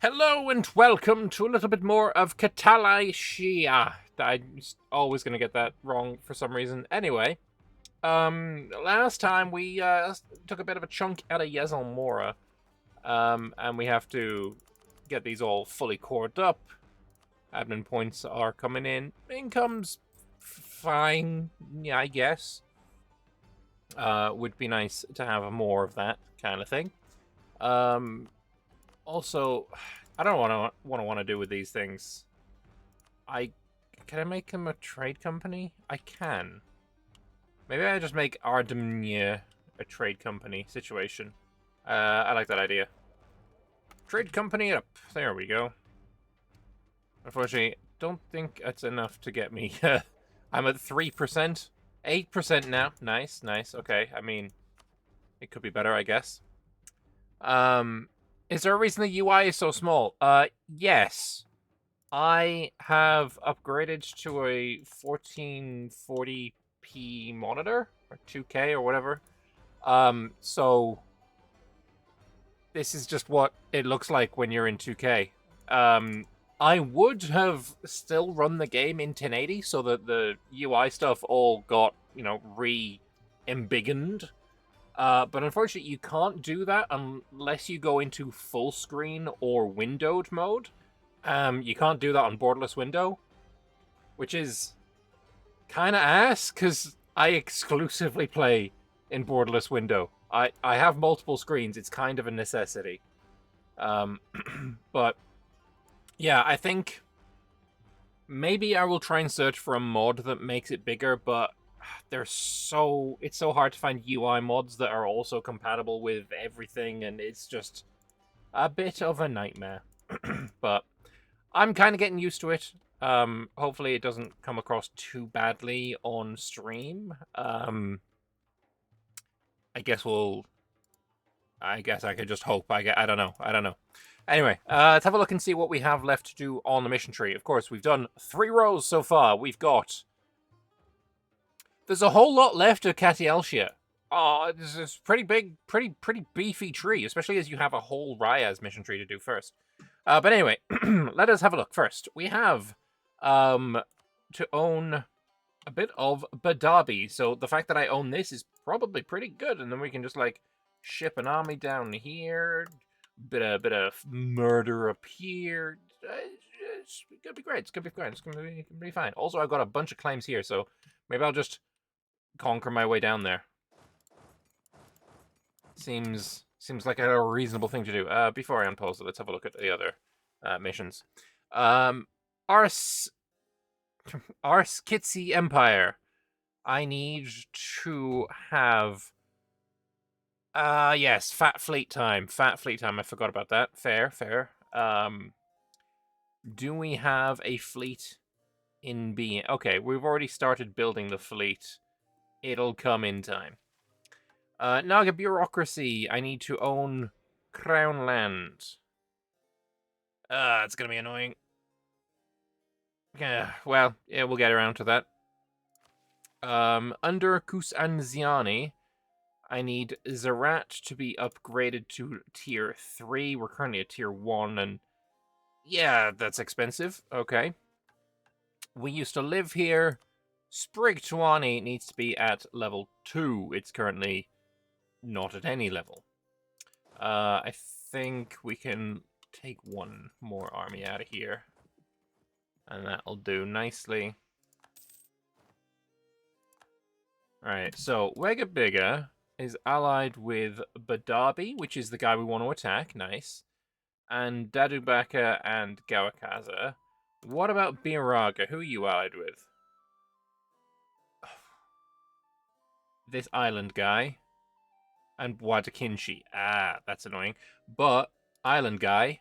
Hello and welcome to a little bit more of Catalysia. I'm always going to get that wrong for some reason. Anyway, last time we took a bit of a chunk out of Yezelmora, and we have to get these all fully cored up. Admin points are coming in. Income's fine, yeah, I guess. Would be nice to have more of that kind of thing. Also, I don't want to do with these things. Can I make them a trade company? I can. Maybe I just make Ardemnia a trade company situation. I like that idea. Trade company up. There we go. Unfortunately, don't think that's enough to get me. I'm at 3%. 8% now. Nice, nice. Okay, I mean, it could be better, I guess. Is there a reason the UI is so small? Yes. I have upgraded to a 1440p monitor, or 2K or whatever. So this is just what it looks like when you're in 2K. I would have still run the game in 1080 so that the UI stuff all got, re-embiggened. But unfortunately, you can't do that unless you go into full screen or windowed mode. You can't do that on borderless window, which is kind of ass, because I exclusively play in borderless window. I have multiple screens. It's kind of a necessity. But, yeah, I think maybe I will try and search for a mod that makes it bigger, but it's so hard to find UI mods that are also compatible with everything, and it's just a bit of a nightmare. But I'm kind of getting used to it. Hopefully it doesn't come across too badly on stream. I guess I could just hope. I don't know. Anyway, let's have a look and see what we have left to do on the mission tree. Of course, we've done 3 rows so far. There's a whole lot left of Catielcia. Oh, this is pretty big, pretty beefy tree, especially as you have a whole Rayaz mission tree to do first. But anyway, let us have a look first. We have to own a bit of Badabi. So the fact that I own this is probably pretty good, and then we can just ship an army down here, bit of murder up here. It's gonna be great. It's gonna be fine. Also, I've got a bunch of claims here, so maybe I'll just conquer my way down there. Seems like a reasonable thing to do. Before I unpause it, let's have a look at the other missions. Ars Kitsi Empire. I need to have yes, Fat Fleet time. I forgot about that. Fair. Do we have a fleet in being? Okay, we've already started building the fleet. It'll come in time. Naga bureaucracy. I need to own Crown land. It's gonna be annoying. Yeah, well, yeah, we'll get around to that. Under Kusanziani, I need Zerat to be upgraded to tier 3. We're currently at tier 1, and yeah, that's expensive. Okay. We used to live here. Sprig Tuani needs to be at level 2. It's currently not at any level. I think we can take one more army out of here. And that'll do nicely. Alright, so Wegabiga is allied with Badabi, which is the guy we want to attack. Nice. And Dadubaka and Gawakaza. What about Biraga? Who are you allied with? This island guy. And Wadakinchi. Ah, that's annoying. But, island guy,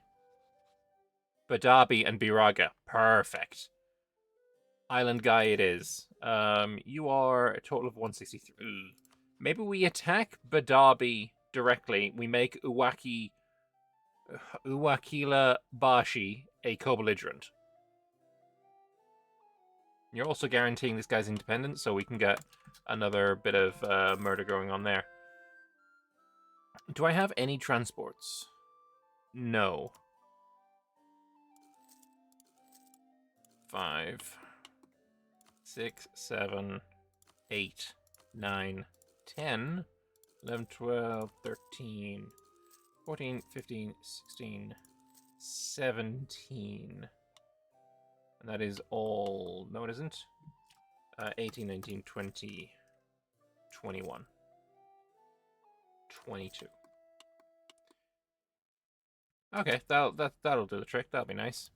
Badabi and Biraga. Perfect. Island guy it is. You are a total of 163. Maybe we attack Badabi directly. We make Uwakila Bashi a co-belligerent. You're also guaranteeing this guy's independence, so we can get another bit of murder going on there. Do I have any transports? No. 5, 6, 7, 8, 9, 10, 11, 12, 13, 14, 15, 16, 17. And that is all... No, it isn't. 18, 19, 20, 21, 22. Okay, that'll do the trick. That'll be nice.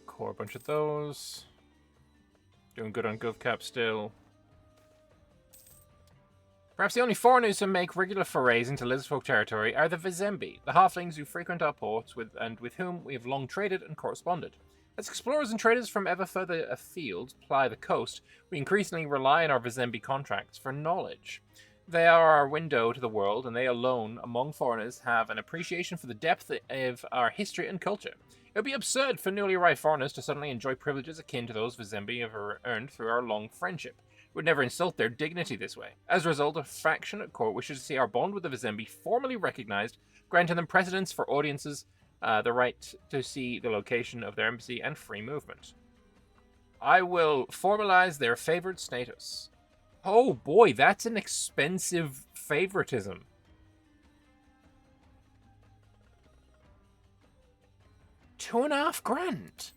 Core a bunch of those. Doing good on GovCap still. Perhaps the only foreigners who make regular forays into Lizardfolk territory are the Vizembi, the halflings who frequent our ports and with whom we have long traded and corresponded. As explorers and traders from ever further afield ply the coast, we increasingly rely on our Vizembi contracts for knowledge. They are our window to the world, and they alone, among foreigners, have an appreciation for the depth of our history and culture. It would be absurd for newly arrived foreigners to suddenly enjoy privileges akin to those Vizembi have earned through our long friendship. Would never insult their dignity this way. As a result, a faction at court wishes to see our bond with the Vizembi formally recognized, granting them precedence for audiences, the right to see the location of their embassy, and free movement. I will formalize their favored status. Oh boy, that's an expensive favoritism. $2,500.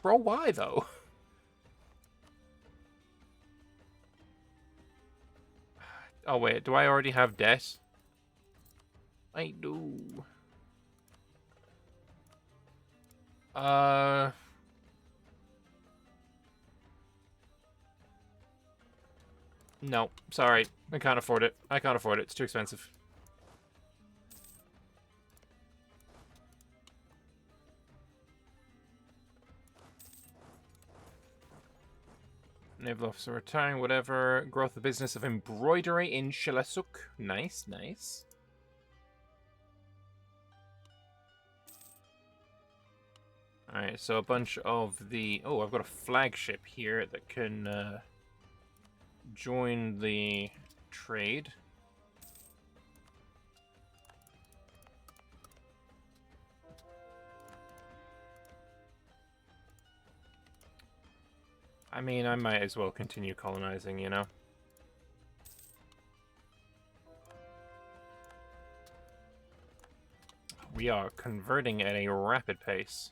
Bro, why though? Oh wait, do I already have debt? I do. No, sorry. I can't afford it. I can't afford it. It's too expensive. Naval officer retiring, whatever. Growth of business of embroidery in Shilasuk. Nice, nice. Alright, so a bunch of the... Oh, I've got a flagship here that can join the trade. I mean, I might as well continue colonizing, you know? We are converting at a rapid pace.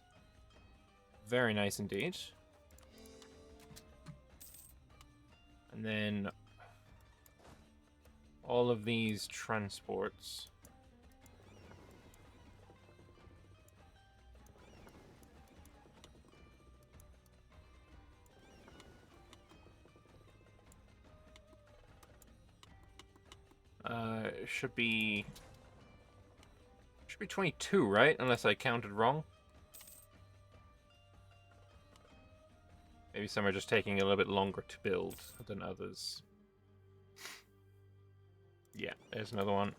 Very nice indeed. And then all of these transports. Should be 22, right? Unless I counted wrong. Maybe some are just taking a little bit longer to build than others. Yeah, there's another one.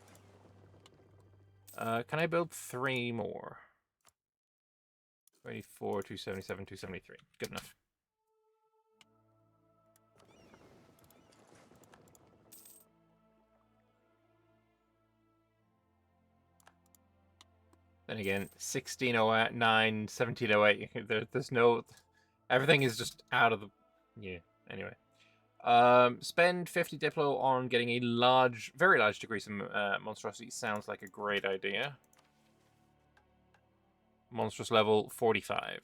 Can I build 3 more? 24, 277, 273. Good enough. Then again, 1609, 1708. There's no... Everything is just out of the... Yeah, anyway. Spend 50 Diplo on getting a very large decrease in monstrosity. Sounds like a great idea. Monstrous level 45.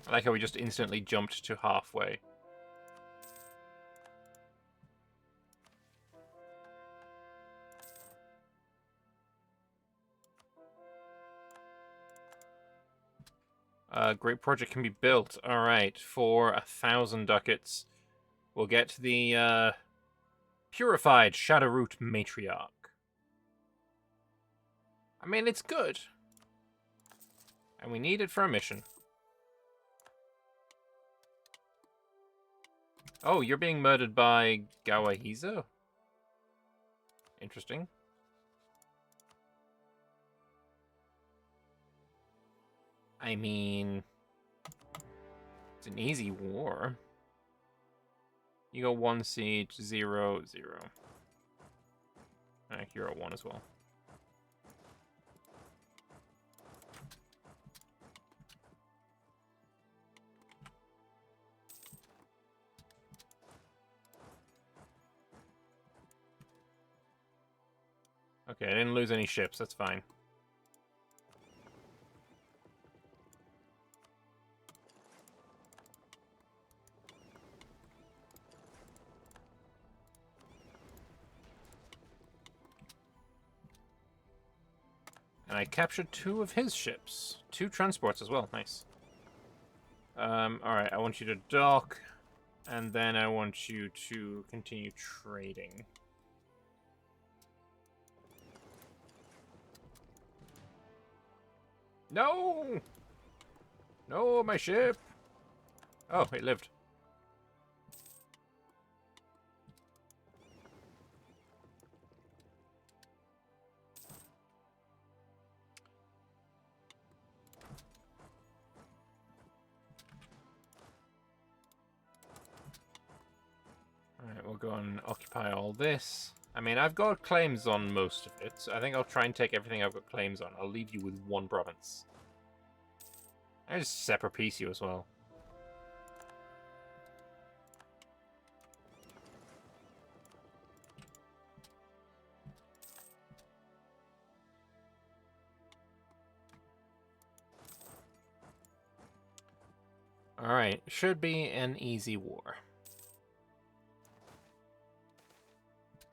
I like how we just instantly jumped to halfway. Great project can be built. Alright, for 1,000 ducats, we'll get the purified Shadowroot Matriarch. I mean, it's good. And we need it for a mission. Oh, you're being murdered by Gawahiza? Interesting. I mean, it's an easy war. You go 1 siege, 0, 0. You're at 1 as well. Okay, I didn't lose any ships, that's fine. And I captured 2 of his ships. 2 transports as well, nice. Alright, I want you to dock, and then I want you to continue trading. No! No, my ship! Oh, it lived. Alright, we'll go and occupy all this. I mean, I've got claims on most of it, so I think I'll try and take everything I've got claims on. I'll leave you with 1 province. I just separate piece you as well. Alright, should be an easy war.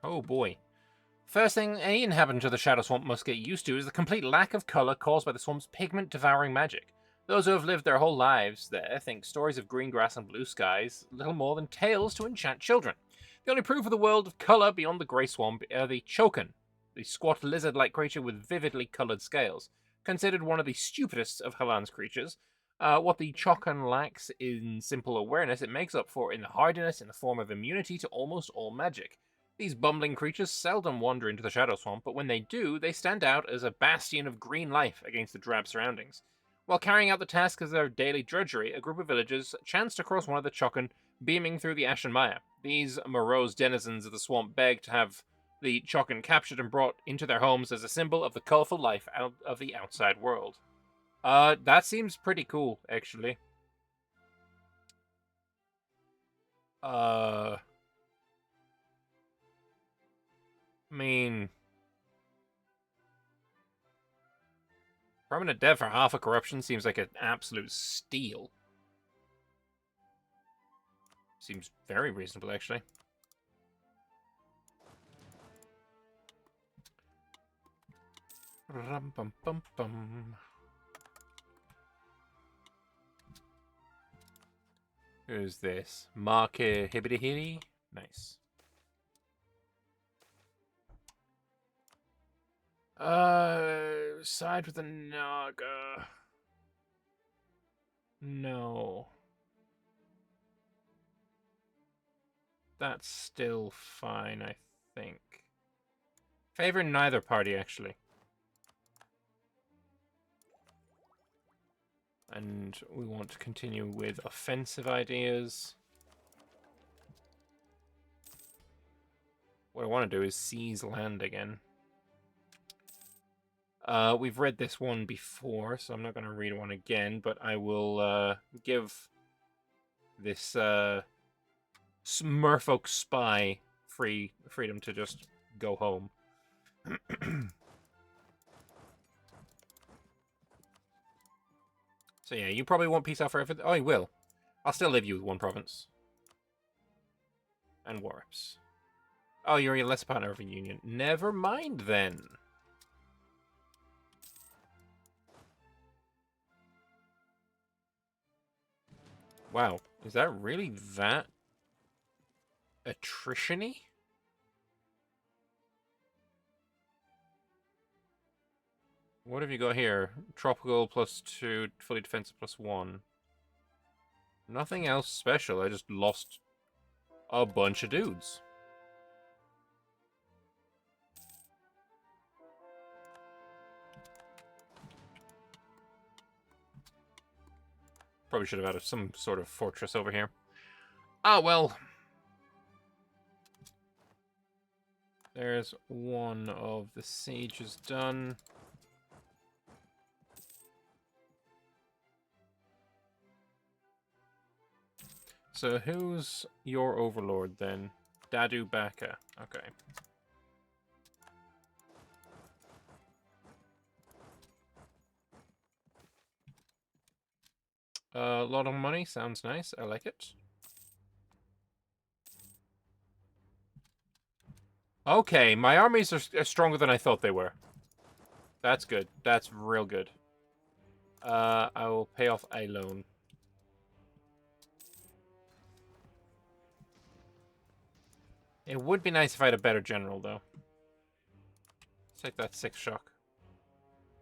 Oh boy. First thing any inhabitant of the Shadow Swamp must get used to is the complete lack of color caused by the swamp's pigment-devouring magic. Those who have lived their whole lives there think stories of green grass and blue skies little more than tales to enchant children. The only proof of the world of color beyond the Grey Swamp are the Chokan, the squat lizard-like creature with vividly colored scales. Considered one of the stupidest of Halan's creatures, what the Chokan lacks in simple awareness, it makes up for in the hardiness in the form of immunity to almost all magic. These bumbling creatures seldom wander into the Shadow Swamp, but when they do, they stand out as a bastion of green life against the drab surroundings. While carrying out the task as their daily drudgery, a group of villagers chanced across one of the Chokan beaming through the Ashen Mire. These morose denizens of the swamp begged to have the Chokan captured and brought into their homes as a symbol of the colorful life out of the outside world. That seems pretty cool, actually. I mean, permanent death for half a corruption seems like an absolute steal. Seems very reasonable, actually. Rum bum bum bum. Who's this? Marke Hibidihiri? Nice. Side with the Naga. No. That's still fine, I think. Favor neither party, actually. And we want to continue with offensive ideas. What I want to do is seize land again. We've read this one before, so I'm not going to read one again, but I will give this merfolk spy freedom to just go home. So yeah, you probably won't peace out for everything. Oh, you will. I'll still leave you with 1 province. And warps. Oh, you're a lesser partner of a union. Never mind, then. Wow, is that really that attrition-y? What have you got here? Tropical +2, fully defensive +1. Nothing else special, I just lost a bunch of dudes. Probably should have had some sort of fortress over here. Ah, well. There's one of the sieges done. So who's your overlord then? Dadu Baka. Okay. A lot of money. Sounds nice. I like it. Okay, my armies are stronger than I thought they were. That's good. That's real good. I will pay off a loan. It would be nice if I had a better general, though. Let's take that 6 shock.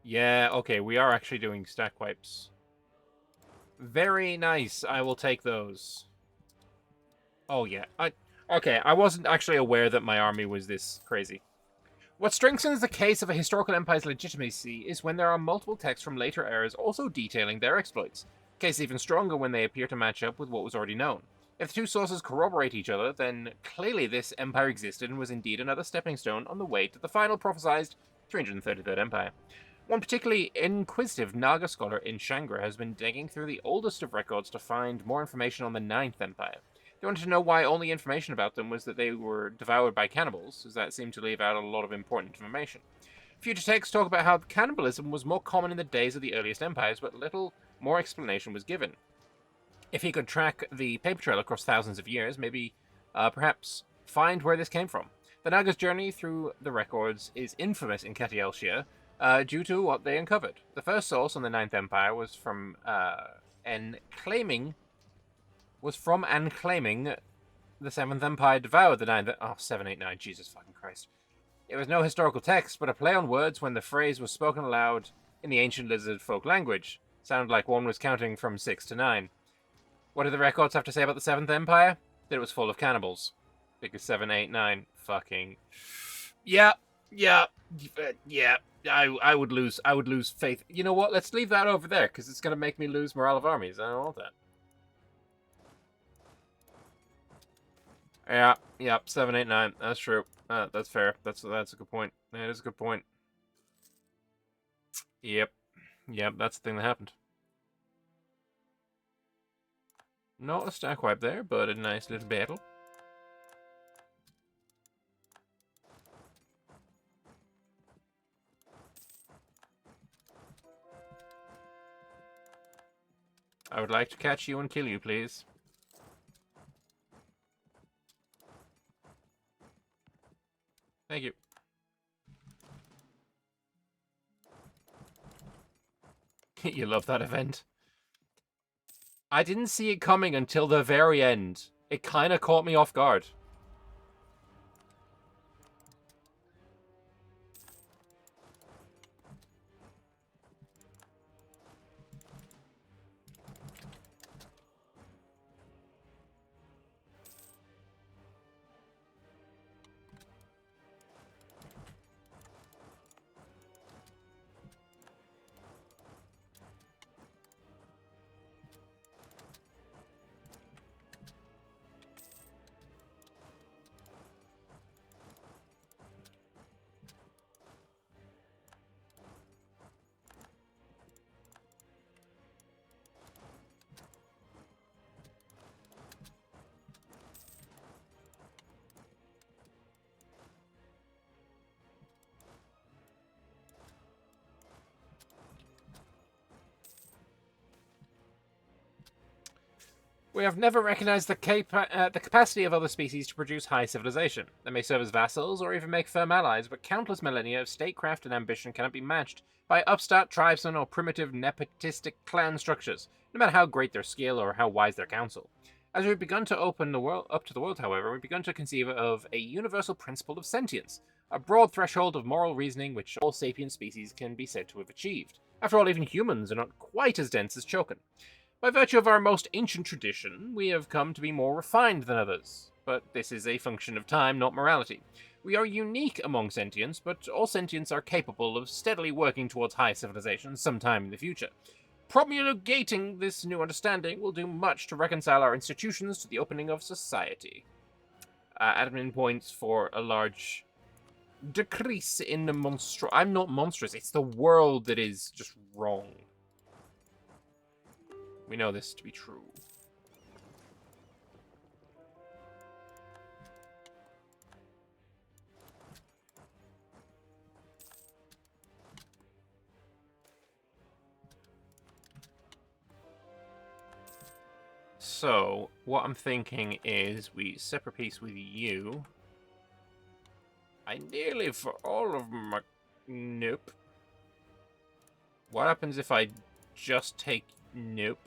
Yeah, okay, we are actually doing stack wipes. Very nice. I will take those. Oh, yeah. Okay, I wasn't actually aware that my army was this crazy. What strengthens the case of a historical empire's legitimacy is when there are multiple texts from later eras also detailing their exploits. The case is even stronger when they appear to match up with what was already known. If the two sources corroborate each other, then clearly this empire existed and was indeed another stepping stone on the way to the final prophesied 333rd Empire. One particularly inquisitive Naga scholar in Shangra has been digging through the oldest of records to find more information on the Ninth Empire. They wanted to know why only information about them was that they were devoured by cannibals, as that seemed to leave out a lot of important information. Future texts talk about how cannibalism was more common in the days of the earliest empires, but little more explanation was given. If he could track the paper trail across thousands of years, maybe, perhaps, find where this came from. The Naga's journey through the records is infamous in Catielcia, due to what they uncovered. The first source on the Ninth Empire was from An claiming the Seventh Empire devoured the Ninth. Oh, 789, Jesus fucking Christ. It was no historical text, but a play on words when the phrase was spoken aloud in the ancient lizard folk language. Sounded like one was counting from 6 to 9. What do the records have to say about the Seventh Empire? That it was full of cannibals. Because 789 fucking... Yeah. I would lose faith. You know what? Let's leave that over there, because it's going to make me lose morale of armies. I don't want that. Yeah, 789. That's true. That's fair. That's a good point. That is a good point. Yep, that's the thing that happened. Not a stack wipe there, but a nice little battle. I would like to catch you and kill you, please. Thank you. You love that event. I didn't see it coming until the very end. It kind of caught me off guard. We have never recognized the capacity of other species to produce high civilization. They may serve as vassals or even make firm allies, but countless millennia of statecraft and ambition cannot be matched by upstart tribesmen or primitive nepotistic clan structures, no matter how great their skill or how wise their counsel. As we've begun to open the world up to the world, however, we've begun to conceive of a universal principle of sentience, a broad threshold of moral reasoning which all sapient species can be said to have achieved. After all, even humans are not quite as dense as Chokin. By virtue of our most ancient tradition, we have come to be more refined than others. But this is a function of time, not morality. We are unique among sentients, but all sentients are capable of steadily working towards high civilization sometime in the future. Promulgating this new understanding will do much to reconcile our institutions to the opening of society. Admin points for a large decrease in the monstro. I'm not monstrous. It's the world that is just wrong. We know this to be true. So, what I'm thinking is we separate peace with you. I nearly for all of my... Nope. What happens if I just take... Nope.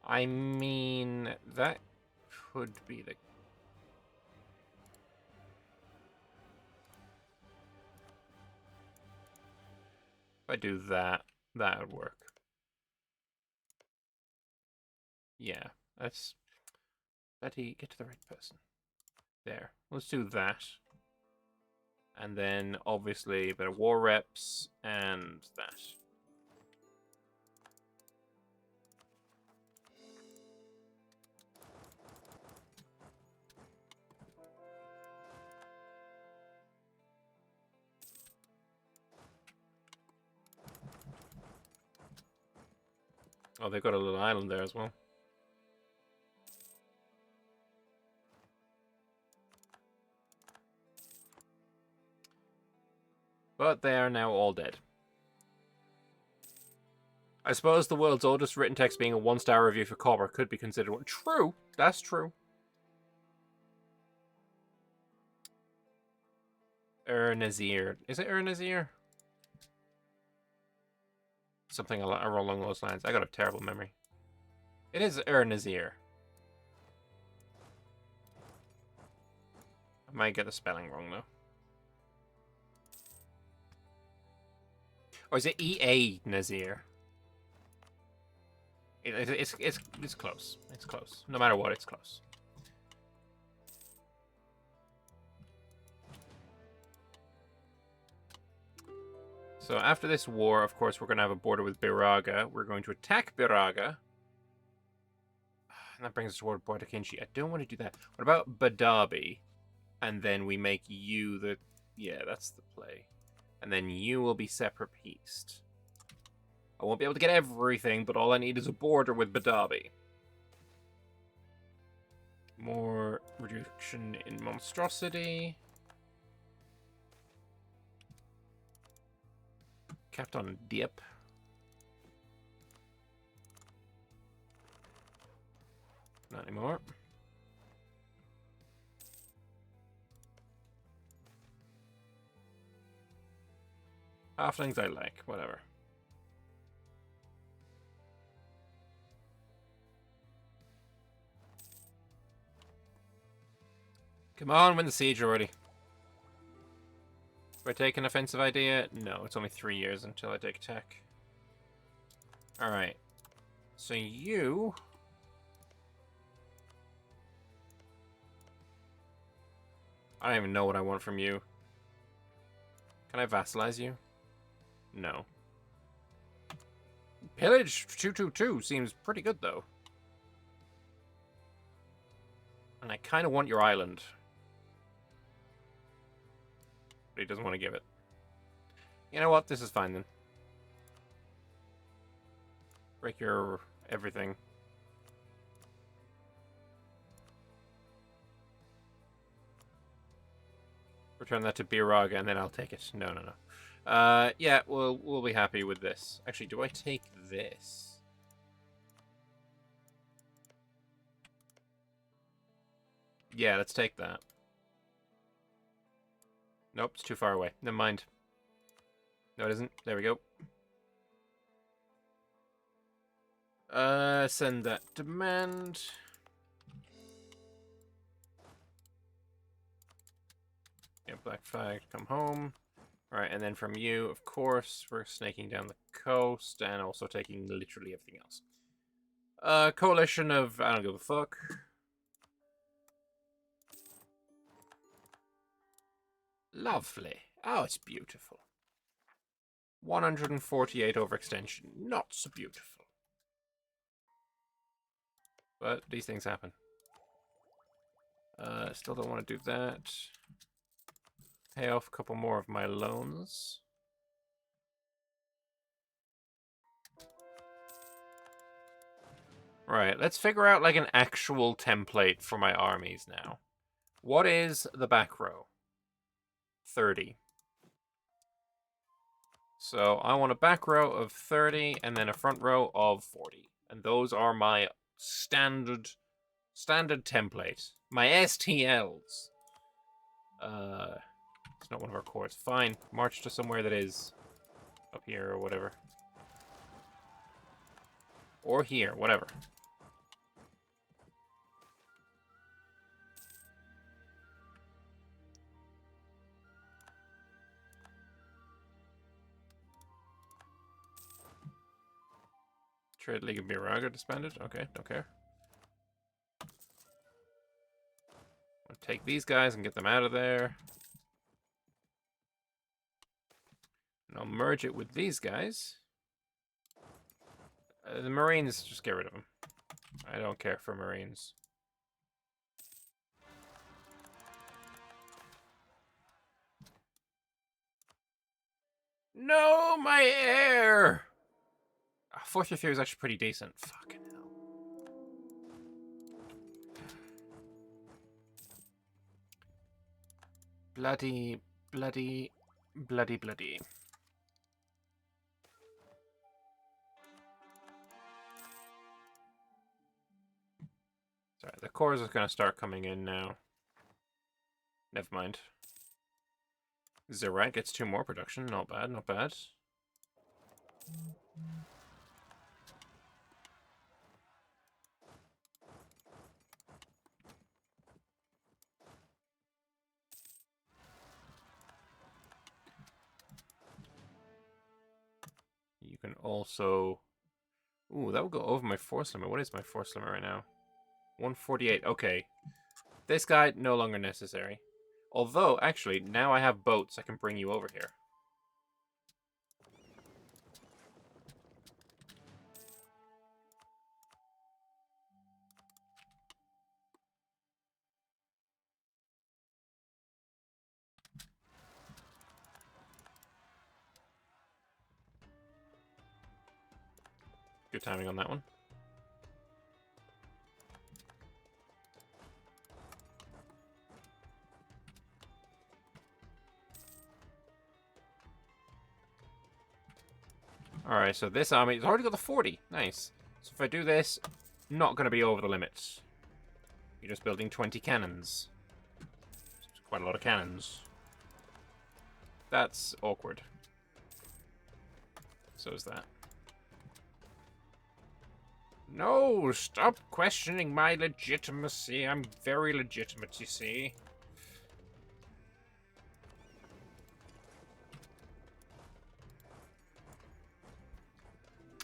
I mean, that could be the... If I do that, that would work. Yeah, that's... Betty, get to the right person. There. Let's do that. And then, obviously, a bit of war reps, and that. Oh, they've got a little island there as well. But they are now all dead. I suppose the world's oldest written text being a 1-star review for Copper could be considered one. True. That's true. Nazir. Is it Nazir? Something along those lines. I got a terrible memory. It is Nazir. I might get the spelling wrong though. Or is it EA Nazir? It's close. It's close. No matter what, it's close. So after this war, of course, we're going to have a border with Biraga. We're going to attack Biraga. And that brings us toward Guinchi. I don't want to do that. What about Badabi? And then we make you the... Yeah, that's the play. And then you will be separate pieced. I won't be able to get everything, but all I need is a border with Badabi. More reduction in monstrosity. Capped on dip. Not anymore. Halflings I like, whatever. Come on, win the siege already. Do I take an offensive idea? No, it's only 3 years until I take attack. Alright. So you... I don't even know what I want from you. Can I vassalize you? No. Pillage 222 seems pretty good, though. And I kind of want your island. But he doesn't want to give it. You know what? This is fine, then. Break your everything. Return that to Biraga, and then I'll take it. No, no, no. Yeah, we'll be happy with this. Actually, do I take this? Yeah, let's take that. Nope, it's too far away. Never mind. No, it isn't. There we go. Send that demand. Yeah, Black Flag, come home. Alright, and then from you, of course, we're snaking down the coast and also taking literally everything else. Coalition of... I don't give a fuck. Lovely. Oh, it's beautiful. 148 overextension. Not so beautiful. But these things happen. Still don't want to do that. Pay off a couple more of my loans. Right, let's figure out like an actual template for my armies now. What is the back row? 30. So I want a back row of 30 and then a front row of 40. And those are my standard template. My STLs. It's not one of our cores. Fine. March to somewhere that is up here or whatever. Or here, whatever. Trade League of Biraga disbanded? Okay, don't care. I'll take these guys and get them out of there. And I'll merge it with these guys. The Marines, just get rid of them. I don't care for Marines. No, my air! 433 is actually pretty decent. Fucking hell. Bloody. Sorry, the cores are going to start coming in now. Never mind. Zerat gets 2 more production. Not bad, not bad. You can also... Ooh, that will go over my force limit. What is my force limit right now? 148. Okay. This guy, no longer necessary. Although, actually, now I have boats, I can bring you over here. Good timing on that one. Alright, so this army has already got the 40. Nice. So if I do this, not going to be over the limit. You're just building 20 cannons. It's quite a lot of cannons. That's awkward. So is that. No, stop questioning my legitimacy. I'm very legitimate, you see.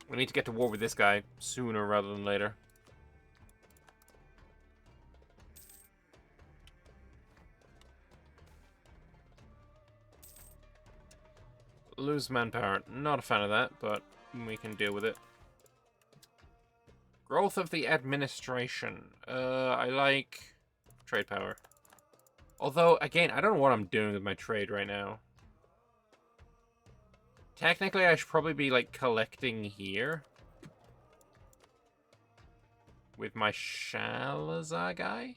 We need to get to war with this guy sooner rather than later. Lose manpower. Not a fan of that, but we can deal with it. Growth of the administration. I like trade power. Although, again, I don't know what I'm doing with my trade right now. Technically, I should probably be, like, collecting here. With my Shalazar guy?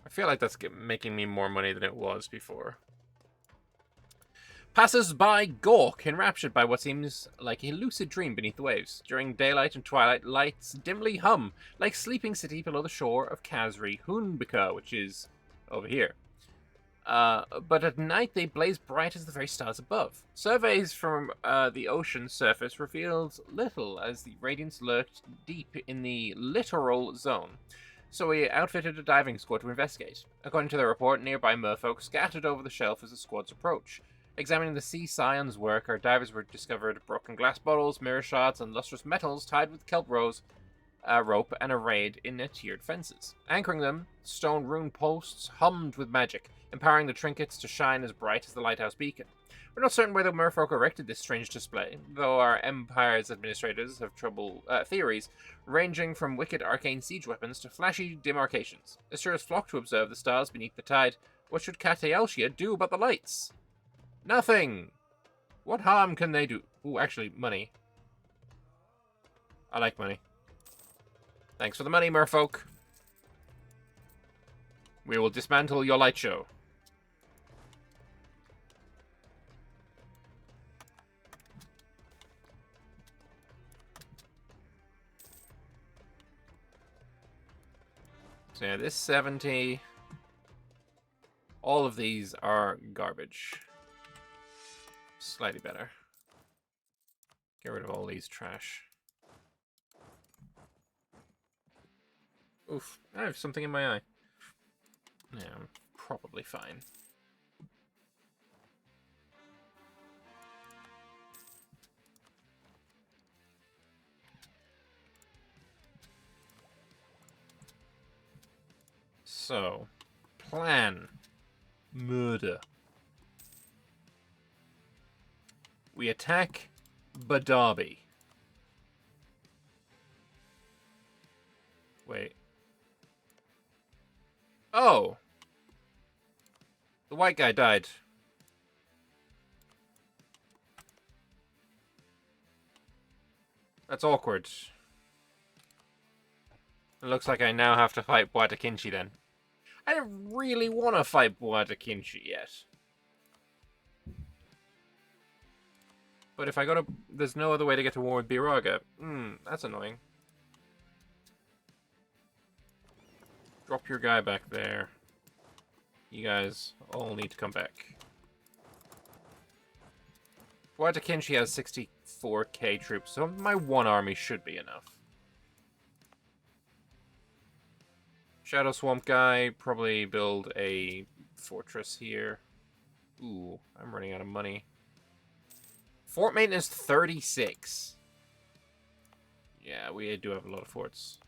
I feel like that's making me more money than it was before. Passes by gawk, enraptured by what seems like a lucid dream beneath the waves. During daylight and twilight, lights dimly hum, like sleeping city below the shore of Kazri Hunbika, which is over here. But at night they blaze bright as the very stars above. Surveys from the ocean surface revealed little as the radiance lurked deep in the littoral zone. So we outfitted a diving squad to investigate. According to the report, nearby merfolk scattered over the shelf as the squads approach. Examining the sea scion's work, our divers were discovered broken glass bottles, mirror shards, and lustrous metals tied with kelp rope and arrayed in tiered fences. Anchoring them, stone rune posts hummed with magic, empowering the trinkets to shine as bright as the lighthouse beacon. We're not certain where the merfolk erected this strange display, though our empire's administrators have theories ranging from wicked arcane siege weapons to flashy demarcations. Assurers flock to observe the stars beneath the tide. What should Cataelcia do about the lights? Nothing! What harm can they do? Ooh, actually, money. I like money. Thanks for the money, merfolk. We will dismantle your light show. So yeah, this 70. All of these are garbage. Slightly better. Get rid of all these trash. Oof, I have something in my eye. Yeah, I'm probably fine. So, plan. Murder. We attack Badabi. Wait. Oh! The white guy died. That's awkward. It looks like I now have to fight Guinchi then. I don't really want to fight Guinchi yet. But if I go to... There's no other way to get to war with Biraga. That's annoying. Drop your guy back there. You guys all need to come back. Guinchi has 64k troops, so my one army should be enough. Shadow Swamp guy, probably build a fortress here. Ooh, I'm running out of money. Fort maintenance 36. Yeah, we do have a lot of forts.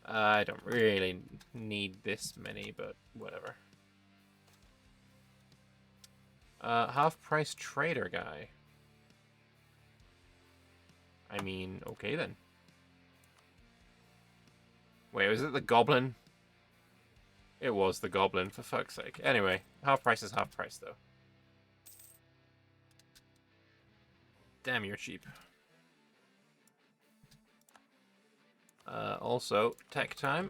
I don't really need this many, but whatever. Half-price trader guy. I mean, okay then. Wait, was it the goblin? It was the goblin, for fuck's sake. Anyway, half price is half price, though. Damn, you're cheap. Also, tech time.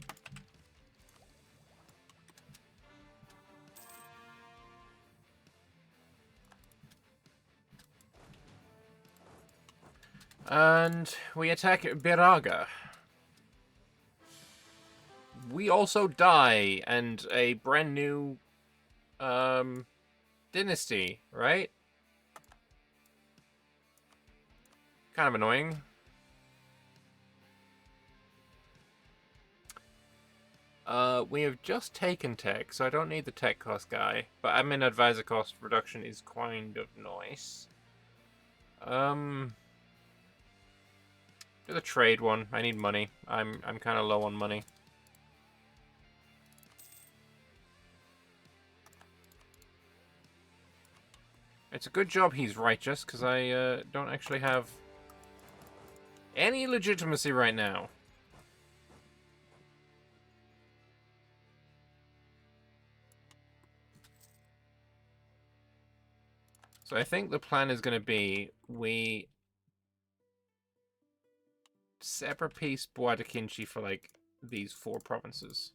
And we attack Biraga. We also die, and a brand new dynasty, right? Kind of annoying. We have just taken tech, so I don't need the tech cost guy. But admin advisor cost reduction is kind of nice. Do the trade one. I need money. I'm kind of low on money. It's a good job he's righteous, because I don't actually have any legitimacy right now. So I think the plan is going to be we separate piece Guinchi for like these 4 provinces.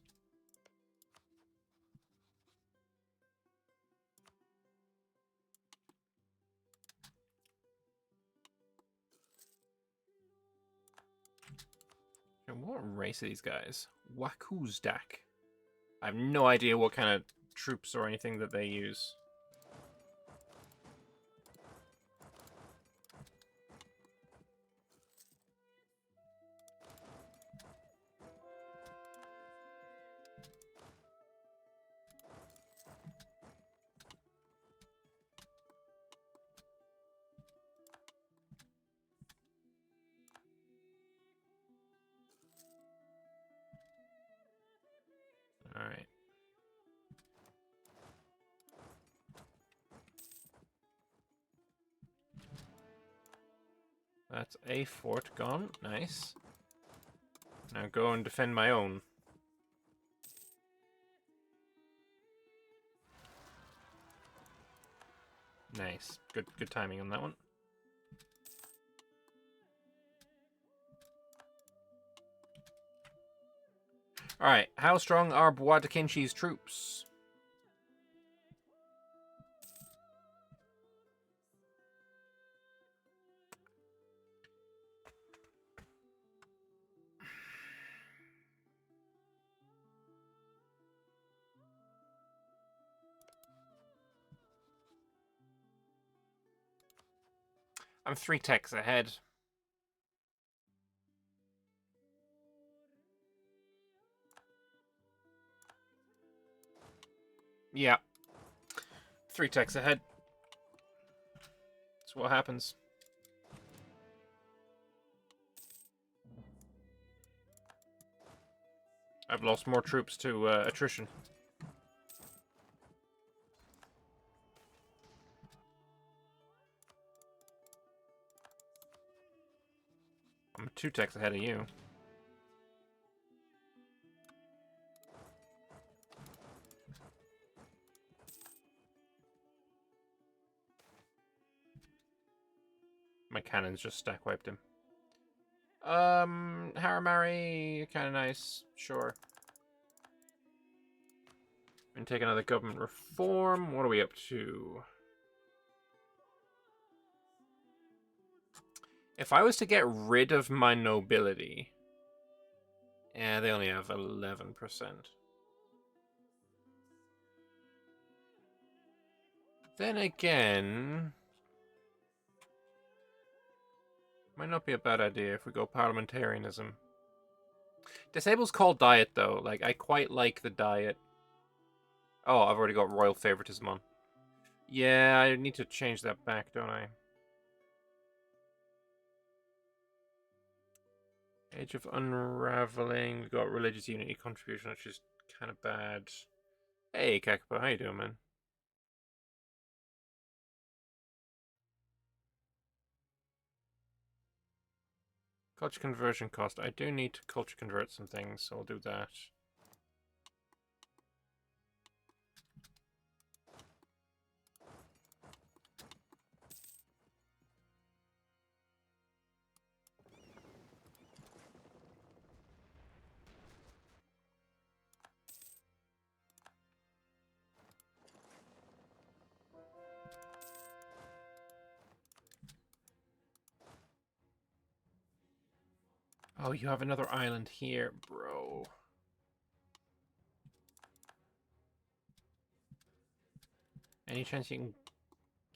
And what race are these guys? Wakuzdak. I have no idea what kind of troops or anything that they use. That's a fort gone. Nice. Now go and defend my own. Nice. Good timing on that one. Alright, how strong are Guinchi's troops? I'm 3 techs ahead. Yeah. 3 techs ahead. That's what happens. I've lost more troops to attrition. I'm 2 techs ahead of you. My cannons just stack wiped him. Haramari, kind of nice. Sure. And take another government reform. What are we up to? If I was to get rid of my nobility... Yeah, they only have 11%. Then again... Might not be a bad idea if we go parliamentarianism. Disable's called diet, though. Like, I quite like the diet. Oh, I've already got royal favoritism on. Yeah, I need to change that back, don't I? Age of Unraveling. We've got religious unity contribution, which is kind of bad. Hey, Kakapo, how you doing, man? Culture conversion cost. I do need to culture convert some things, so I'll do that. Oh, you have another island here, bro. Any chance you can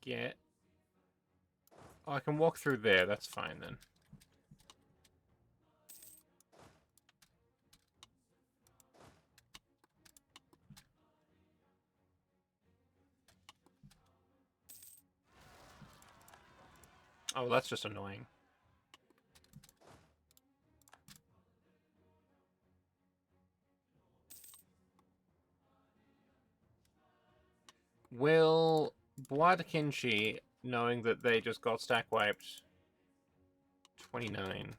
get... Oh, I can walk through there. That's fine, then. Oh, that's just annoying. Will Guinchi, knowing that they just got stack wiped, 29.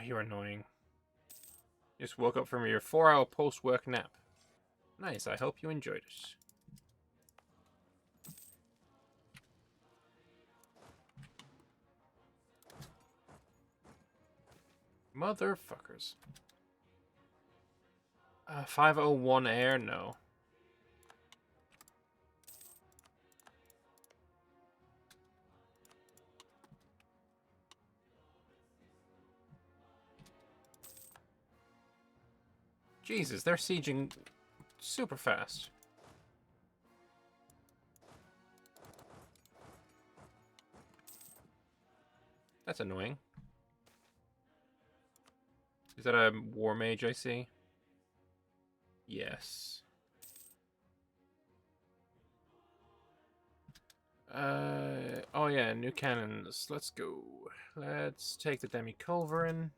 You're annoying. Just woke up from your 4-hour post-work nap. Nice, I hope you enjoyed it. Motherfuckers. 501 air? No. Jesus, they're sieging super fast. That's annoying. Is that a war mage I see? Yes. Oh yeah, new cannons. Let's go. Let's take the Demi-Culverin.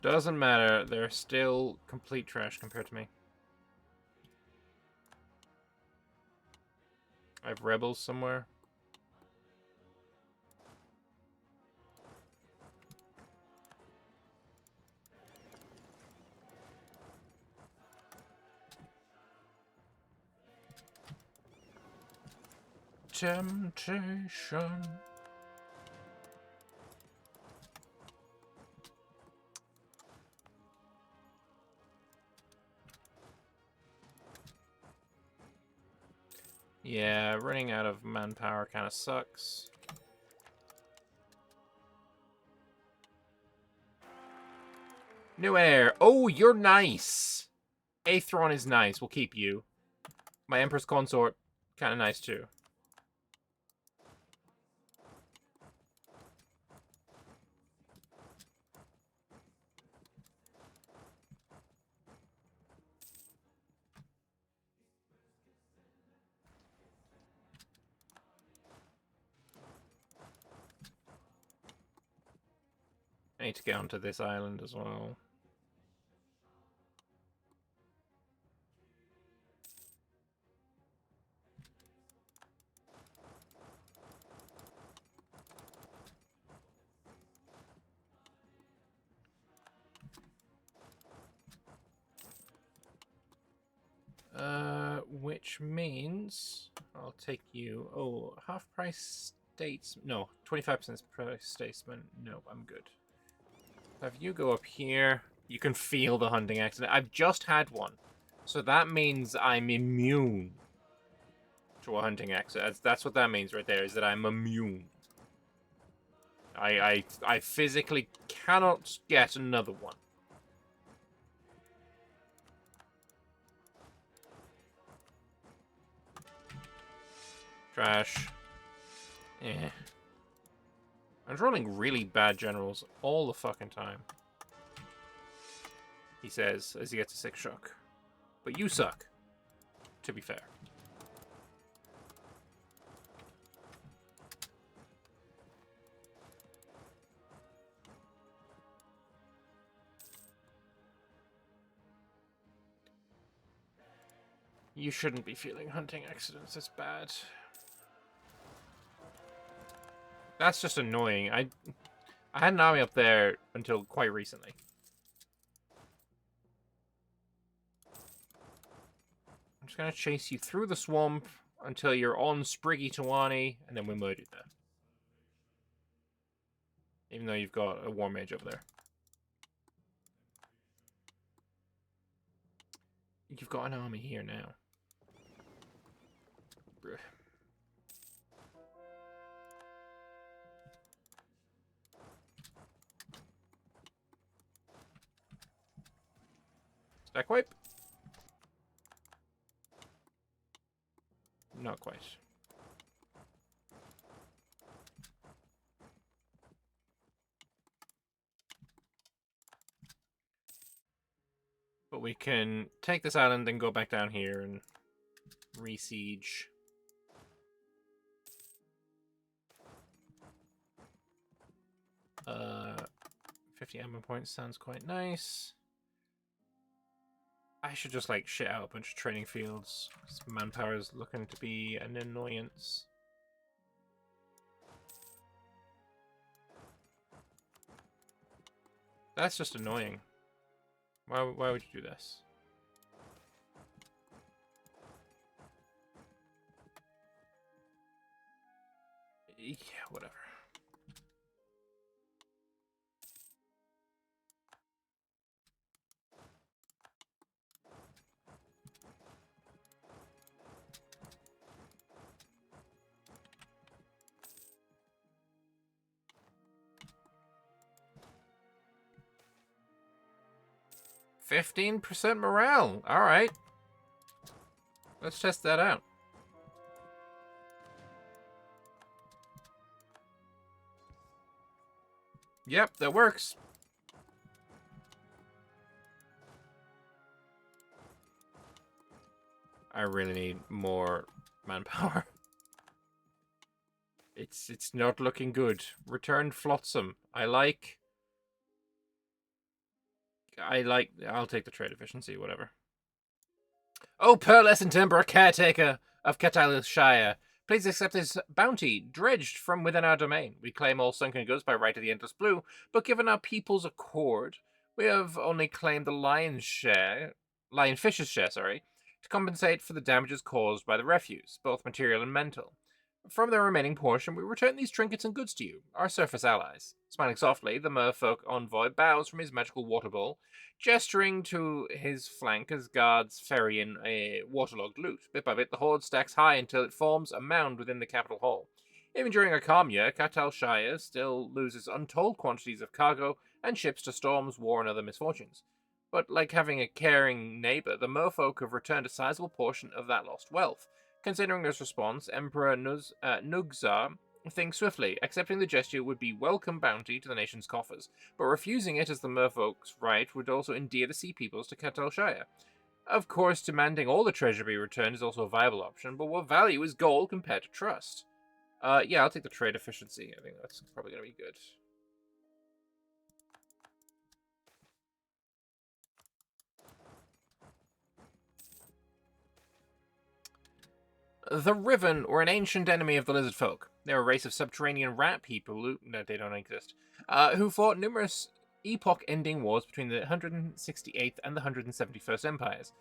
Doesn't matter. They're still complete trash compared to me. I have rebels somewhere. Temptation. Yeah, running out of manpower kind of sucks. New heir. Oh, you're nice. Aethron is nice. We'll keep you. My Empress Consort, kind of nice too. I need to get onto this island as well. Which means I'll take you. Oh, half price states. No, 25% price statesman. No, I'm good. Have you go up here. You can feel the hunting accident. I've just had one. So that means I'm immune to a hunting accident. That's what that means right there, is that I'm immune. I physically cannot get another one. Trash. Yeah. I'm rolling really bad generals all the fucking time. He says, as he gets a 6 shock. But you suck, to be fair. You shouldn't be feeling hunting accidents. It's bad. That's just annoying. I had an army up there until quite recently. I'm just going to chase you through the swamp until you're on Spriggy Tawani, and then we murder you there. Even though you've got a war mage over there. You've got an army here now. Bruh. Stack wipe? Not quite. But we can take this island and go back down here and re-siege. Uh, 50 ammo points sounds quite nice. I should just, like, shit out a bunch of training fields. Manpower is looking to be an annoyance. That's just annoying. Why would you do this? Yeah, whatever. %15 morale. All right. Let's test that out. Yep, that works. I really need more manpower. It's not looking good. Return flotsam. I like. I'll take the trade efficiency, whatever. Oh, pearlescent timber, caretaker of Catalyst Shire, please accept this bounty, dredged from within our domain. We claim all sunken goods by right of the endless blue, but given our people's accord, we have only claimed the lionfish's share, to compensate for the damages caused by the refuse, both material and mental. From the remaining portion, we return these trinkets and goods to you, our surface allies. Smiling softly, the merfolk envoy bows from his magical water bowl, gesturing to his flank as guards ferry in a waterlogged loot. Bit by bit, the hoard stacks high until it forms a mound within the capital hall. Even during a calm year, Catal Shire still loses untold quantities of cargo and ships to storms, war, and other misfortunes. But like having a caring neighbor, the merfolk have returned a sizable portion of that lost wealth. Considering this response, Emperor Nugzar thinks swiftly. Accepting the gesture would be welcome bounty to the nation's coffers, but refusing it as the merfolk's right would also endear the sea peoples to Catal Shire. Of course, demanding all the treasure be returned is also a viable option, but what value is gold compared to trust? Yeah, I'll take the trade efficiency. I think that's probably going to be good. The Riven were an ancient enemy of the lizard folk. They're a race of subterranean rat people who... No, they don't exist. Who fought numerous epoch-ending wars between the 168th and the 171st Empires.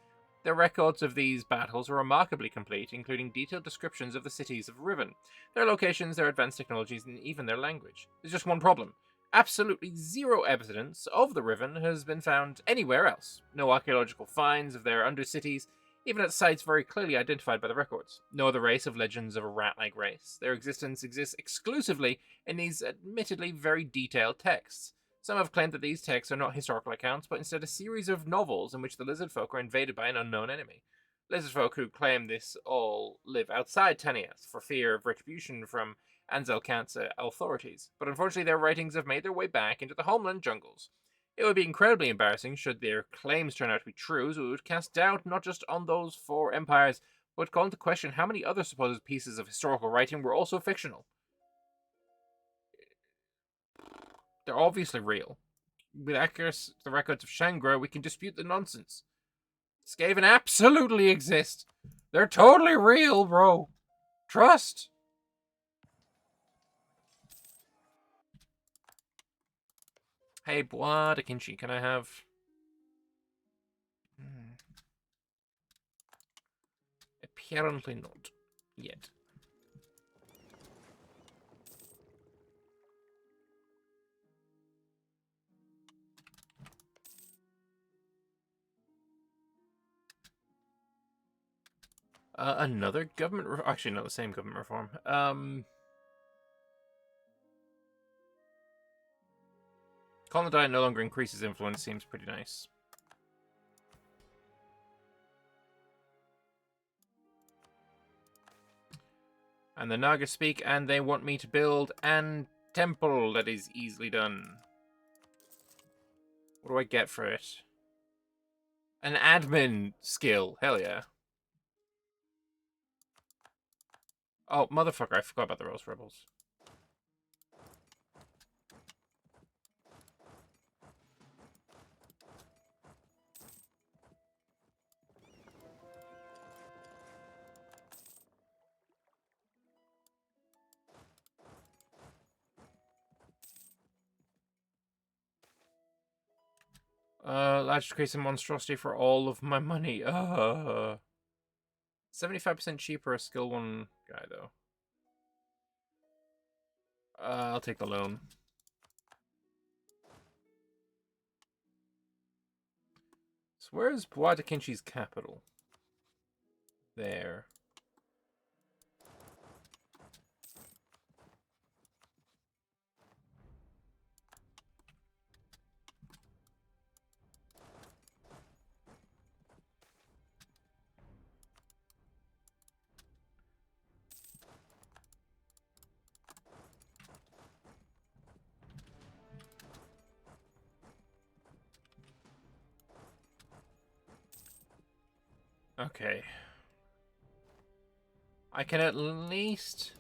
Their records of these battles are remarkably complete, including detailed descriptions of the cities of Riven, their locations, their advanced technologies, and even their language. There's just one problem. Absolutely zero evidence of the Riven has been found anywhere else. No archaeological finds of their undercities, even at sites very clearly identified by the records. No other race of legends of a rat-like race. Their existence exists exclusively in these admittedly very detailed texts. Some have claimed that these texts are not historical accounts, but instead a series of novels in which the lizard folk are invaded by an unknown enemy. Lizard folk who claim this all live outside Tanias for fear of retribution from Anzelkant's authorities, but unfortunately their writings have made their way back into the homeland jungles. It would be incredibly embarrassing should their claims turn out to be true, so it would cast doubt not just on those four empires, but call into question how many other supposed pieces of historical writing were also fictional. They're obviously real. With access to the records of Shangro, we can dispute the nonsense. Skaven absolutely exist. They're totally real, bro. Trust. Hey, Guinchi, can I have... Apparently not. Yet. Another government... Actually, not the same government reform. Colonial no longer increases influence. Seems pretty nice. And the Naga speak, and they want me to build an temple that is easily done. What do I get for it? An admin skill. Hell yeah. Oh, motherfucker, I forgot about the Rose Rebels. Large decrease in monstrosity for all of my money. 75% cheaper a skill 1 guy, though. I'll take the loan. So where's Badakinchi's capital? There. Okay. I can at least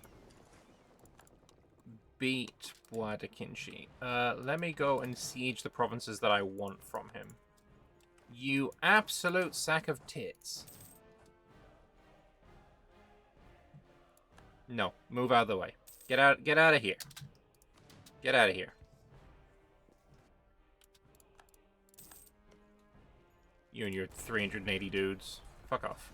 beat Badakinchi. Let me go and siege the provinces that I want from him. You absolute sack of tits. No, move out of the way. Get out of here. Get out of here. You and your 380 dudes. Fuck off.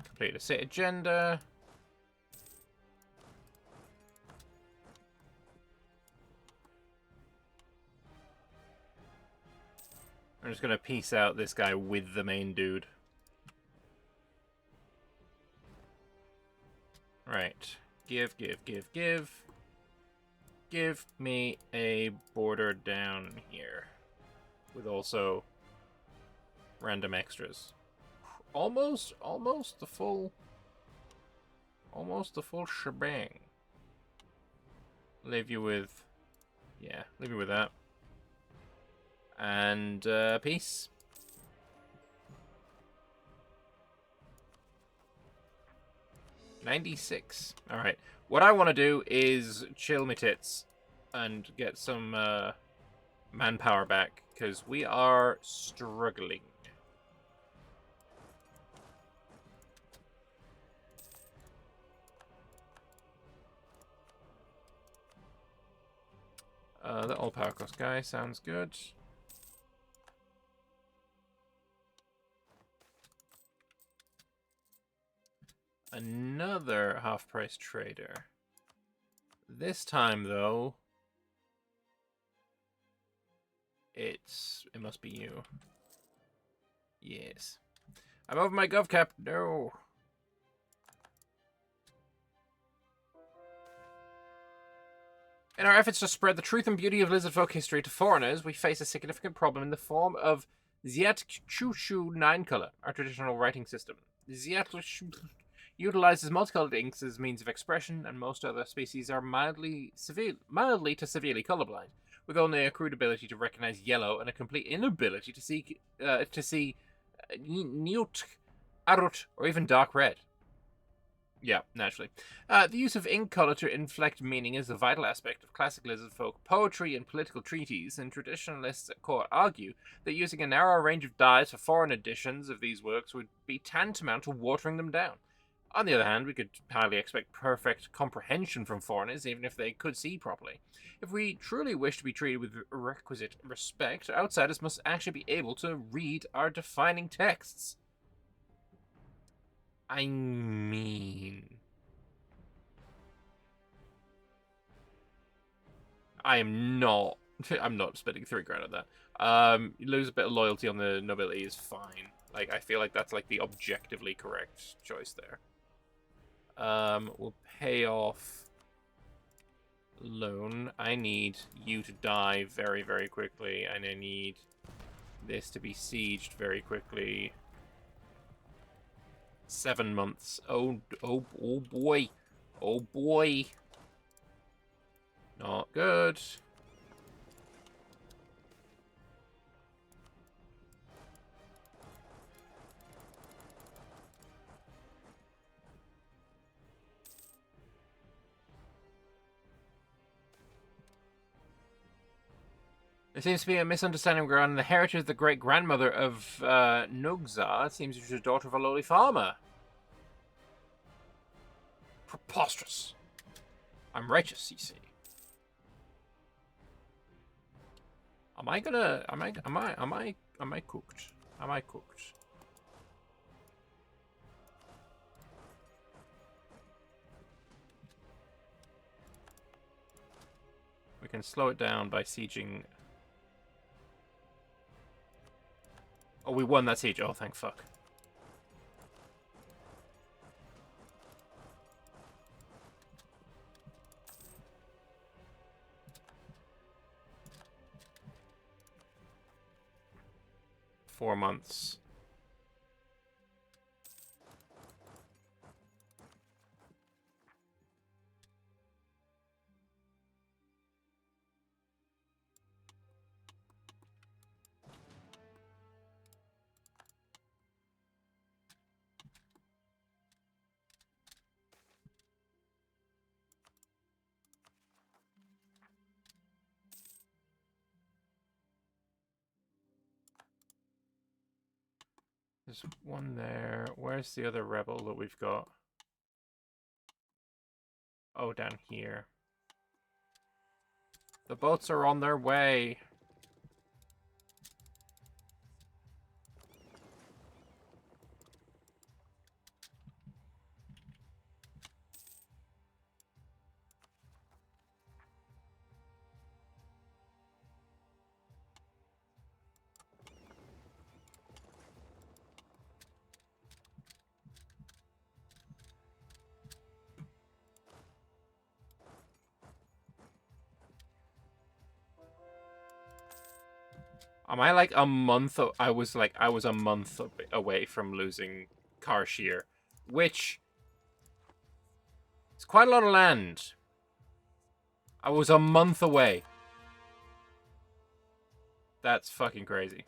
Complete a set agenda. I'm just gonna piece out this guy with the main dude. Right. Give. Give me a border down here. With also random extras. Almost the full shebang. Leave you with, yeah, leave you with that. And peace. $96. All right. What I want to do is chill my tits and get some manpower back because we are struggling. The all power cost guy sounds good. Another half-price trader. This time, though, it must be you. Yes. I'm over my gov cap. No. In our efforts to spread the truth and beauty of lizard folk history to foreigners, we face a significant problem in the form of Xiat-Chu-Chu 9-color, our traditional writing system. Xiat-Chu utilizes multicolored inks as means of expression, and most other species are mildly to severely colorblind, with only a crude ability to recognize yellow and a complete inability to see newt, arut, or even dark red. Yeah, naturally. The use of ink color to inflect meaning is a vital aspect of classic lizard folk poetry and political treaties, and traditionalists at court argue that using a narrower range of dyes for foreign editions of these works would be tantamount to watering them down. On the other hand, we could hardly expect perfect comprehension from foreigners, even if they could see properly. If we truly wish to be treated with requisite respect, outsiders must actually be able to read our defining texts. I mean, I'm not spending $3 grand on that. You lose a bit of loyalty on the nobility is fine. Like, I feel like that's like the objectively correct choice there. We'll pay off loan. I need you to die very, very quickly, and I need this to be sieged very quickly. 7 months. Oh boy. Oh boy. Not good. There seems to be a misunderstanding regarding the heritage of the great-grandmother of Nugza. It seems she's the daughter of a lowly farmer. Preposterous. I'm righteous, you see. Am I cooked? Am I cooked? We can slow it down by sieging. Oh, we won that siege. Oh, thank fuck. Four months. There's one there. Where's the other rebel that we've got? Oh, down here. The boats are on their way. Am I like a month? I was a month away from losing Karshir, which is quite a lot of land. I was a month away. That's fucking crazy.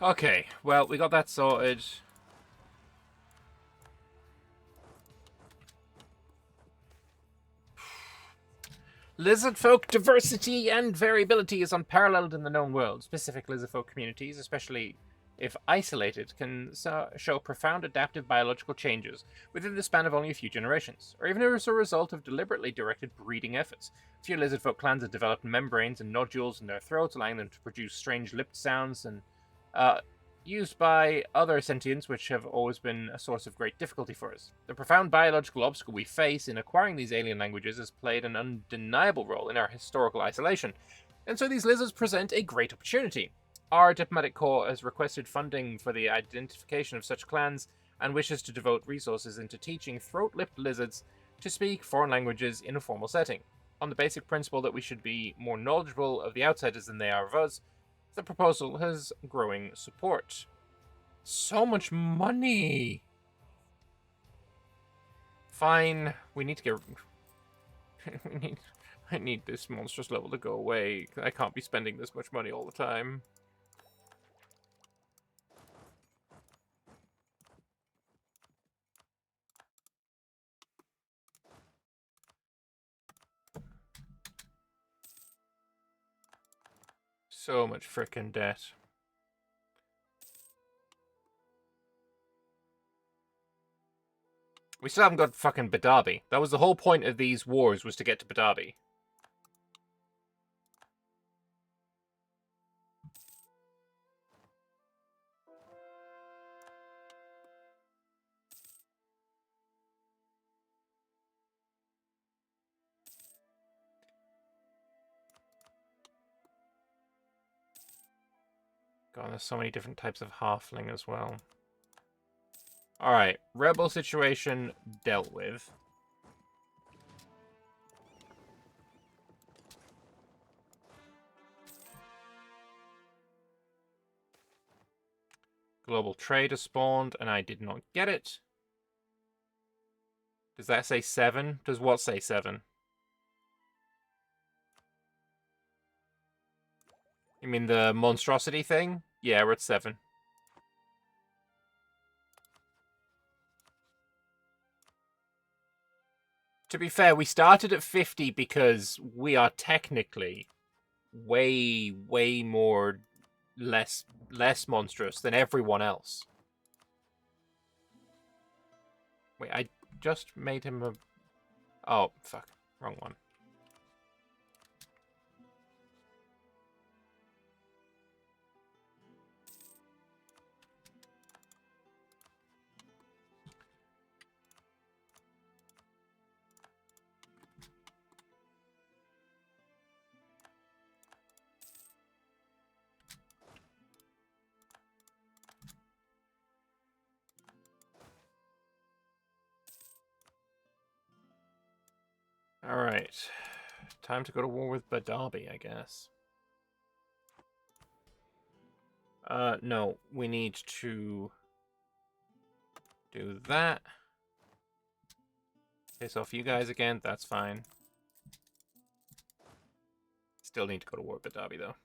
Okay, well, we got that sorted. Lizard folk diversity and variability is unparalleled in the known world. Specific lizard folk communities, especially if isolated, can show profound adaptive biological changes within the span of only a few generations, or even as a result of deliberately directed breeding efforts. A few lizard folk clans have developed membranes and nodules in their throats, allowing them to produce strange lipped sounds and used by other sentients, which have always been a source of great difficulty for us. The profound biological obstacle we face in acquiring these alien languages has played an undeniable role in our historical isolation, and so these lizards present a great opportunity. Our diplomatic corps has requested funding for the identification of such clans and wishes to devote resources into teaching throat-lipped lizards to speak foreign languages in a formal setting. On the basic principle that we should be more knowledgeable of the outsiders than they are of us, the proposal has growing support. So much money! Fine, we need to get... I need this monstrous level to go away. I can't be spending this much money all the time. So much frickin' debt. We still haven't got fucking Badabi. That was the whole point of these wars, was to get to Badabi. God, there's so many different types of halfling as well. Alright, rebel situation dealt with. Global trade has spawned, and I did not get it. Does that say 7? Does what say 7? You mean the monstrosity thing? Yeah, we're at 7. To be fair, we started at 50 because we are technically way more less monstrous than everyone else. Wait, I just made him a... Oh, fuck. Wrong one. Alright. Time to go to war with Badabi, I guess. No. We need to do that. Piss off you guys again, that's fine. Still need to go to war with Badabi, though.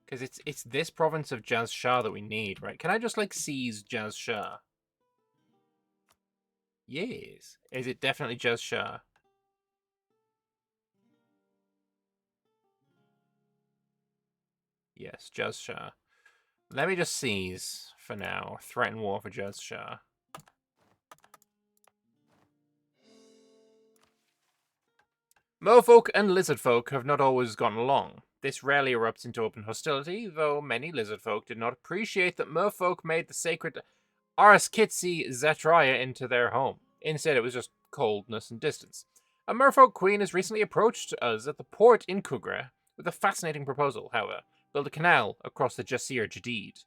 Because it's this province of Jaz Shah that we need, right? Can I just, like, seize Jaz Shah? Yes. Is it definitely Jaz Shah? Yes, Jaz Shah. Let me just seize for now. Threaten war for Jaz Shah. Merfolk and lizardfolk have not always gotten along. This rarely erupts into open hostility, though many lizardfolk did not appreciate that merfolk made the sacred Araskitsi Zatraya into their home. Instead, it was just coldness and distance. A merfolk queen has recently approached us at the port in Kugra with a fascinating proposal, however. Build a canal across the Jasir Jadid.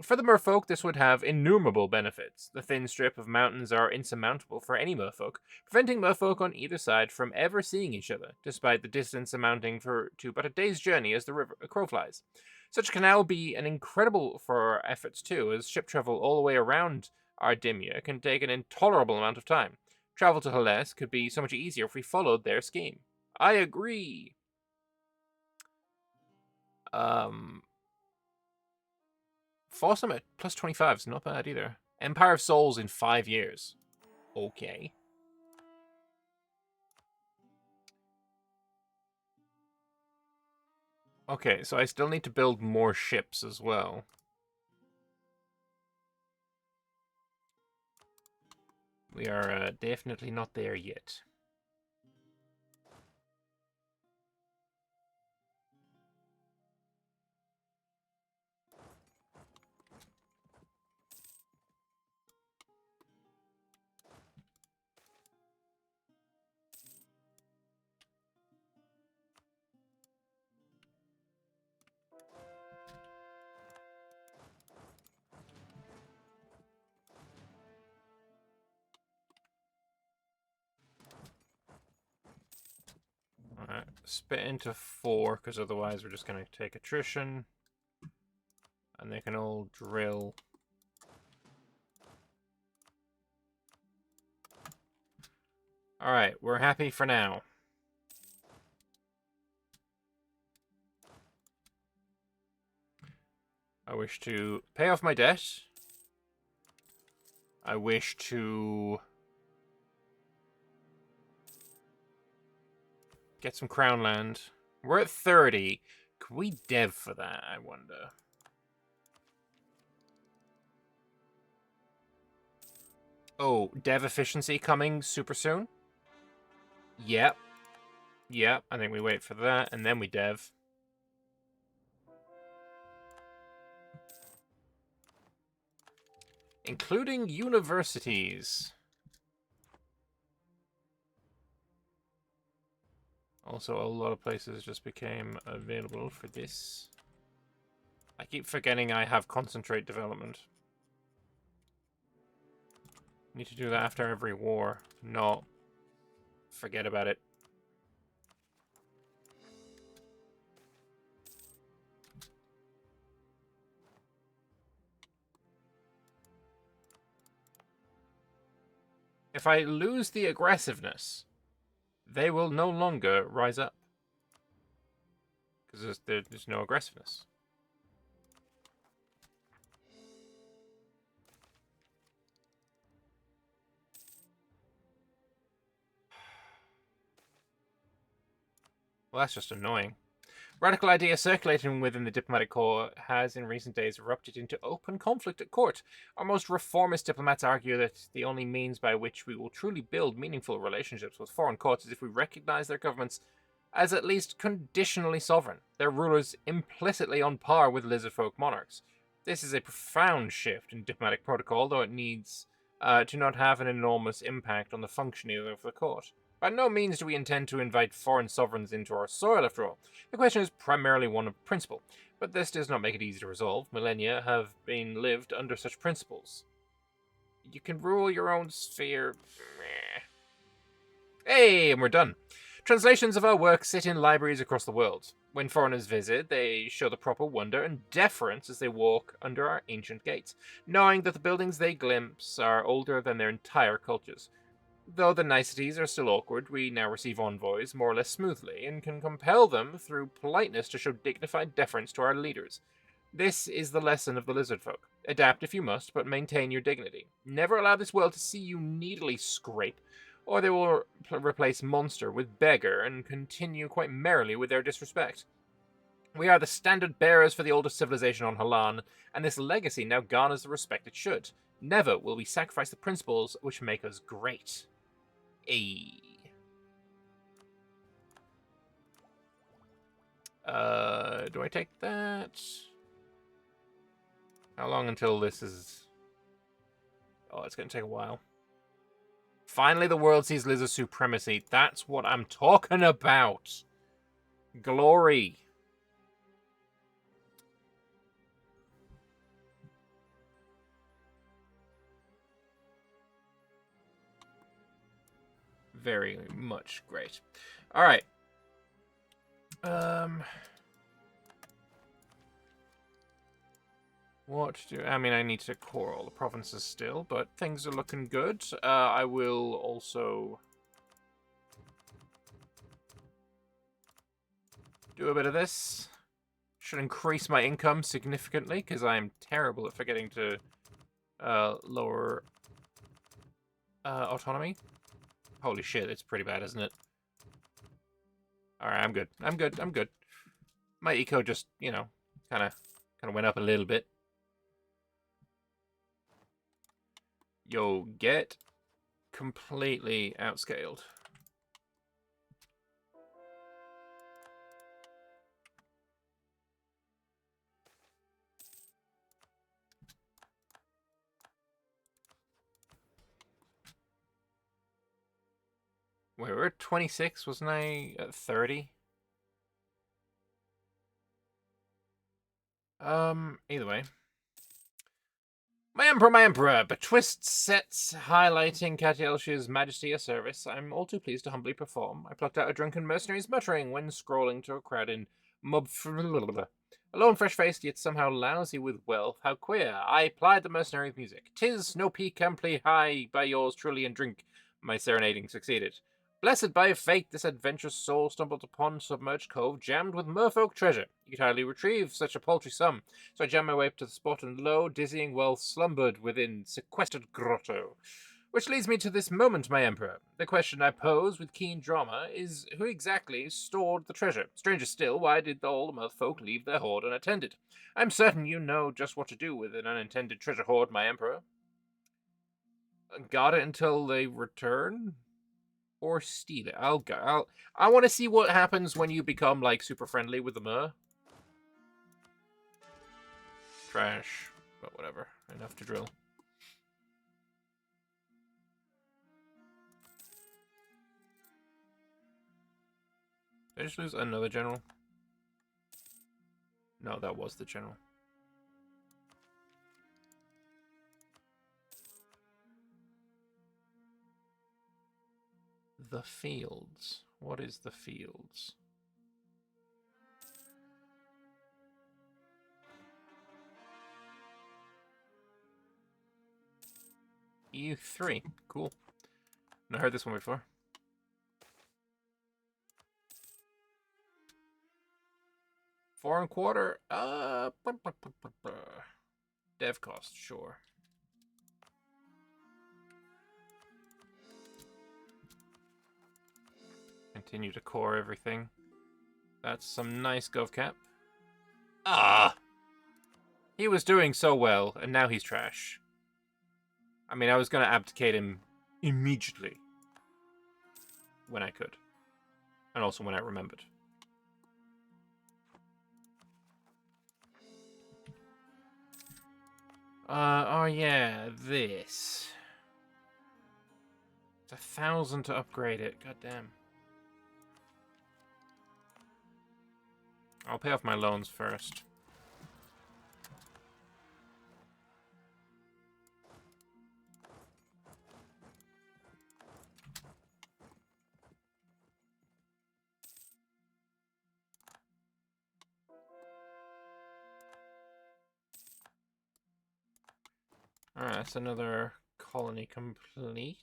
For the merfolk, this would have innumerable benefits. The thin strip of mountains are insurmountable for any merfolk, preventing merfolk on either side from ever seeing each other, despite the distance amounting to but a day's journey as the crow flies. Such a canal would be an incredible for our efforts too, as ship travel all the way around Ardimia can take an intolerable amount of time. Travel to Hellas could be so much easier if we followed their scheme. I agree. Fawsome at plus 25 is not bad either. Empire of Souls in 5 years. Okay. Okay, so I still need to build more ships as well. We are definitely not there yet. Alright, spit into 4, because otherwise we're just going to take attrition. And they can all drill. Alright, we're happy for now. I wish to pay off my debt. I wish to get some crown land. We're at 30. Could we dev for that, I wonder? Oh, dev efficiency coming super soon? Yep. Yep, I think we wait for that, and then we dev. Including universities. Also, a lot of places just became available for this. I keep forgetting I have concentrate development. Need to do that after every war. No. Forget about it. If I lose the aggressiveness, they will no longer rise up. Because there's no aggressiveness. Well, that's just annoying. Radical idea circulating within the diplomatic corps has in recent days erupted into open conflict at court. Our most reformist diplomats argue that the only means by which we will truly build meaningful relationships with foreign courts is if we recognize their governments as at least conditionally sovereign, their rulers implicitly on par with lizardfolk monarchs. This is a profound shift in diplomatic protocol, though it needs to not have an enormous impact on the functioning of the court. By no means do we intend to invite foreign sovereigns into our soil, after all. The question is primarily one of principle, but this does not make it easy to resolve. Millennia have been lived under such principles. You can rule your own sphere. Hey, and we're done. Translations of our work sit in libraries across the world. When foreigners visit, they show the proper wonder and deference as they walk under our ancient gates, knowing that the buildings they glimpse are older than their entire cultures. Though the niceties are still awkward, we now receive envoys more or less smoothly, and can compel them through politeness to show dignified deference to our leaders. This is the lesson of the lizard folk. Adapt if you must, but maintain your dignity. Never allow this world to see you needily scrape, or they will replace monster with beggar and continue quite merrily with their disrespect. We are the standard bearers for the oldest civilization on Halan, and this legacy now garners the respect it should. Never will we sacrifice the principles which make us great. Do I take that? How long until this is... Oh, it's going to take a while. Finally, the world sees lizard supremacy. That's what I'm talking about. Glory. Very much great. All right. What do... I mean, I need to core all the provinces still, but things are looking good. I will also do a bit of this. Should increase my income significantly, because I am terrible at forgetting to lower autonomy. Holy shit, it's pretty bad, isn't it? Alright, I'm good. I'm good. I'm good. My eco just, you know, kind of went up a little bit. Yo, get completely outscaled. Wait, we were at 26, wasn't I at 30? Either way. My Emperor, betwist sets highlighting Catielshia's majesty a service I'm all too pleased to humbly perform. I plucked out a drunken mercenary's muttering when scrolling to a crowd in mob... Alone fresh-faced, yet somehow lousy with wealth. How queer. I plied the mercenary's music. 'Tis no peak amply high by yours truly and drink. My serenading succeeded. Blessed by fate, this adventurous soul stumbled upon submerged cove jammed with merfolk treasure. You'd hardly retrieve such a paltry sum. So I jammed my way up to the spot, and lo, dizzying wealth slumbered within sequestered grotto. Which leads me to this moment, my emperor. The question I pose with keen drama is who exactly stored the treasure? Stranger still, why did all the merfolk leave their hoard unattended? I'm certain you know just what to do with an unintended treasure hoard, my emperor. Got it until they return? Or steal it. I want to see what happens when you become, like, super friendly with the mer. Trash. But whatever. Enough to drill. Did I just lose another general? No, that was the general. The fields. What is the fields? EU3. Cool. I heard this one before. Foreign quarter. Dev cost, sure. Continue to core everything. That's some nice GovCap. Ah! He was doing so well, and now he's trash. I mean, I was going to abdicate him immediately. When I could. And also when I remembered. Oh yeah, this. It's 1,000 to upgrade it, god damn. I'll pay off my loans first. Alright, that's another colony complete.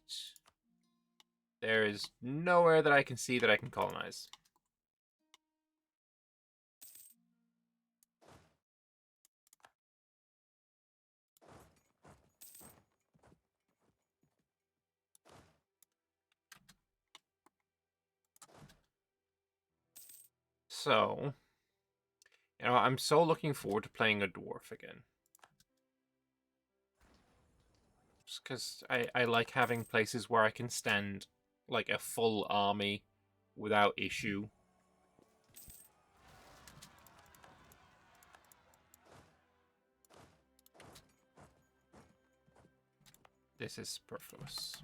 There is nowhere that I can see that I can colonize. So, I'm so looking forward to playing a dwarf again. Just because I like having places where I can stand like a full army without issue. This is superfluous.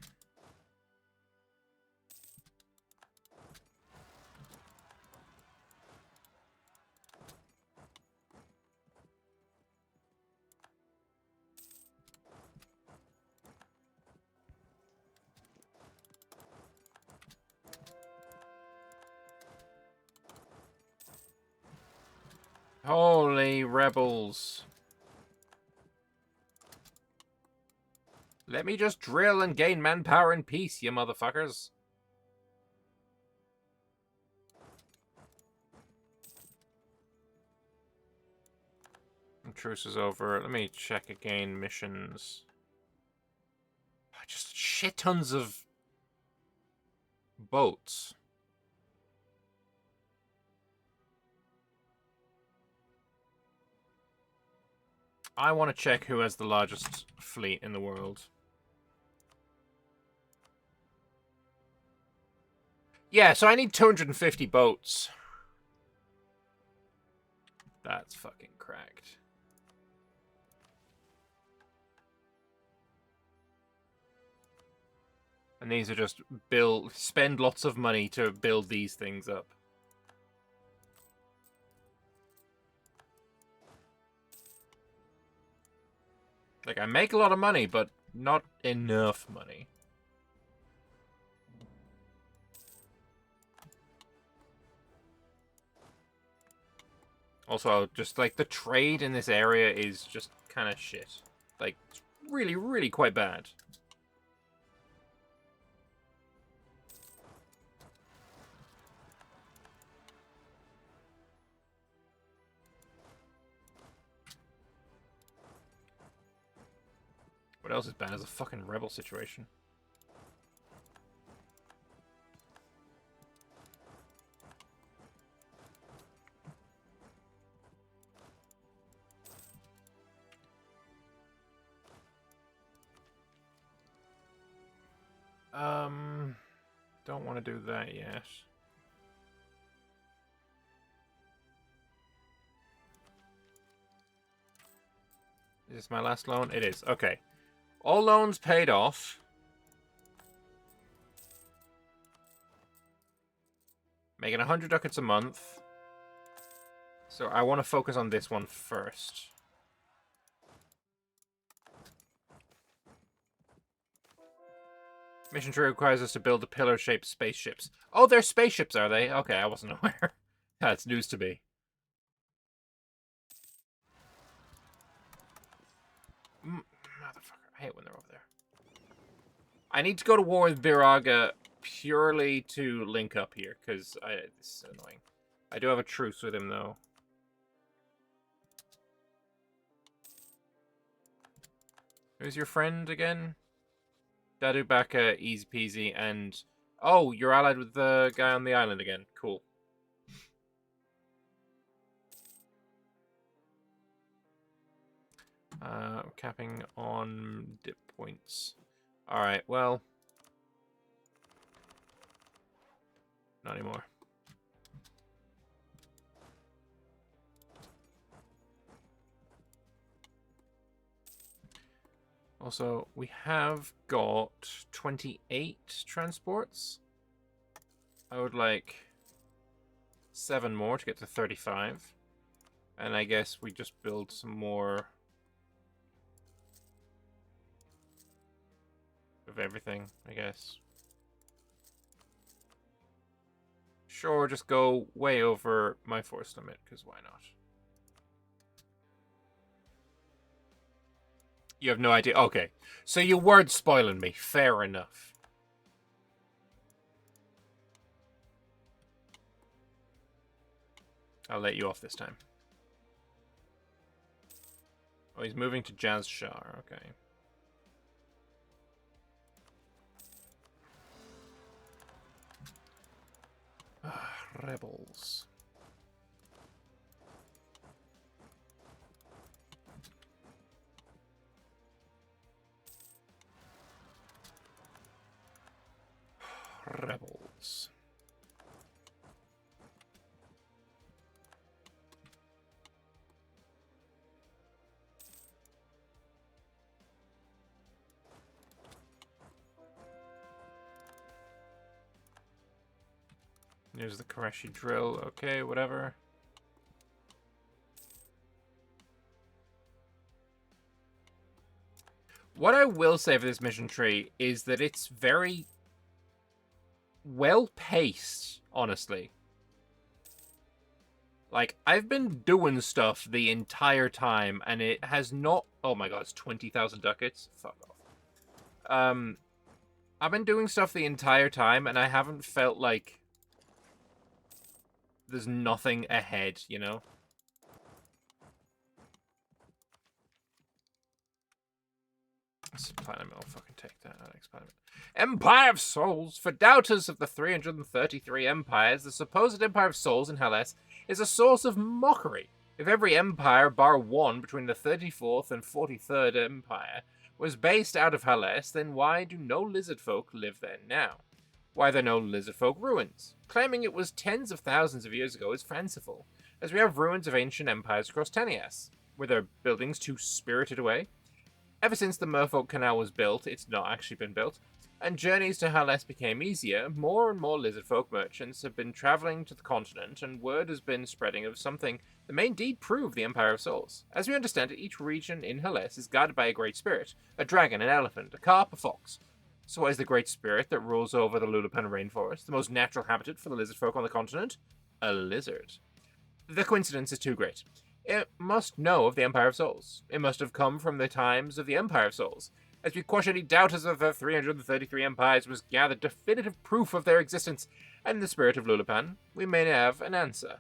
Holy rebels. Let me just drill and gain manpower in peace, you motherfuckers. Truce is over. Let me check again. Missions. Just shit tons of boats. I want to check who has the largest fleet in the world. Yeah, so I need 250 boats. That's fucking cracked. And these are just spend lots of money to build these things up. Like, I make a lot of money, but not enough money. Also, just, like, the trade in this area is just kind of shit. Like, it's really, really quite bad. What else is bad is a fucking rebel situation. Don't want to do that yet. Is this my last loan? It is. Okay. All loans paid off. Making 100 ducats a month. So I want to focus on this one first. Mission tree requires us to build the pillar-shaped spaceships. Oh, they're spaceships, are they? Okay, I wasn't aware. That's news to me. Motherfucker, I hate when they're over there. I need to go to war with Biraga purely to link up here, because this is annoying. I do have a truce with him, though. Who's your friend again? Dadu Baka, easy peasy, and... Oh, you're allied with the guy on the island again. Cool. Capping on dip points. Alright, well... Not anymore. Also, we have got 28 transports. I would like 7 more to get to 35. And I guess we just build some more of everything, I guess. Sure, just go way over my force limit, because why not? You have no idea. Okay, so you weren't spoiling me. Fair enough. I'll let you off this time. Oh, he's moving to Jazz Shah. Okay. Rebels. Rebels. There's the Koreshi drill. Okay, whatever. What I will say for this mission tree is that it's very well paced, honestly. Like, I've been doing stuff the entire time, and it has not... Oh my god, it's 20,000 ducats? Fuck off. I've been doing stuff the entire time, and I haven't felt like there's nothing ahead, you know? Planet I'll fucking take that. Next planet. Empire of Souls. For doubters of the 333 empires, the supposed Empire of Souls in Hellas is a source of mockery. If every empire, bar one, between the 34th and 43rd empire, was based out of Hellas, then why do no lizard folk live there now? Why are there no lizard folk ruins? Claiming it was tens of thousands of years ago is fanciful, as we have ruins of ancient empires across Tenias. Were their buildings too spirited away? Ever since the Merfolk Canal was built, it's not actually been built, and journeys to Hellas became easier, more and more lizardfolk merchants have been travelling to the continent, and word has been spreading of something that may indeed prove the Empire of Souls. As we understand it, each region in Hellas is guarded by a great spirit, a dragon, an elephant, a carp, a fox. So what is the great spirit that rules over the Lulapan rainforest, the most natural habitat for the lizardfolk on the continent? A lizard. The coincidence is too great. It must know of the Empire of Souls. It must have come from the times of the Empire of Souls. As we quash any doubters of the 333 empires was gathered definitive proof of their existence, and in the spirit of Lulapan, we may have an answer.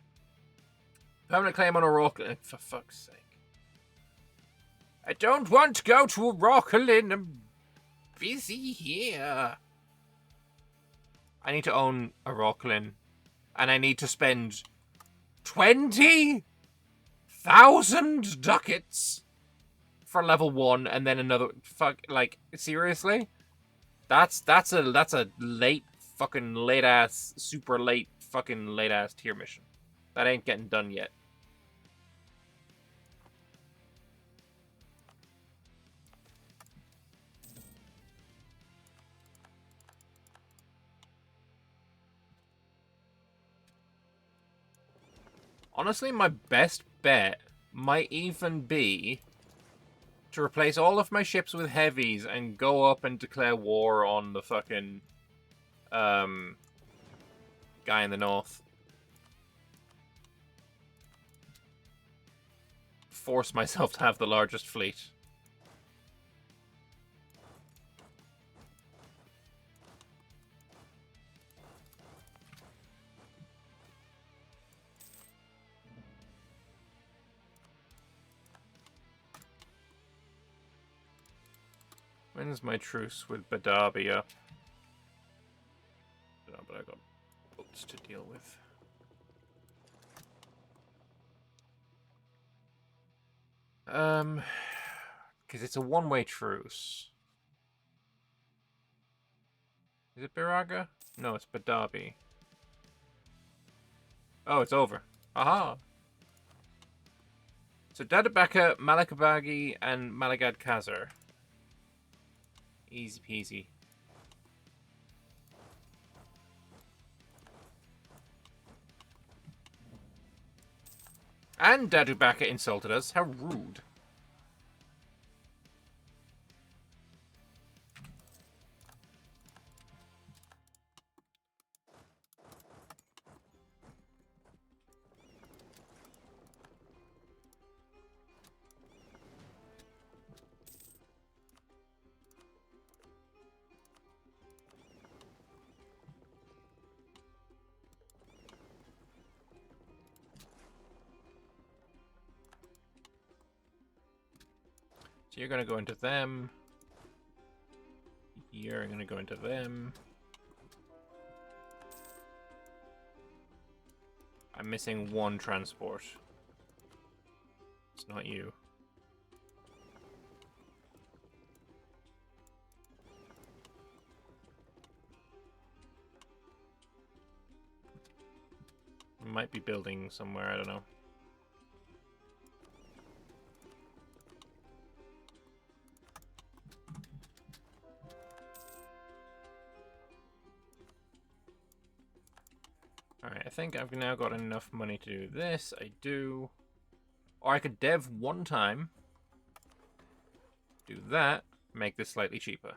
Permanent claim on Oracle. For fuck's sake. I don't want to go to Oracle. I'm busy here. I need to own Oracle, and I need to spend 20,000 ducats for level 1, and then another. Fuck, like, seriously? That's a late ass, super late fucking late ass tier mission. That ain't getting done yet. Honestly, my best bet might even be to replace all of my ships with heavies and go up and declare war on the fucking guy in the north. Force myself to have the largest fleet. When's my truce with Badabi up? No, but I got boats to deal with. Because it's a one-way truce. Is it Biraga? No, it's Badabi. Oh, it's over. Aha! So Dadabaka, Malakabagi, and Malagad Khazar. Easy peasy. And Dadubaka insulted us. How rude. So you're going to go into them. You're going to go into them. I'm missing one transport. It's not you. Might be building somewhere, I don't know. Alright, I think I've now got enough money to do this. I do. Or I could dev one time. Do that. Make this slightly cheaper.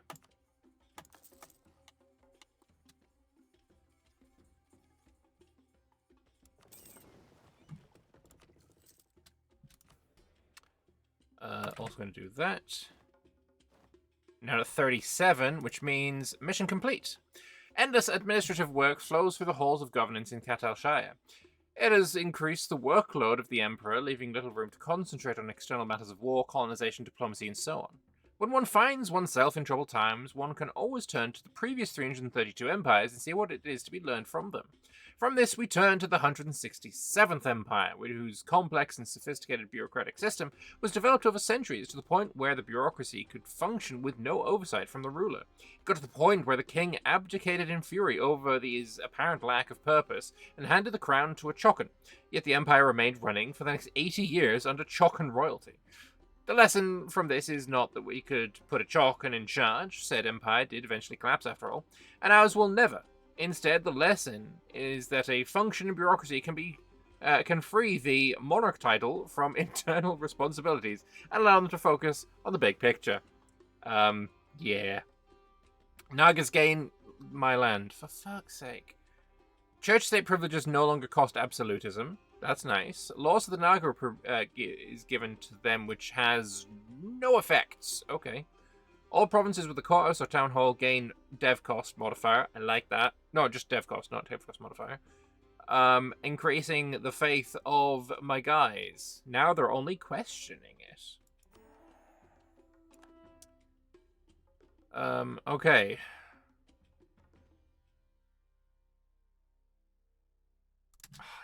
Also going to do that. Now at 37, which means mission complete. Endless administrative work flows through the halls of governance in Catal Shire. It has increased the workload of the Emperor, leaving little room to concentrate on external matters of war, colonization, diplomacy, and so on. When one finds oneself in troubled times, one can always turn to the previous 332 empires and see what it is to be learned from them. From this, we turn to the 167th Empire, whose complex and sophisticated bureaucratic system was developed over centuries to the point where the bureaucracy could function with no oversight from the ruler. It got to the point where the king abdicated in fury over his apparent lack of purpose and handed the crown to a Chokan, yet the empire remained running for the next 80 years under Chokan royalty. The lesson from this is not that we could put a Chokan in charge. Said empire did eventually collapse after all, and ours will never. Instead, the lesson is that a functioning bureaucracy can free the monarch title from internal responsibilities and allow them to focus on the big picture. Yeah. Nagas gain my land, for fuck's sake. Church-state privileges no longer cost absolutism. That's nice. Laws of the Naga is given to them, which has no effects. Okay. All provinces with a courthouse or town hall gain dev cost modifier. I like that. No, just dev cost, not dev cost modifier. Increasing the faith of my guys. Now they're only questioning it. Okay.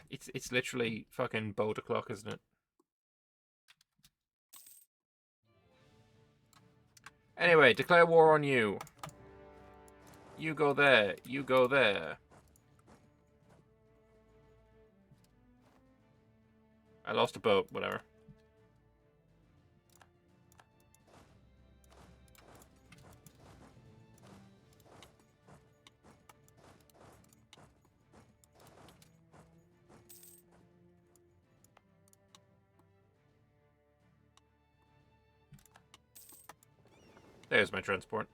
It's literally fucking boat o'clock, isn't it? Anyway, declare war on you. You go there. You go there. I lost a boat, whatever. There's my transport.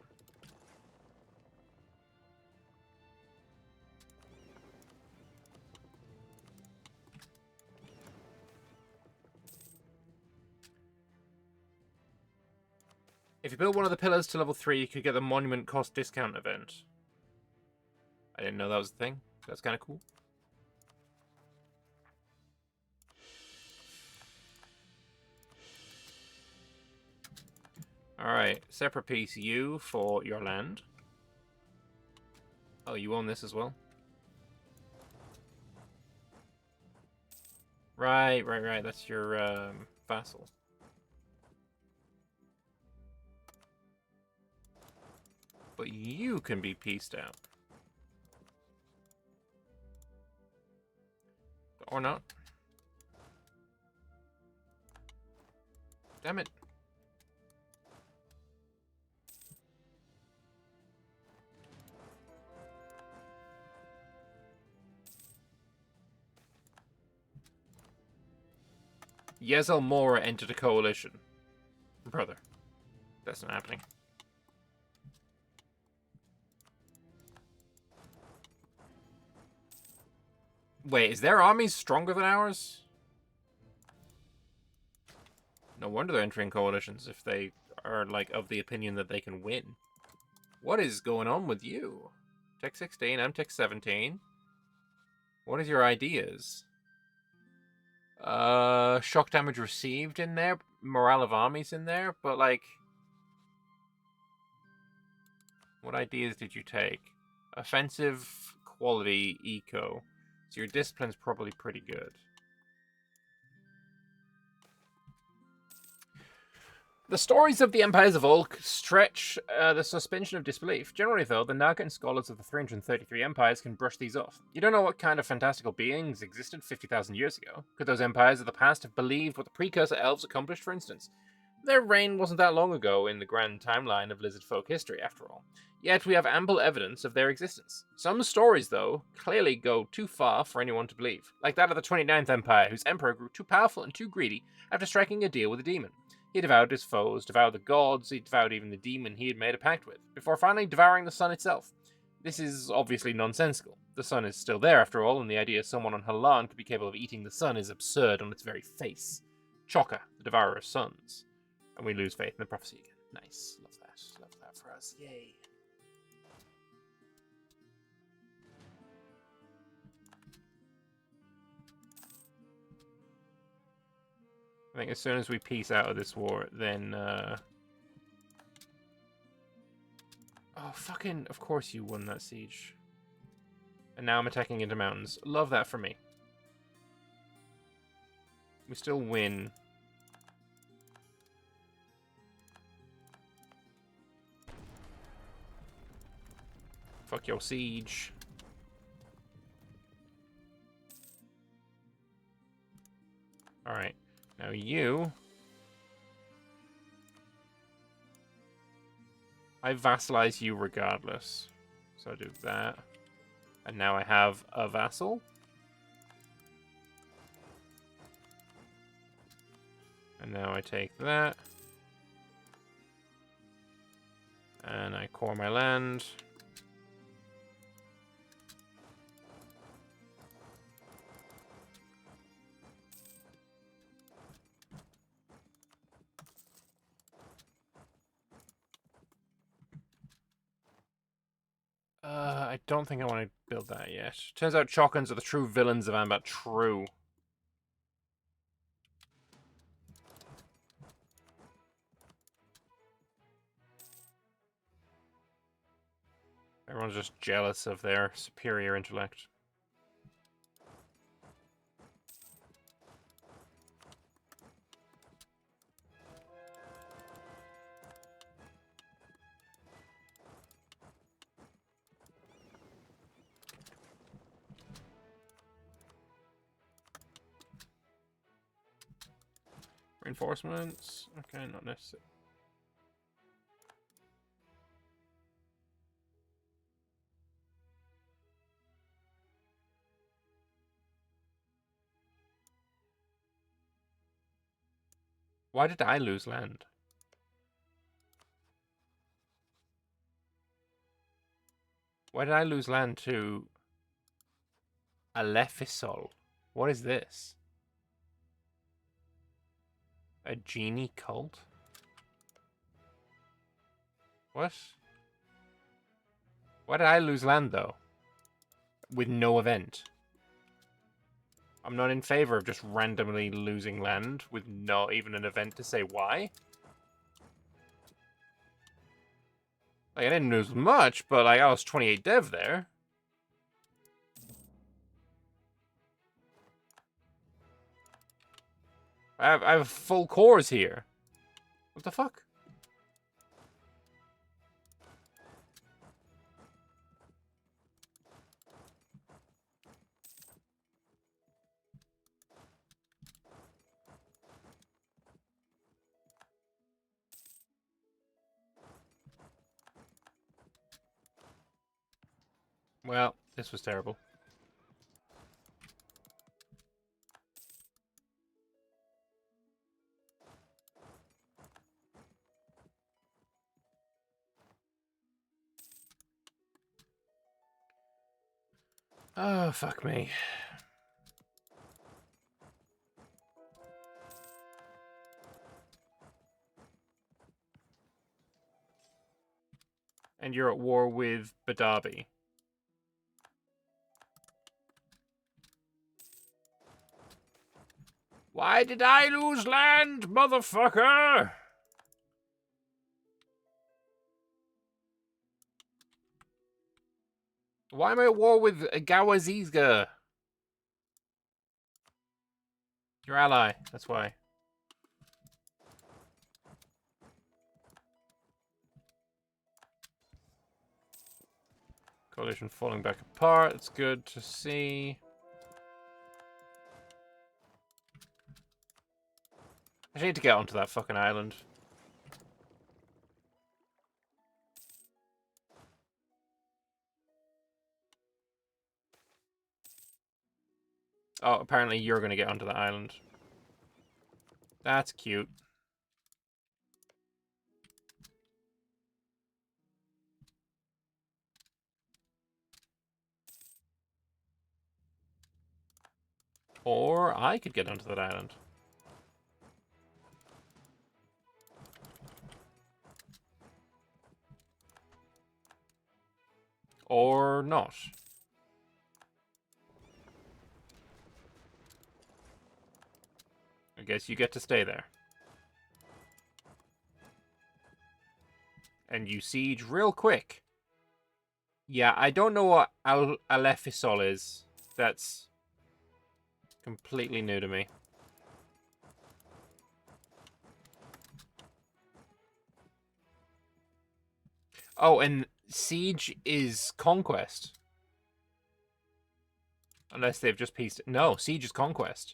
If you build one of the pillars to level 3, you could get the monument cost discount event. I didn't know that was the thing. That's kind of cool. Alright, separate piece you for your land. Oh, you own this as well? Right. That's your vassal. But you can be pieced out. Or not. Damn it. Yezel Mora entered a coalition. Brother. That's not happening. Wait, is their army stronger than ours? No wonder they're entering coalitions if they are, like, of the opinion that they can win. What is going on with you? Tech 16, I'm Tech 17. What is your ideas? Shock damage received in there, morale of armies in there, but like, what ideas did you take? Offensive, quality, eco. So your discipline's probably pretty good. The stories of the empires of old stretch the suspension of disbelief. Generally, though, the Nagant scholars of the 333 empires can brush these off. You don't know what kind of fantastical beings existed 50,000 years ago. Could those empires of the past have believed what the precursor elves accomplished, for instance? Their reign wasn't that long ago in the grand timeline of lizard folk history, after all. Yet we have ample evidence of their existence. Some stories, though, clearly go too far for anyone to believe, like that of the 29th Empire, whose emperor grew too powerful and too greedy after striking a deal with a demon. He devoured his foes, devoured the gods, he devoured even the demon he had made a pact with, before finally devouring the sun itself. This is obviously nonsensical. The sun is still there, after all, and the idea someone on Halan could be capable of eating the sun is absurd on its very face. Chokka, the devourer of suns. And we lose faith in the prophecy again. Nice. Love that. Love that for us. Yay. I think as soon as we peace out of this war, then, Oh, fucking... Of course you won that siege. And now I'm attacking into mountains. Love that for me. We still win. Fuck your siege. Alright. Now you... I vassalize you regardless. So I do that. And now I have a vassal. And now I take that. And I core my land. I don't think I want to build that yet. Turns out Chokkans are the true villains of Anbennar. True. Everyone's just jealous of their superior intellect. Reinforcements? Okay, not necessary. Why did I lose land? Why did I lose land to Alefisol? What is this? A genie cult? What? Why did I lose land, though? With no event. I'm not in favor of just randomly losing land with not even an event to say why. Like, I didn't lose much, but like, I was 28 dev there. I have full cores here. What the fuck? Well, this was terrible. Oh, fuck me. And you're at war with Badabi. Why did I lose land, motherfucker? Why am I at war with Gawazizga? Your ally, that's why. Coalition falling back apart, it's good to see. I need to get onto that fucking island. Oh, apparently you're going to get onto the island. That's cute. Or I could get onto that island. Or not. I guess you get to stay there. And you siege real quick. Yeah, I don't know what Alefisol is. That's completely new to me. Oh, and siege is conquest. Unless they've just pieced... No, siege is conquest.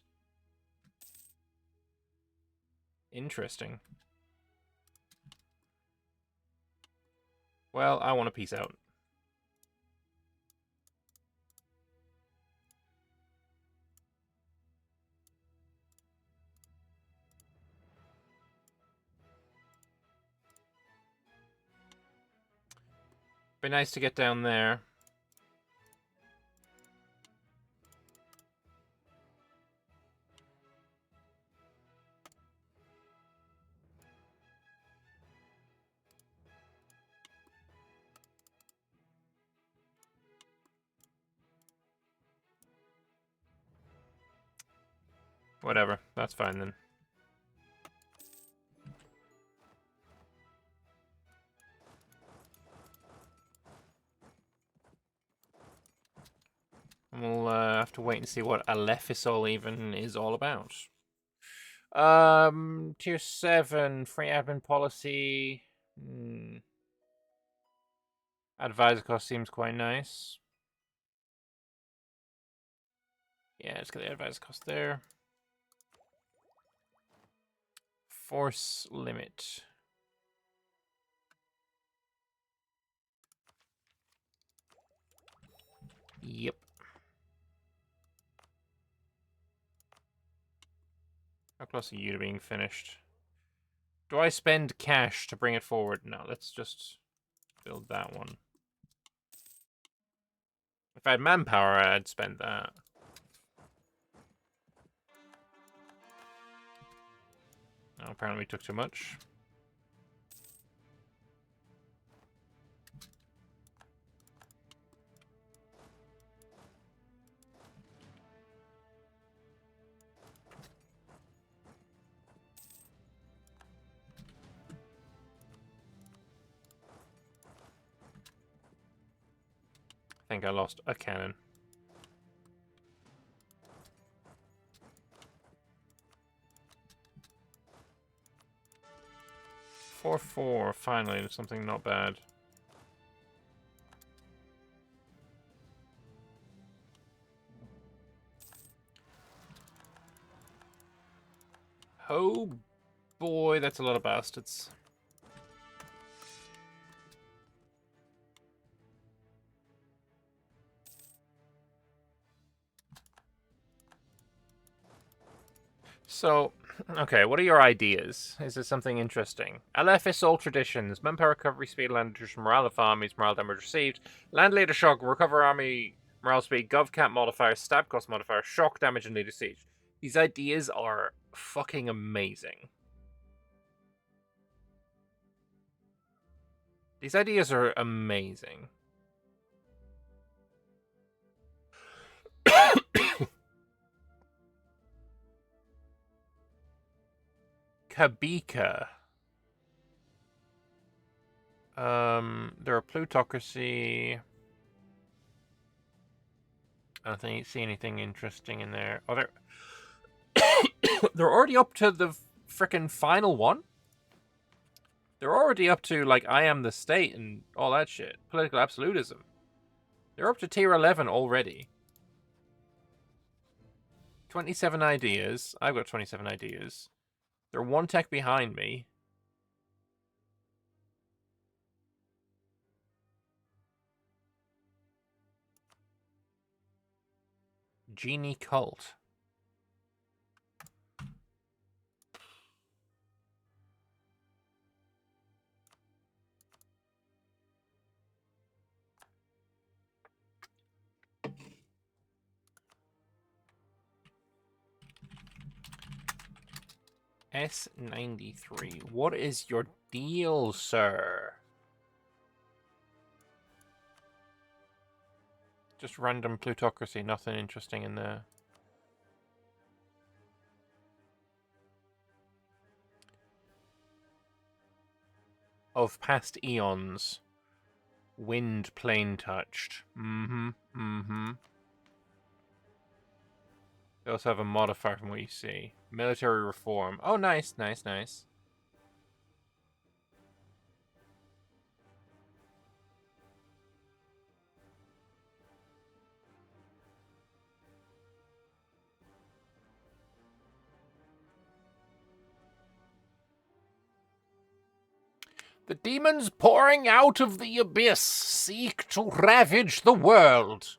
Interesting. Well, I want to peace out. Be nice to get down there. Whatever, that's fine then. And we'll have to wait and see what Alefisol even is all about. Tier 7, free admin policy. Advisor cost seems quite nice. Yeah, let's get the advisor cost there. Force limit. Yep. How close are you to being finished? Do I spend cash to bring it forward? No, let's just build that one. If I had manpower, I'd spend that. Oh, apparently we took too much. I think I lost a cannon. Four, finally, something not bad. Oh boy, that's a lot of bastards. So, okay, what are your ideas? Is there something interesting? LFSOL traditions, manpower recovery speed, land nutrition, morale of armies, morale damage received, land leader shock, recover army, morale speed, gov cap modifier, stab cost modifier, shock damage, and leader siege. These ideas are fucking amazing. These ideas are amazing. Kabika. They're a plutocracy. I don't think you see anything interesting in there. Oh, they're already up to the frickin' final one? They're already up to, like, I am the state and all that shit. Political absolutism. They're up to tier 11 already. 27 ideas. I've got 27 ideas. They're one tech behind me. Genie cult. S93. What is your deal, sir? Just random plutocracy, nothing interesting in there. Of past eons. Wind plane touched. They also have a modifier from what you see. Military reform. Oh, nice, nice, nice. The demons pouring out of the abyss seek to ravage the world.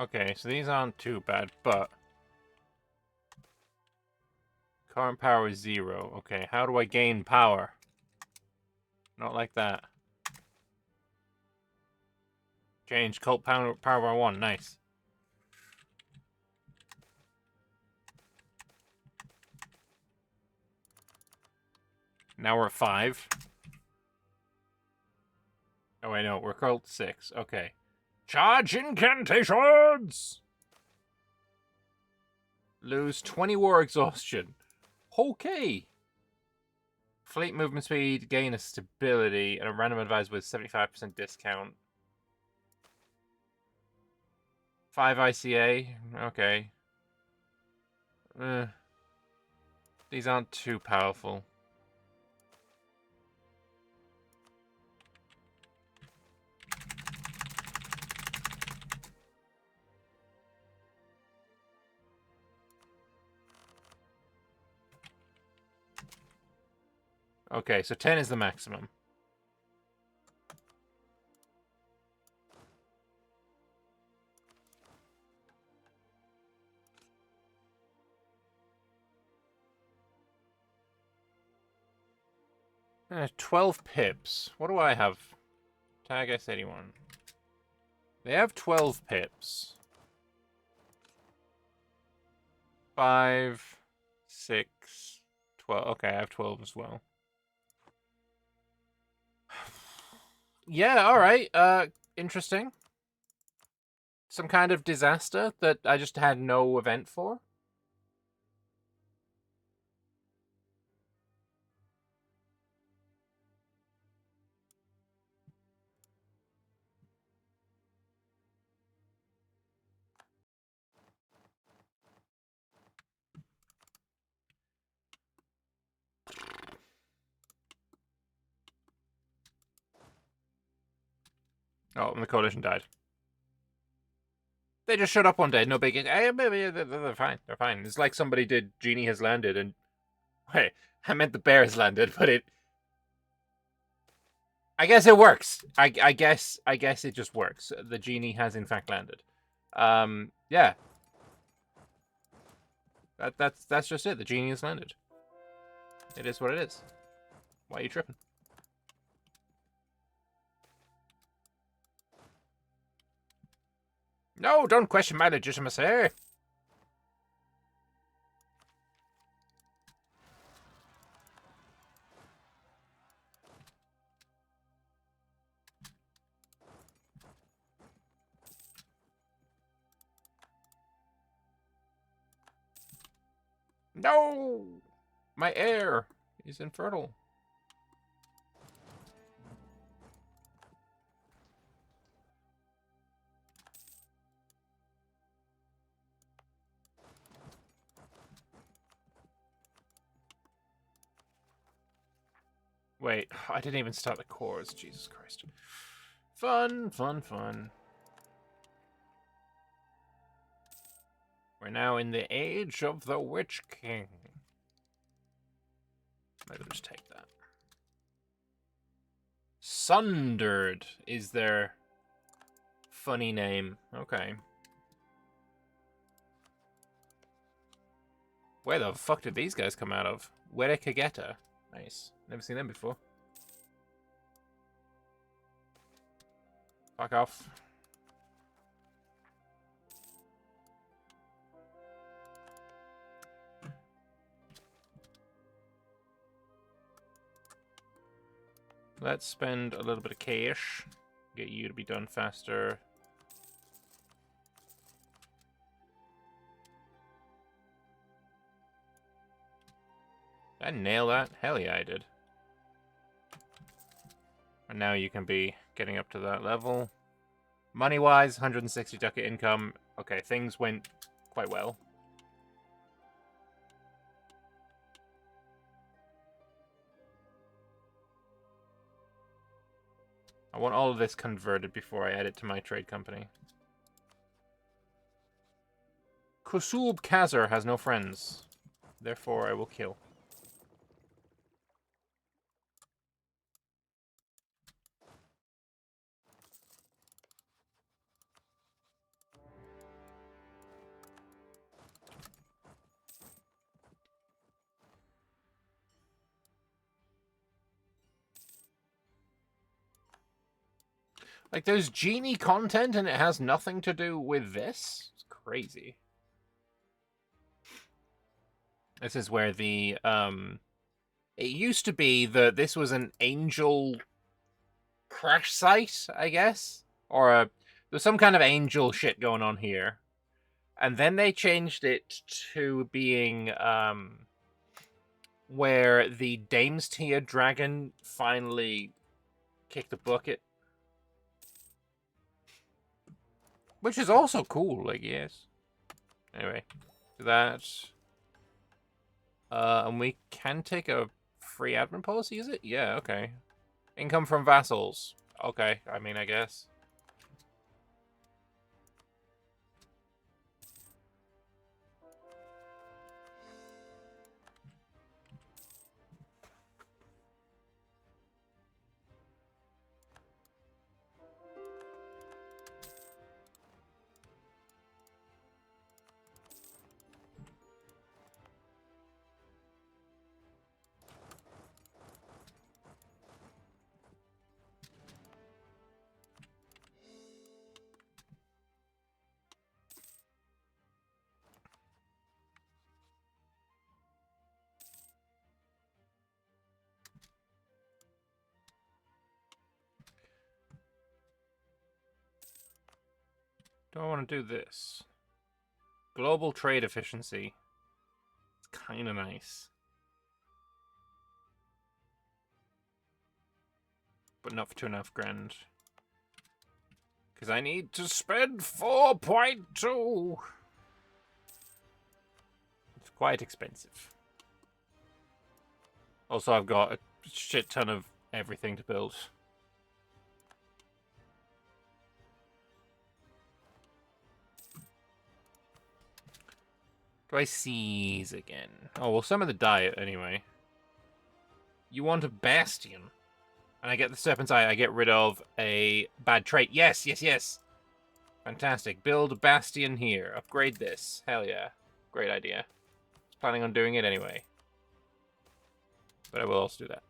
Okay, so these aren't too bad, but... Current power is 0. Okay, how do I gain power? Not like that. Change cult power by 1. Nice. Now we're at 5. Oh, wait, no. We're cult 6. Okay. Charge incantations! Lose 20 war exhaustion. Okay. Fleet movement speed, gain a stability, and a random advisor with 75% discount. 5 ICA. Okay. These aren't too powerful. Okay, so 10 is the maximum. Uh, 12 pips. What do I have? Tag S81. They have 12 pips. 5, 6, 12. Okay, I have 12 as well. Yeah, alright. Interesting. Some kind of disaster that I just had no event for. Oh, and the coalition died. They just showed up one day, no big... They're fine, they're fine. It's like somebody did Genie Has Landed and... Hey, I meant the bear has landed, but it... I guess it works. I guess it just works. The genie has in fact landed. Yeah. That's just it. The genie has landed. It is what it is. Why are you tripping? No, don't question my legitimacy. No! My heir is infertile. Wait, I didn't even start the cores. Jesus Christ. Fun, fun, fun. We're now in the age of the Witch King. Maybe I'll just take that. Sundered is their funny name. Okay. Where the fuck did these guys come out of? Werekageta. Nice. Never seen them before. Fuck off. Let's spend a little bit of cash. Get you to be done faster. Did I nail that? Hell yeah, I did. And now you can be getting up to that level. Money-wise, 160 ducat income. Okay, things went quite well. I want all of this converted before I add it to my trade company. Kusub Khazar has no friends. Therefore, I will kill. Like, there's genie content and it has nothing to do with this? It's crazy. This is where the, it used to be that this was an angel crash site, I guess? Or there's some kind of angel shit going on here. And then they changed it to being, where the Dame's Tier dragon finally kicked the bucket. Which is also cool, like, yes. Anyway, do that. And we can take a free admin policy, is it? Yeah, okay. Income from vassals. Okay, I mean, I guess. Do I want to do this? Global trade efficiency. It's kind of nice. But not for 2.5 grand. Because I need to spend 4.2. It's quite expensive. Also, I've got a shit ton of everything to build. Do I seize again? Oh, well, some of the diet, anyway. You want a bastion. And I get the Serpent's Eye. I get rid of a bad trait. Yes, yes, yes. Fantastic. Build a bastion here. Upgrade this. Hell yeah. Great idea. I was planning on doing it anyway. But I will also do that.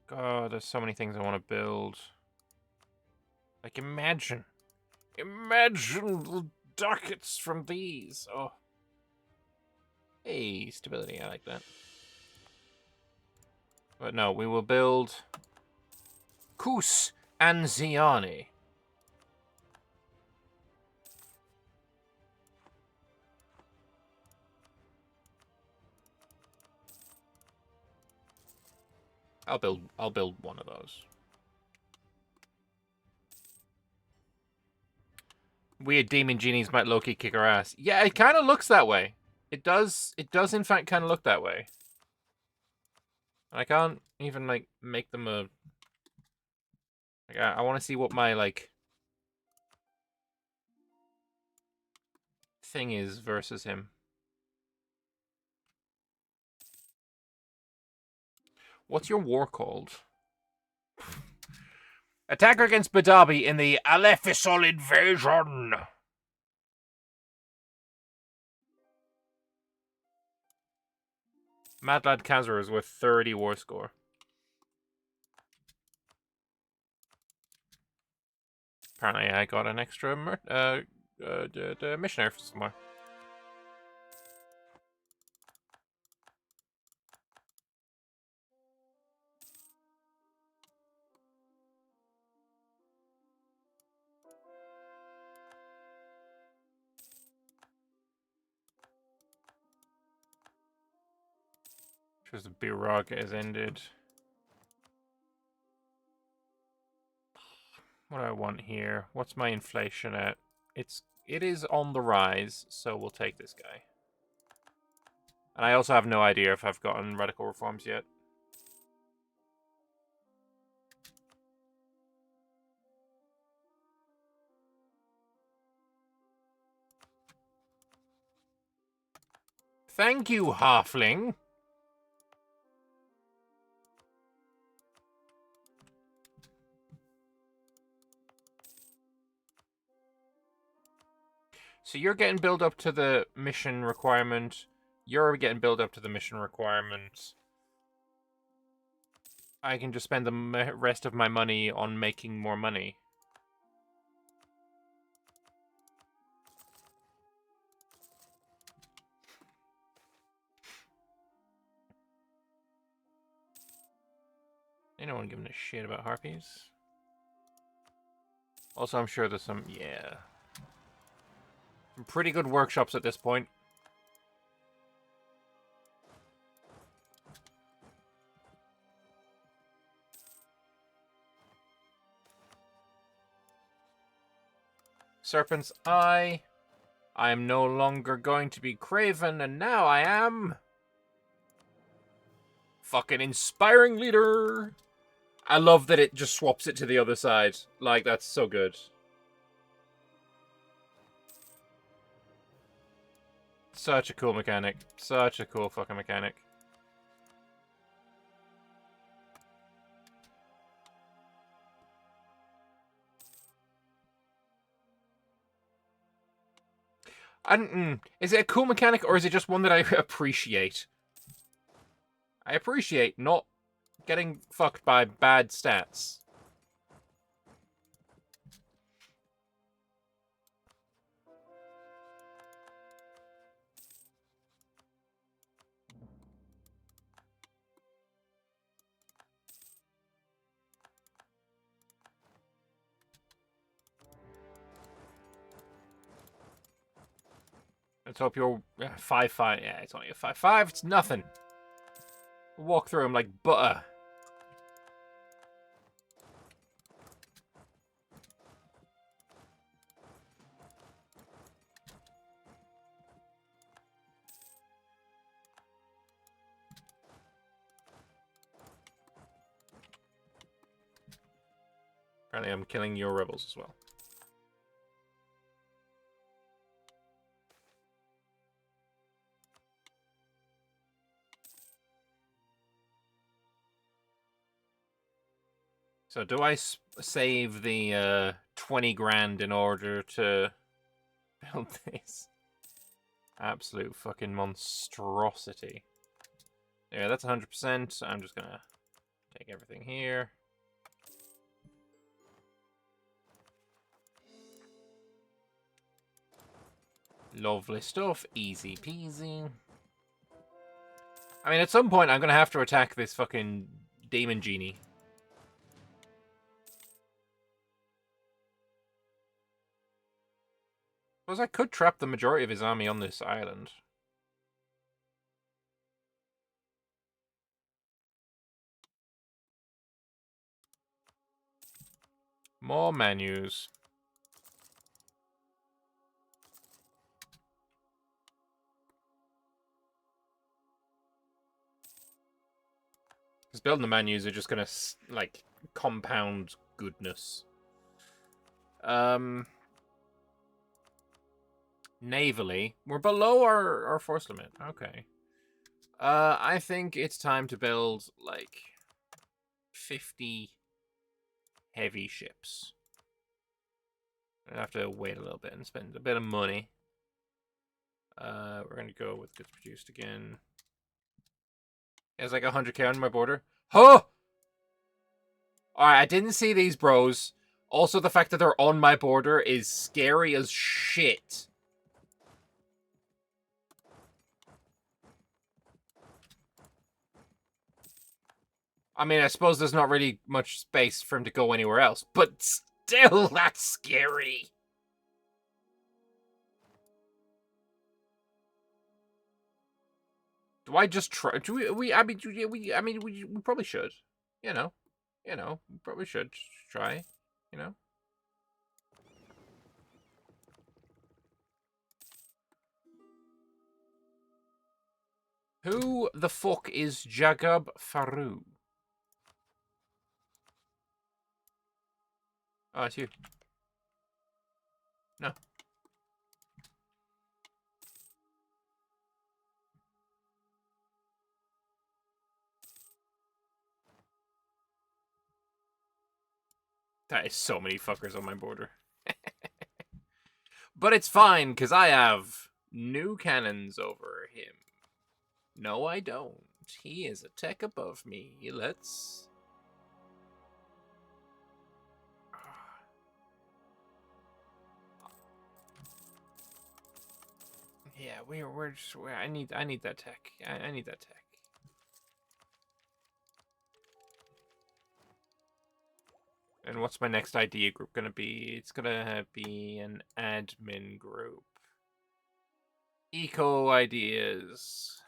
God, there's so many things I want to build. Like, imagine the ducats from these. Oh. Hey, stability, I like that. But no, we will build Kus Anziani. I'll build one of those. Weird demon genies might low-key kick our ass. Yeah, it kind of looks that way. It does in fact kind of look that way. I can't even, like, make them a... Like, I want to see what my, like... thing is versus him. What's your war called? Attacker against Badabi in the Alefisol invasion! Mad Lad Kazar is with 30 war score. Apparently I got an extra missionary for somewhere. Because the Birag has ended. What do I want here? What's my inflation at? It is on the rise, so we'll take this guy. And I also have no idea if I've gotten radical reforms yet. Thank you, halfling. So you're getting built up to the mission requirement. You're getting built up to the mission requirement. I can just spend the rest of my money on making more money. Ain't no one giving a shit about harpies. Also, I'm sure there's some, yeah. Some pretty good workshops at this point. Serpent's Eye. I am no longer going to be craven, and now I am... fucking inspiring leader! I love that it just swaps it to the other side. Like, that's so good. Such a cool mechanic. Such a cool fucking mechanic. Is it a cool mechanic, or is it just one that I appreciate? I appreciate not getting fucked by bad stats. Let's hope you're 5-5. Yeah, it's only a 5-5. It's nothing. Walk through them like butter. Apparently I'm killing your rebels as well. So do I save the 20 grand in order to build this? Absolute fucking monstrosity. Yeah, that's 100%. I'm just gonna take everything here. Lovely stuff. Easy peasy. I mean, at some point, I'm gonna have to attack this fucking demon genie. Suppose I could trap the majority of his army on this island. More menus. Because building the menus are just gonna, like, compound goodness. Navally, we're below our force limit. Okay. I think it's time to build, like, 50 heavy ships. I have to wait a little bit and spend a bit of money. We're gonna go with goods produced again. It's like 100k on my border. Huh! Alright, I didn't see these, bros. Also, the fact that they're on my border is scary as shit. I mean, I suppose there's not really much space for him to go anywhere else, but still, that's scary. Do I just try? Do we probably should. You know, we probably should try. You know. Who the fuck is Jagab Faru? Oh, it's you. No. That is so many fuckers on my border. But it's fine, because I have new cannons over him. No, I don't. He is a tech above me. Let's... Yeah, we're just... I need that tech. I need that tech. And what's my next idea group gonna be? It's gonna be an admin group. Eco ideas.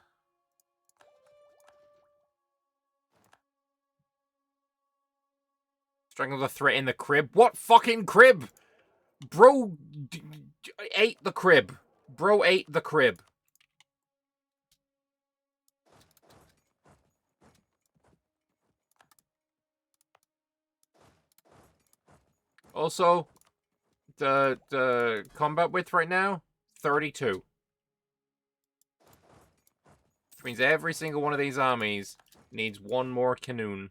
Strangle the threat in the crib. What fucking crib? Bro ate the crib. Bro ate the crib. Also, the combat width right now, 32. Which means every single one of these armies needs one more canoe.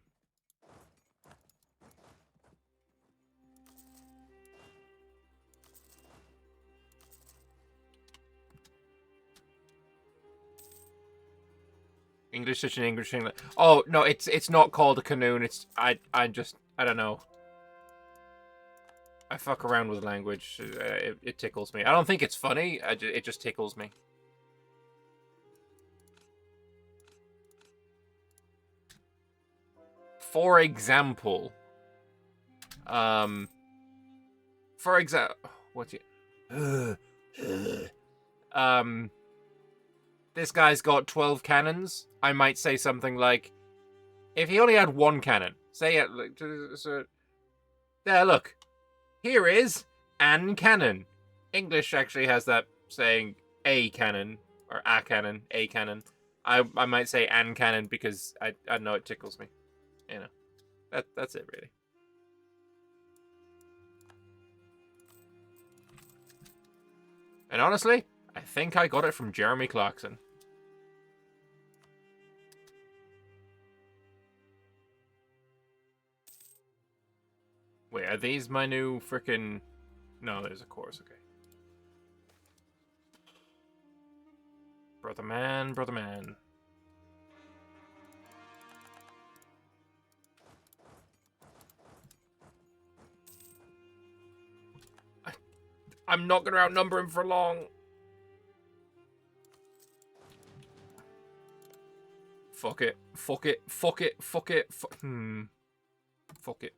English such an English thing. Oh no, it's not called a canoe. It's I don't know. I fuck around with language. It tickles me. I don't think it's funny. It just tickles me. For example, what's it? This guy's got 12 cannons. I might say something like, if he only had one cannon, say it. So, there, look. Here is an cannon. English actually has that saying a cannon or a cannon, a cannon. I might say an cannon because I know it tickles me. You know, that's it really. And honestly, I think I got it from Jeremy Clarkson. Wait, are these my new frickin'... No, there's a course, okay. Brother man, brother man. I'm not gonna outnumber him for long. Fuck it. Fuck it. Fuck it. Fuck it. Fuck it.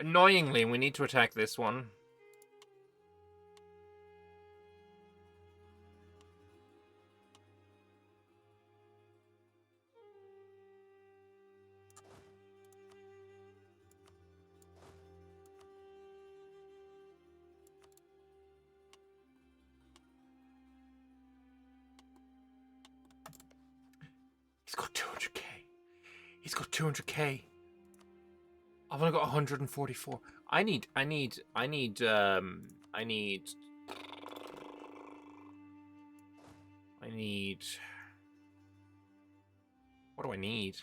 Annoyingly, we need to attack this one. He's got 200k. He's got 200k. I've only got 144. I need... What do I need?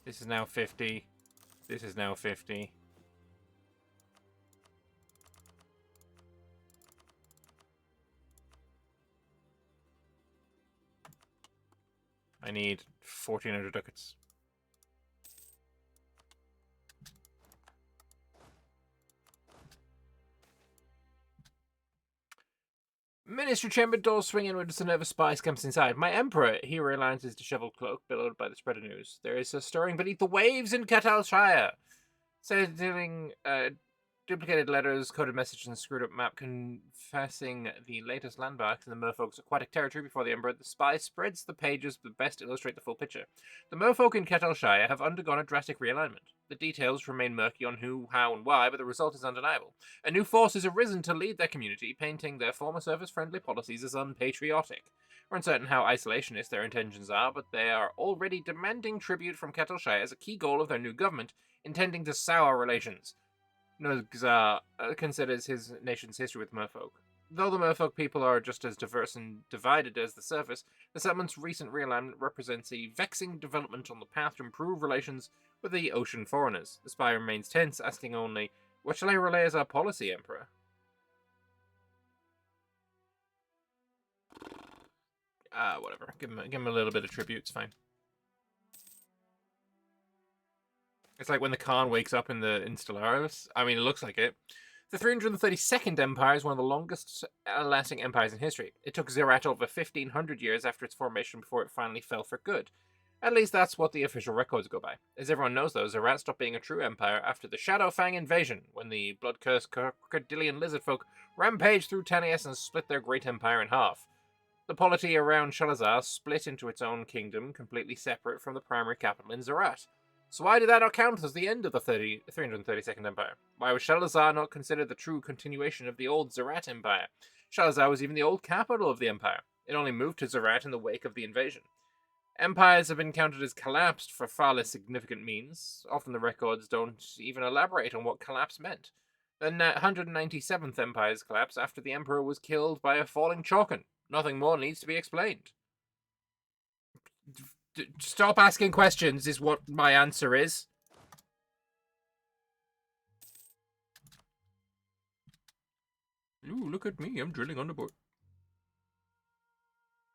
This is now 50. This is now 50. I need 1,400 ducats. Ministry chamber doors swing inward as a nervous spy comes inside. My emperor, he realigns his disheveled cloak, billowed by the spread of news. There is a stirring beneath the waves in Catalshire. Sending duplicated letters, coded messages, and screwed up map confessing the latest landmarks in the merfolk's aquatic territory before the emperor. The spy spreads the pages that best illustrate the full picture. The merfolk in Catalshire have undergone a drastic realignment. The details remain murky on who, how, and why, but the result is undeniable. A new force has arisen to lead their community, painting their former service-friendly policies as unpatriotic. We're uncertain how isolationist their intentions are, but they are already demanding tribute from Catalshire as a key goal of their new government, intending to sour relations. Nogzar considers his nation's history with merfolk. Though the merfolk people are just as diverse and divided as the surface, the settlement's recent realignment represents a vexing development on the path to improve relations with the ocean foreigners. The spy remains tense, asking only, "What shall I relay as our policy, Emperor?" Whatever. Give him a little bit of tribute, it's fine. It's like when the Khan wakes up in Stellaris. I mean, it looks like it. The 332nd Empire is one of the longest lasting empires in history. It took Zerat over 1,500 years after its formation before it finally fell for good. At least that's what the official records go by. As everyone knows, though, Zerat stopped being a true empire after the Shadowfang invasion, when the blood-cursed crocodilian lizardfolk rampaged through Tanias and split their great empire in half. The polity around Shalazar split into its own kingdom, completely separate from the primary capital in Zerat. So why did that not count as the end of the 332nd Empire? Why was Shalazar not considered the true continuation of the old Zerat Empire? Shalazar was even the old capital of the empire. It only moved to Zerat in the wake of the invasion. Empires have been counted as collapsed for far less significant means. Often the records don't even elaborate on what collapse meant. The 197th Empire's collapse after the Emperor was killed by a falling Chorkan. Nothing more needs to be explained. Stop asking questions is what my answer is. Ooh, look at me. I'm drilling on the board.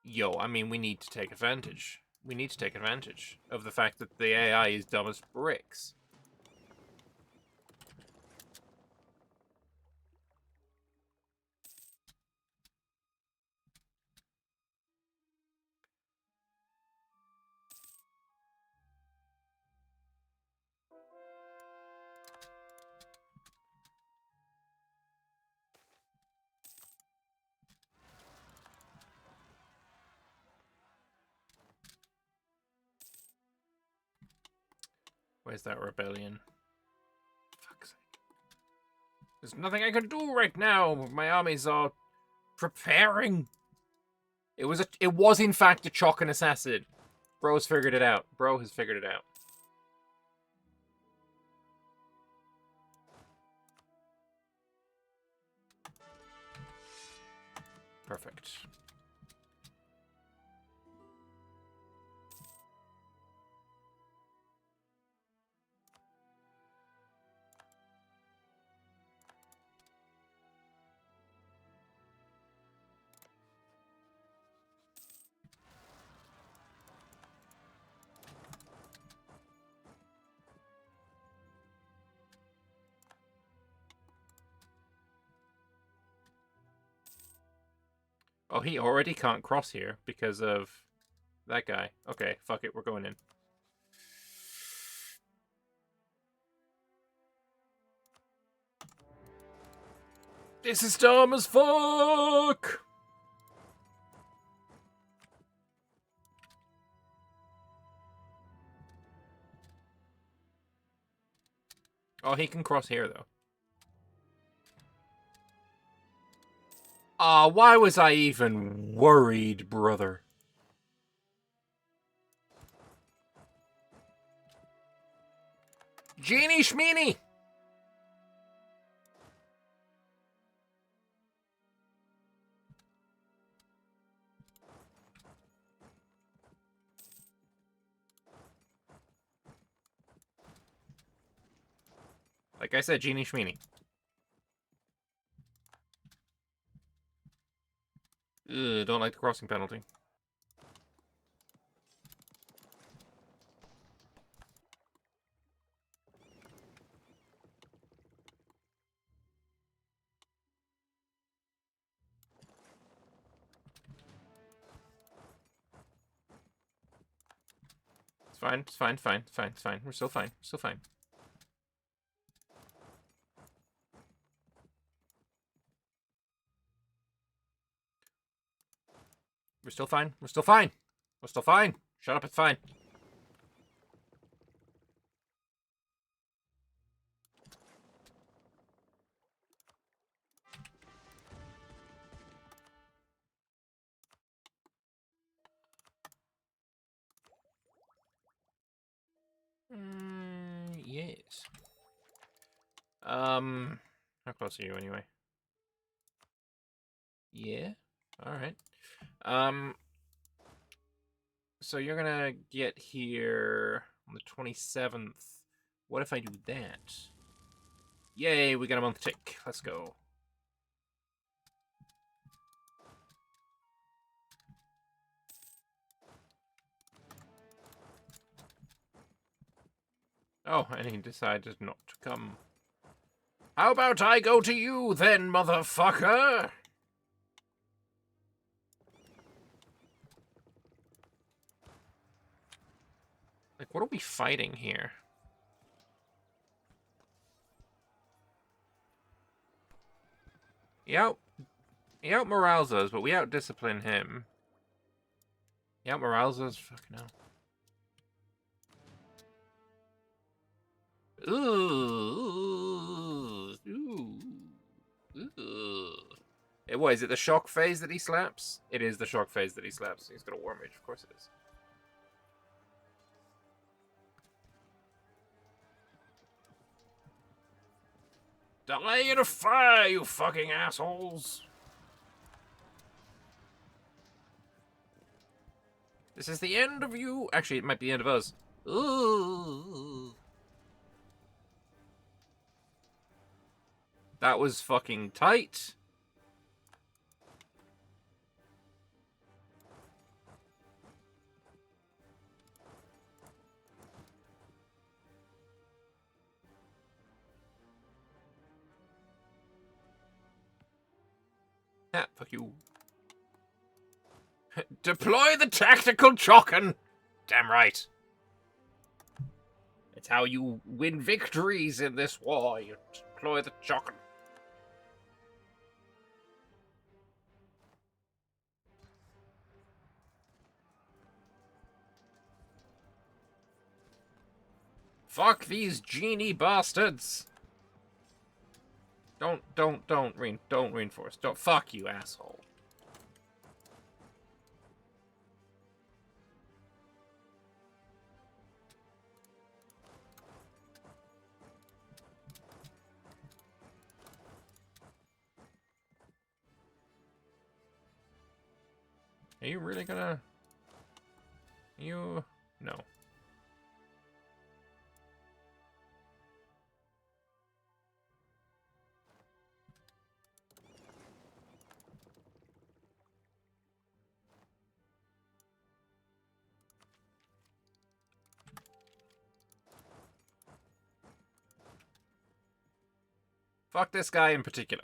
Yo, I mean, we need to take advantage. We need to take advantage of the fact that the AI is dumb as bricks. Where's that rebellion? Fuck's sake. There's nothing I can do right now. My armies are preparing. It was in fact a chalk and assassin. Bro's figured it out. Bro has figured it out. Perfect. Oh, he already can't cross here because of that guy. Okay, fuck it, we're going in. This is dumb as fuck! Oh, he can cross here, though. Ah, why was I even worried, brother? Genie Schmeenie! Like I said, Genie Schmeenie. Ugh, don't like the crossing penalty. It's fine, it's fine, fine, it's fine, it's fine. We're still fine, we're still fine. We're still fine, we're still fine. We're still fine. Shut up, it's fine. Yes. How close are you anyway? Yeah. All right. So you're gonna get here on the 27th. What if I do that? Yay, we got a month tick. Let's go. Oh, and he decided not to come. How about I go to you then, motherfucker? Like, what are we fighting here? He out-morales us, but we out-discipline him. He out-morales us? Fucking hell. Ooh. Ooh. Ooh. What, is it the shock phase that he slaps? It is the shock phase that he slaps. He's got a war mage, of course it is. Delay in a fire, you fucking assholes! This is the end of you. Actually, it might be the end of us. Ooh. That was fucking tight. Ah, fuck you. Deploy the tactical chocken! Damn right. It's how you win victories in this war. You deploy the chocken. Fuck these genie bastards! Don't reinforce. Don't, fuck you, asshole. Are you really gonna... You... No. Fuck this guy in particular.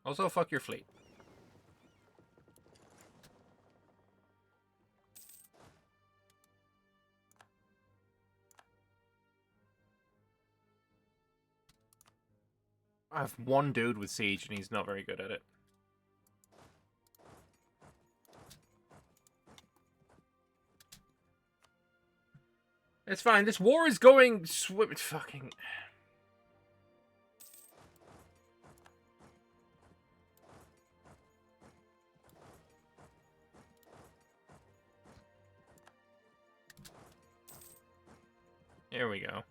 Also, fuck your fleet. I have one dude with siege and he's not very good at it. It's fine. This war is going fucking... Here we go.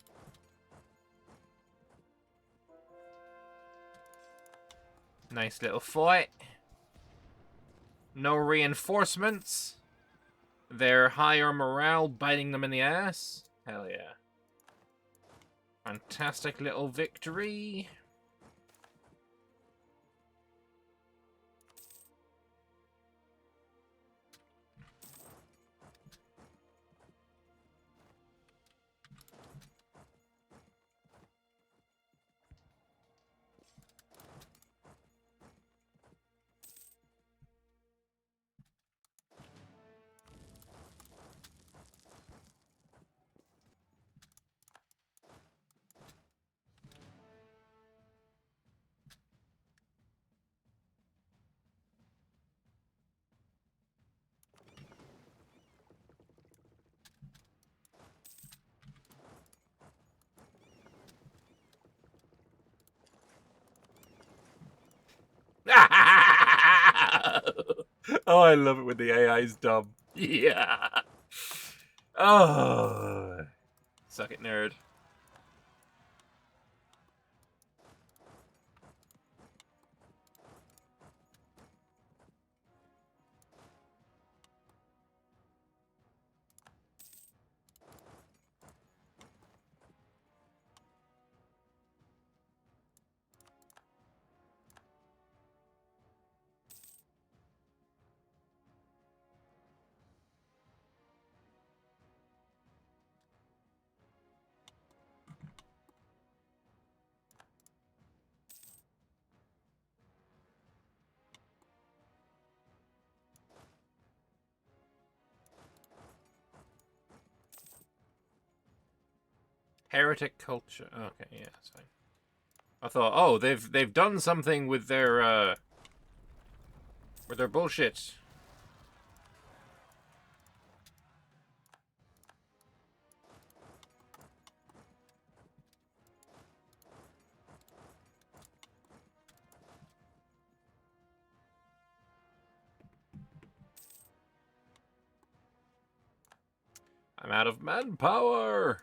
Nice little fight. No reinforcements. Their higher morale biting them in the ass. Hell yeah. Fantastic little victory. Oh, I love it when the AI is dumb. Yeah. Oh. Suck it, nerd. Heretic culture. Okay, yeah, that's fine. I thought, oh, they've done something with their bullshit. I'm out of manpower.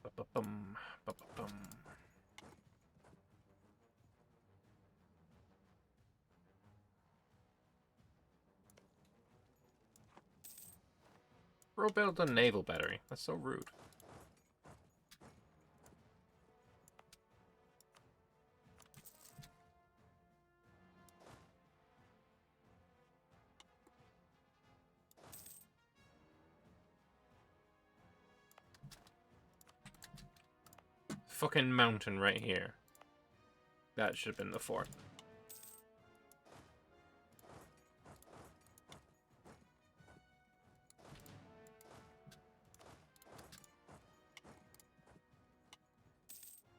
Ba-ba-bum, ba-ba-bum. Bro built a naval battery. That's so rude. Fucking mountain right here. That should have been the fort.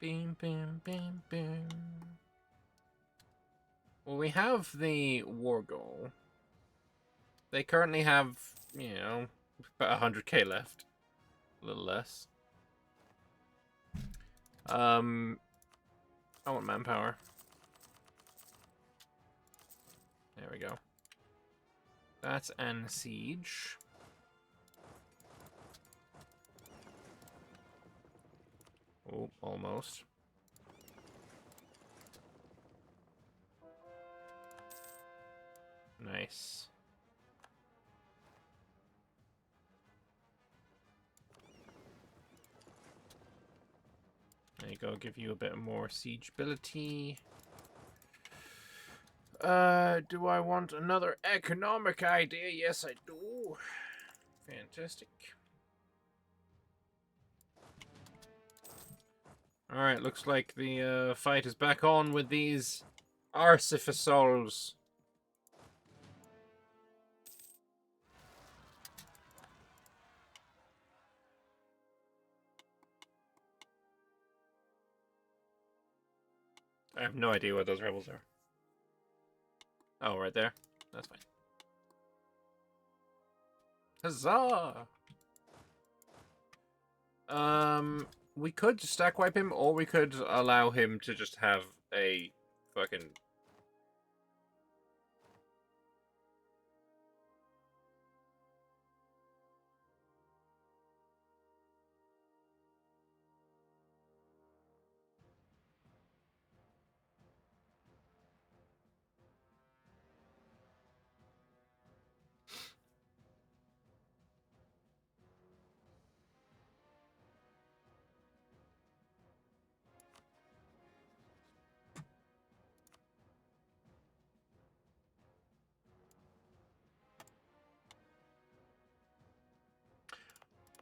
Beam, beam, beam, beam. Well, we have the war goal. They currently have, you know, about 100k left. A little less. I want manpower. There we go. That's an siege. Oh, almost. Nice. There you go, give you a bit more siegeability. Do I want another economic idea? Yes, I do. Fantastic. Alright, looks like the fight is back on with these artificers. I have no idea what those rebels are. Oh, right there. That's fine. Huzzah! We could stack wipe him, or we could allow him to just have a fucking...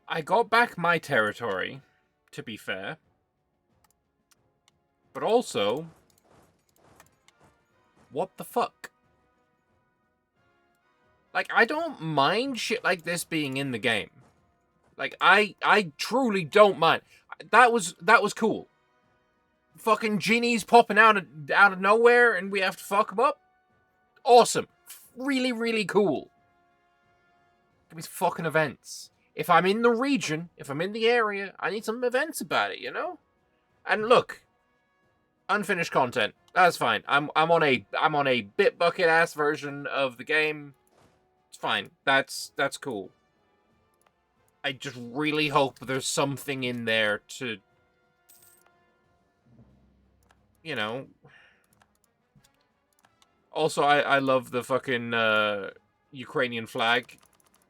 I got back my territory, to be fair. But also... What the fuck? Like, I don't mind shit like this being in the game. Like, I truly don't mind. That was cool. Fucking genies popping out of nowhere and we have to fuck them up? Awesome. Really, really cool. Give me some fucking events. If I'm in the region, if I'm in the area, I need some events about it, you know? And look, unfinished content. That's fine. I'm on a bit bucket ass version of the game. It's fine. That's cool. I just really hope there's something in there to, you know. Also, I love the fucking Ukrainian flag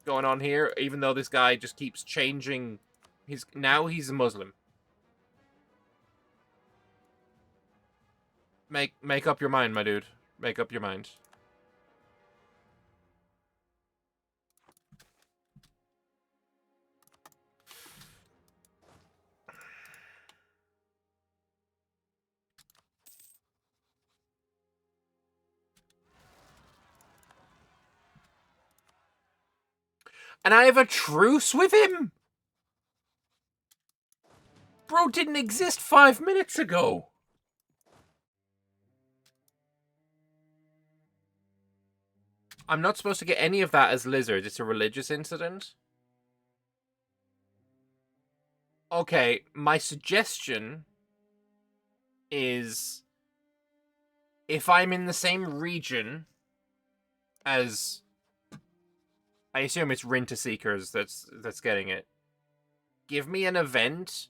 going on here, even though this guy just keeps changing his... Now he's a Muslim. Make up your mind, my dude. Make up your mind. And I have a truce with him? Bro didn't exist 5 minutes ago. I'm not supposed to get any of that as lizard. It's a religious incident. Okay, my suggestion is if I'm in the same region as... I assume it's Rinta Seekers that's getting it. Give me an event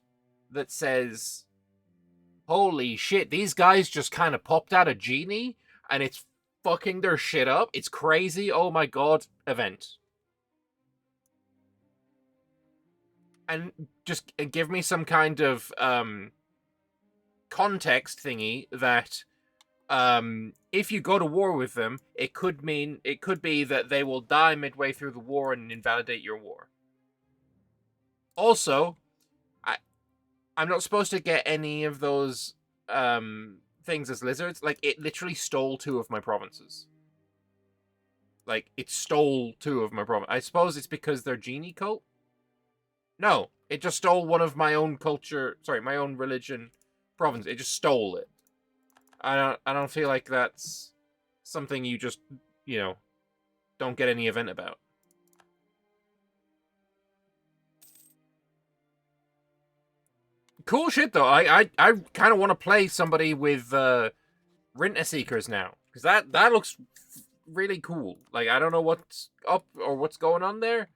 that says, holy shit, these guys just kind of popped out a genie and it's fucking their shit up. It's crazy. Oh my god. Event. And just give me some kind of context thingy that if you go to war with them, it could be that they will die midway through the war and invalidate your war. Also, I'm not supposed to get any of those things as lizards. Like, it literally stole 2 of my provinces. Like, it stole 2 of my provinces. I suppose it's because they're genie cult? No, it just stole one of my own culture, sorry, my own religion province. It just stole it. I don't feel like that's something you just, you know, don't get any event about. Cool shit though. I kind of want to play somebody with Renter Seekers now, because that looks really cool. Like, I don't know what's up or what's going on there,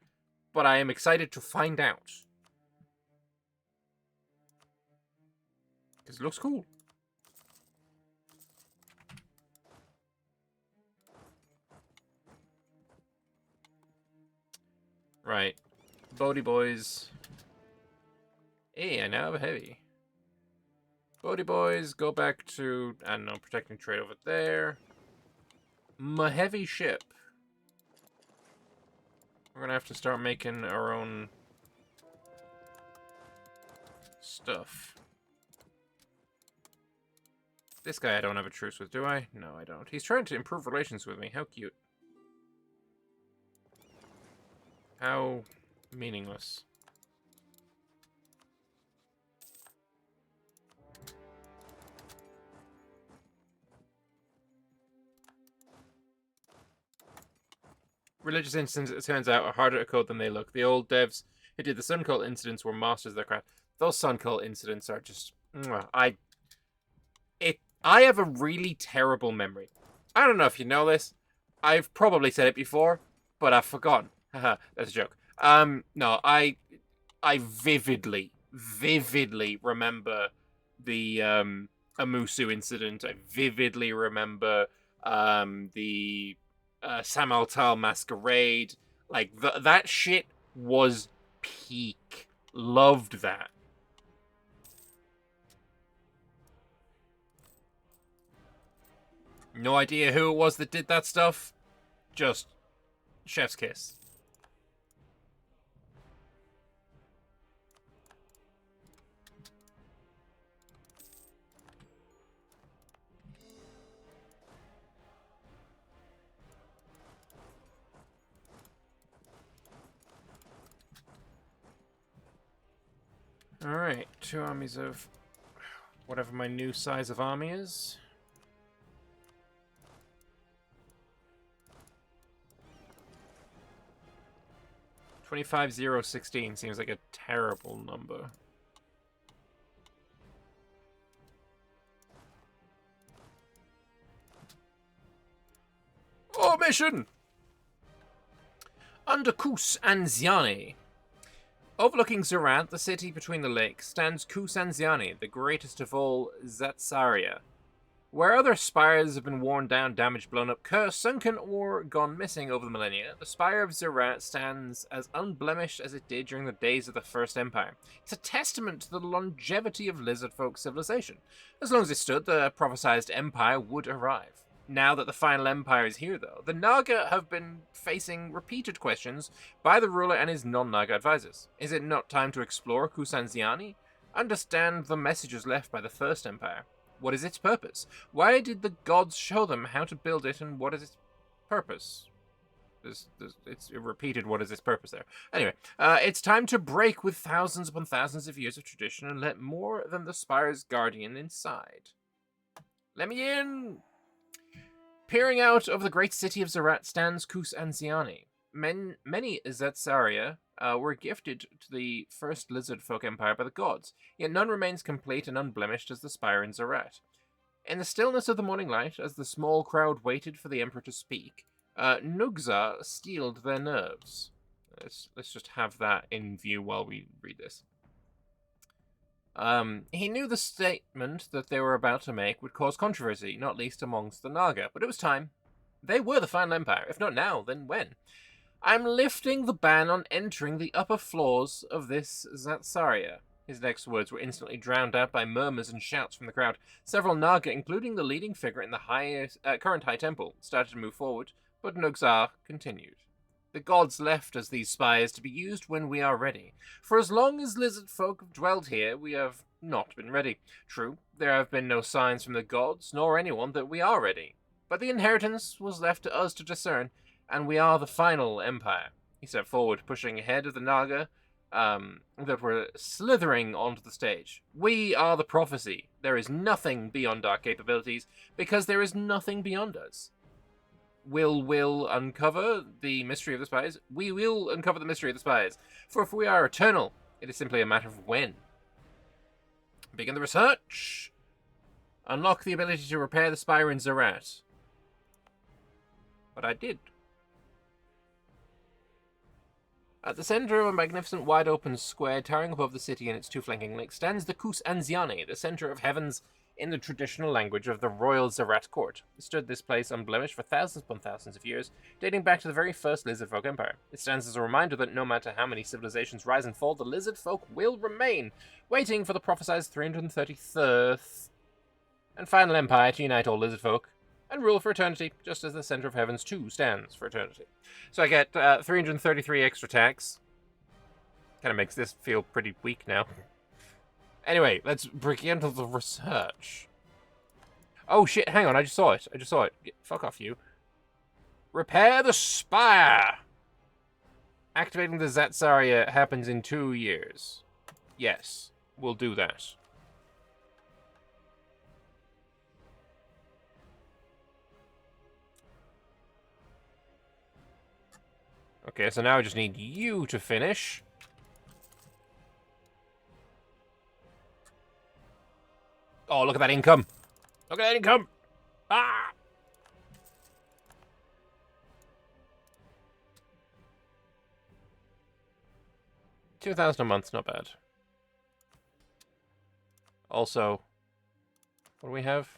but I am excited to find out. Because it looks cool. Right. Bodie boys. Hey, I now have a heavy. Bodie boys, go back to, I don't know, protecting trade over there. My heavy ship. We're gonna have to start making our own stuff. This guy I don't have a truce with, do I? No, I don't. He's trying to improve relations with me. How cute. How meaningless. Religious incidents, it turns out, are harder to code than they look. The old devs who did the Sun Cult incidents were masters of their craft. Those Sun Cult incidents are just... I have a really terrible memory. I don't know if you know this. I've probably said it before, but I've forgotten. Haha, that's a joke. No, I vividly remember the Amusu incident. I vividly remember the Samaltal masquerade. Like, that shit was peak. Loved that. No idea who it was that did that stuff. Just chef's kiss. Alright, 2 armies of whatever my new size of army is. $25,016 seems like a terrible number. Oh, mission! Under Kus Anziani. Overlooking Zerant, the city between the lakes, stands Kus Anziani, the greatest of all Zatsaria. Where other spires have been worn down, damaged, blown up, cursed, sunken, or gone missing over the millennia, the spire of Zerant stands as unblemished as it did during the days of the First Empire. It's a testament to the longevity of lizard folk civilization. As long as it stood, the prophesized empire would arrive. Now that the final empire is here, though, the Naga have been facing repeated questions by the ruler and his non-Naga advisors. Is it not time to explore Kusanziani? Understand the messages left by the First Empire. What is its purpose? Why did the gods show them how to build it, and what is its purpose? It's repeated what is its purpose there. Anyway, it's time to break with thousands upon thousands of years of tradition and let more than the Spire's guardian inside. Let me in! Peering out of the great city of Zerat stands Kus Anziani. Many Zetsaria were gifted to the first lizard folk empire by the gods, yet none remains complete and unblemished as the spire in Zerat. In the stillness of the morning light, as the small crowd waited for the emperor to speak, Nugza steeled their nerves. Let's just have that in view while we read this. He knew the statement that they were about to make would cause controversy, not least amongst the Naga, but it was time. They were the final empire. If not now, then when? I'm lifting the ban on entering the upper floors of this Zatsaria. His next words were instantly drowned out by murmurs and shouts from the crowd. Several Naga, including the leading figure in the current High Temple, started to move forward, but Nugzar continued. The gods left us these spires to be used when we are ready. For as long as lizard folk have dwelled here, we have not been ready. True, there have been no signs from the gods, nor anyone that we are ready. But the inheritance was left to us to discern, and we are the final empire. He stepped forward, pushing ahead of the Naga that were slithering onto the stage. We are the prophecy. There is nothing beyond our capabilities, because there is nothing beyond us. Will uncover the mystery of the spies. We will uncover the mystery of the spies. For if we are eternal, it is simply a matter of when. Begin the research. Unlock the ability to repair the spire in Zerat. But I did. At the center of a magnificent wide-open square towering above the city and its two flanking lakes stands the Kus Anziani, the center of heavens in the traditional language of the royal Zerat court. It stood this place unblemished for thousands upon thousands of years, dating back to the very first lizard folk empire. It stands as a reminder that no matter how many civilizations rise and fall, the lizard folk will remain, waiting for the prophesied 333rd and final empire to unite all lizard folk and rule for eternity, just as the center of heavens too stands for eternity. So I get 333 extra attacks. Kind of makes this feel pretty weak now. Anyway, let's begin to the research. Oh shit, hang on, I just saw it. Fuck off, you. Repair the spire! Activating the Zatsaria happens in 2 years. Yes, we'll do that. Okay, so now I just need you to finish. Oh, look at that income. Look at that income. Ah! $2,000 a month, not bad. Also, what do we have?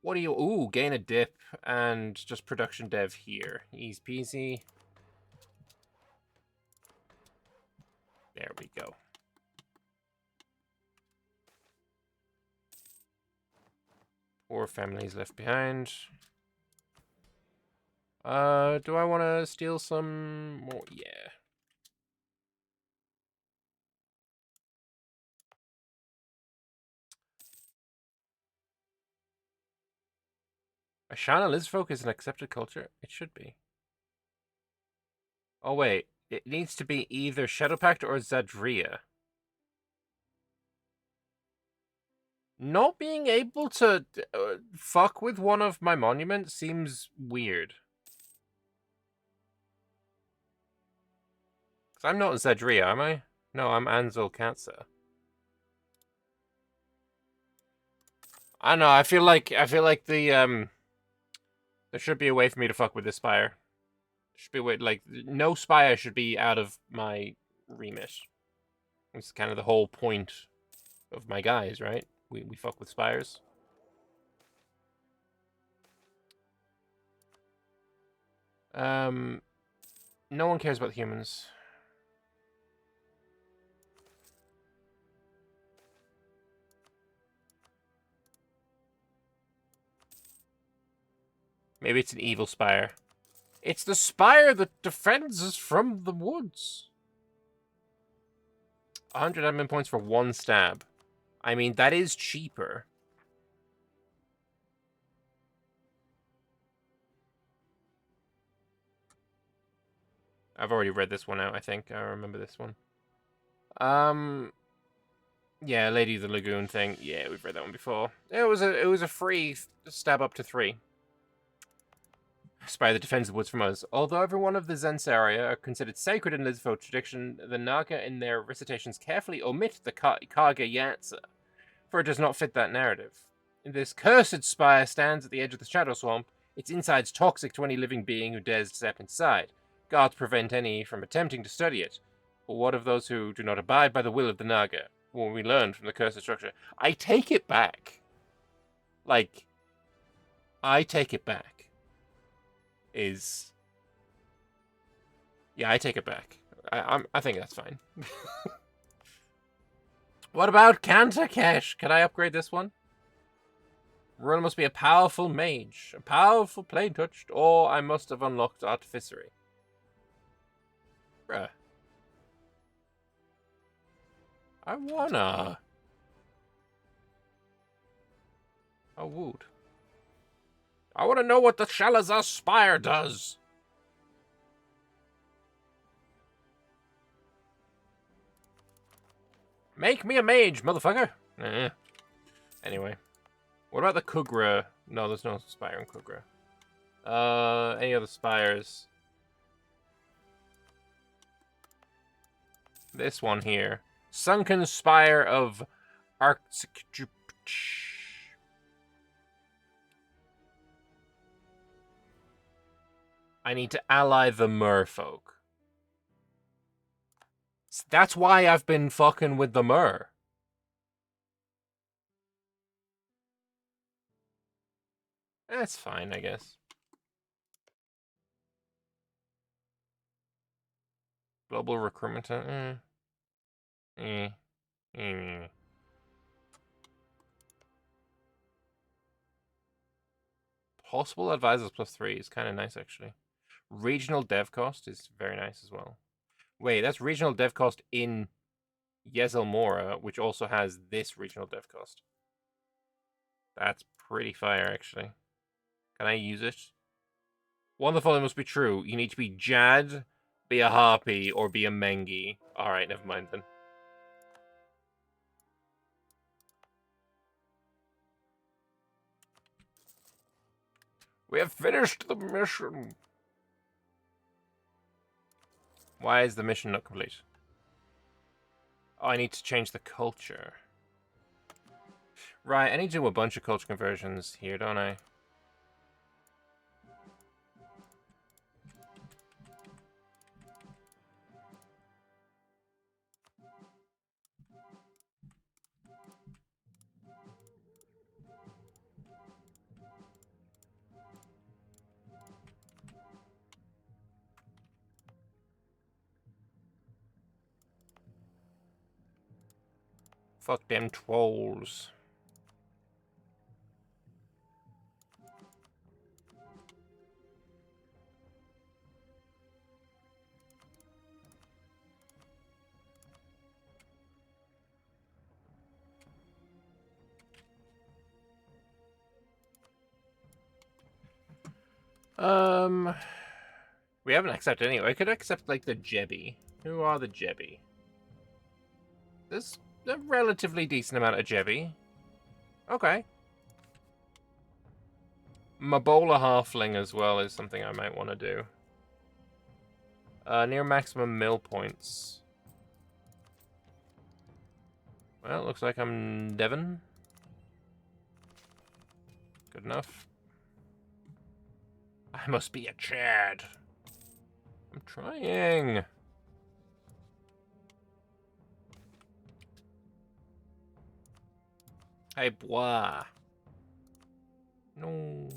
What do you... Ooh, gain a dip and just production dev here. Easy peasy. There we go. Poor families left behind. Do I want to steal some more? Yeah. Ashana Lizfolk is an accepted culture? It should be. Oh, wait. It needs to be either Shadowpact or Zadria. Not being able to fuck with one of my monuments seems weird. Because I'm not in Zadria, am I? No, I'm Anzil Katsa. I don't know, I feel like the, there should be a way for me to fuck with this spire. There should be a way, like, no spire should be out of my remit. It's kind of the whole point of my guys, right? We fuck with spires. No one cares about humans. Maybe it's an evil spire. It's the spire that defends us from the woods. 100 admin points for 1 stab. I mean, that is cheaper. I've already read this one out, I think. I remember this one. Yeah, Lady of the Lagoon thing. Yeah, we've read that one before. It was a free stab up to 3. Spire that defends the woods from us. Although every one of the Zensaria are considered sacred in Lizfolk tradition, the Naga in their recitations carefully omit the Kaga Yatsa, for it does not fit that narrative. This cursed spire stands at the edge of the Shadow Swamp. Its inside's toxic to any living being who dares to step inside. Guards prevent any from attempting to study it. But what of those who do not abide by the will of the Naga? What we learned from the cursed structure? I take it back. Like, I take it back. Yeah, I take it back. I think that's fine. What about Kantakesh? Can I upgrade this one? Run must be a powerful mage, a powerful plain touched, or I must have unlocked artificery. Bruh. I wanna. I would. I want to know what the Shalazar Spire does. Make me a mage, motherfucker! Anyway. What about the Kugra? No, there's no spire in Kugra. Any other spires? This one here. Sunken Spire of Arctic. I need to ally the merfolk. That's why I've been fucking with the mer. That's fine, I guess. Global recruitment. Possible advisors +3 is kind of nice, actually. Regional dev cost is very nice as well. Wait, that's regional dev cost in Yezelmora, which also has this regional dev cost. That's pretty fire, actually. Can I use it? One of the following must be true. You need to be Jad, be a Harpy, or be a Mengi. Alright, never mind then. We have finished the mission. Why is the mission not complete? Oh, I need to change the culture. Right, I need to do a bunch of culture conversions here, don't I? Fuck them trolls. We haven't accepted any. I could accept, like, the Jebi. Who are the Jebi? There's a relatively decent amount of Jebi. Okay. Mabola Halfling as well is something I might want to do. Near maximum mill points. Well, looks like I'm Devon. Good enough. I must be a Chad. I'm trying. Hey, bois. No.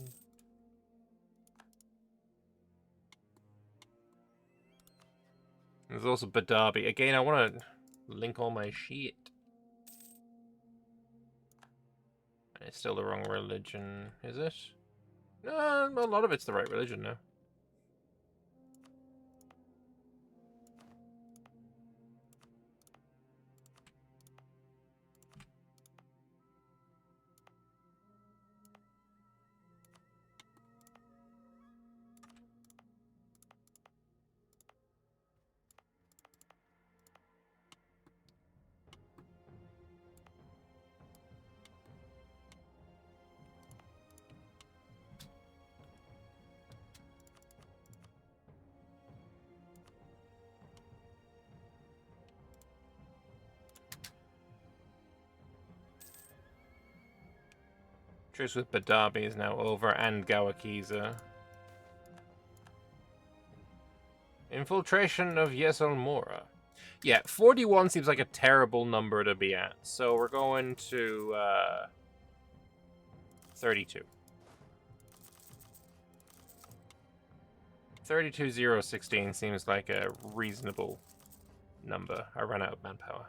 There's also Badabi. Again, I want to link all my shit. It's still the wrong religion, is it? No, a lot of it's the right religion now. Truce with Badabi is now over, and Gawakiza. Infiltration of Yeselmora. Yeah, 41 seems like a terrible number to be at, so we're going to 32. 32,016 seems like a reasonable number. I ran out of manpower.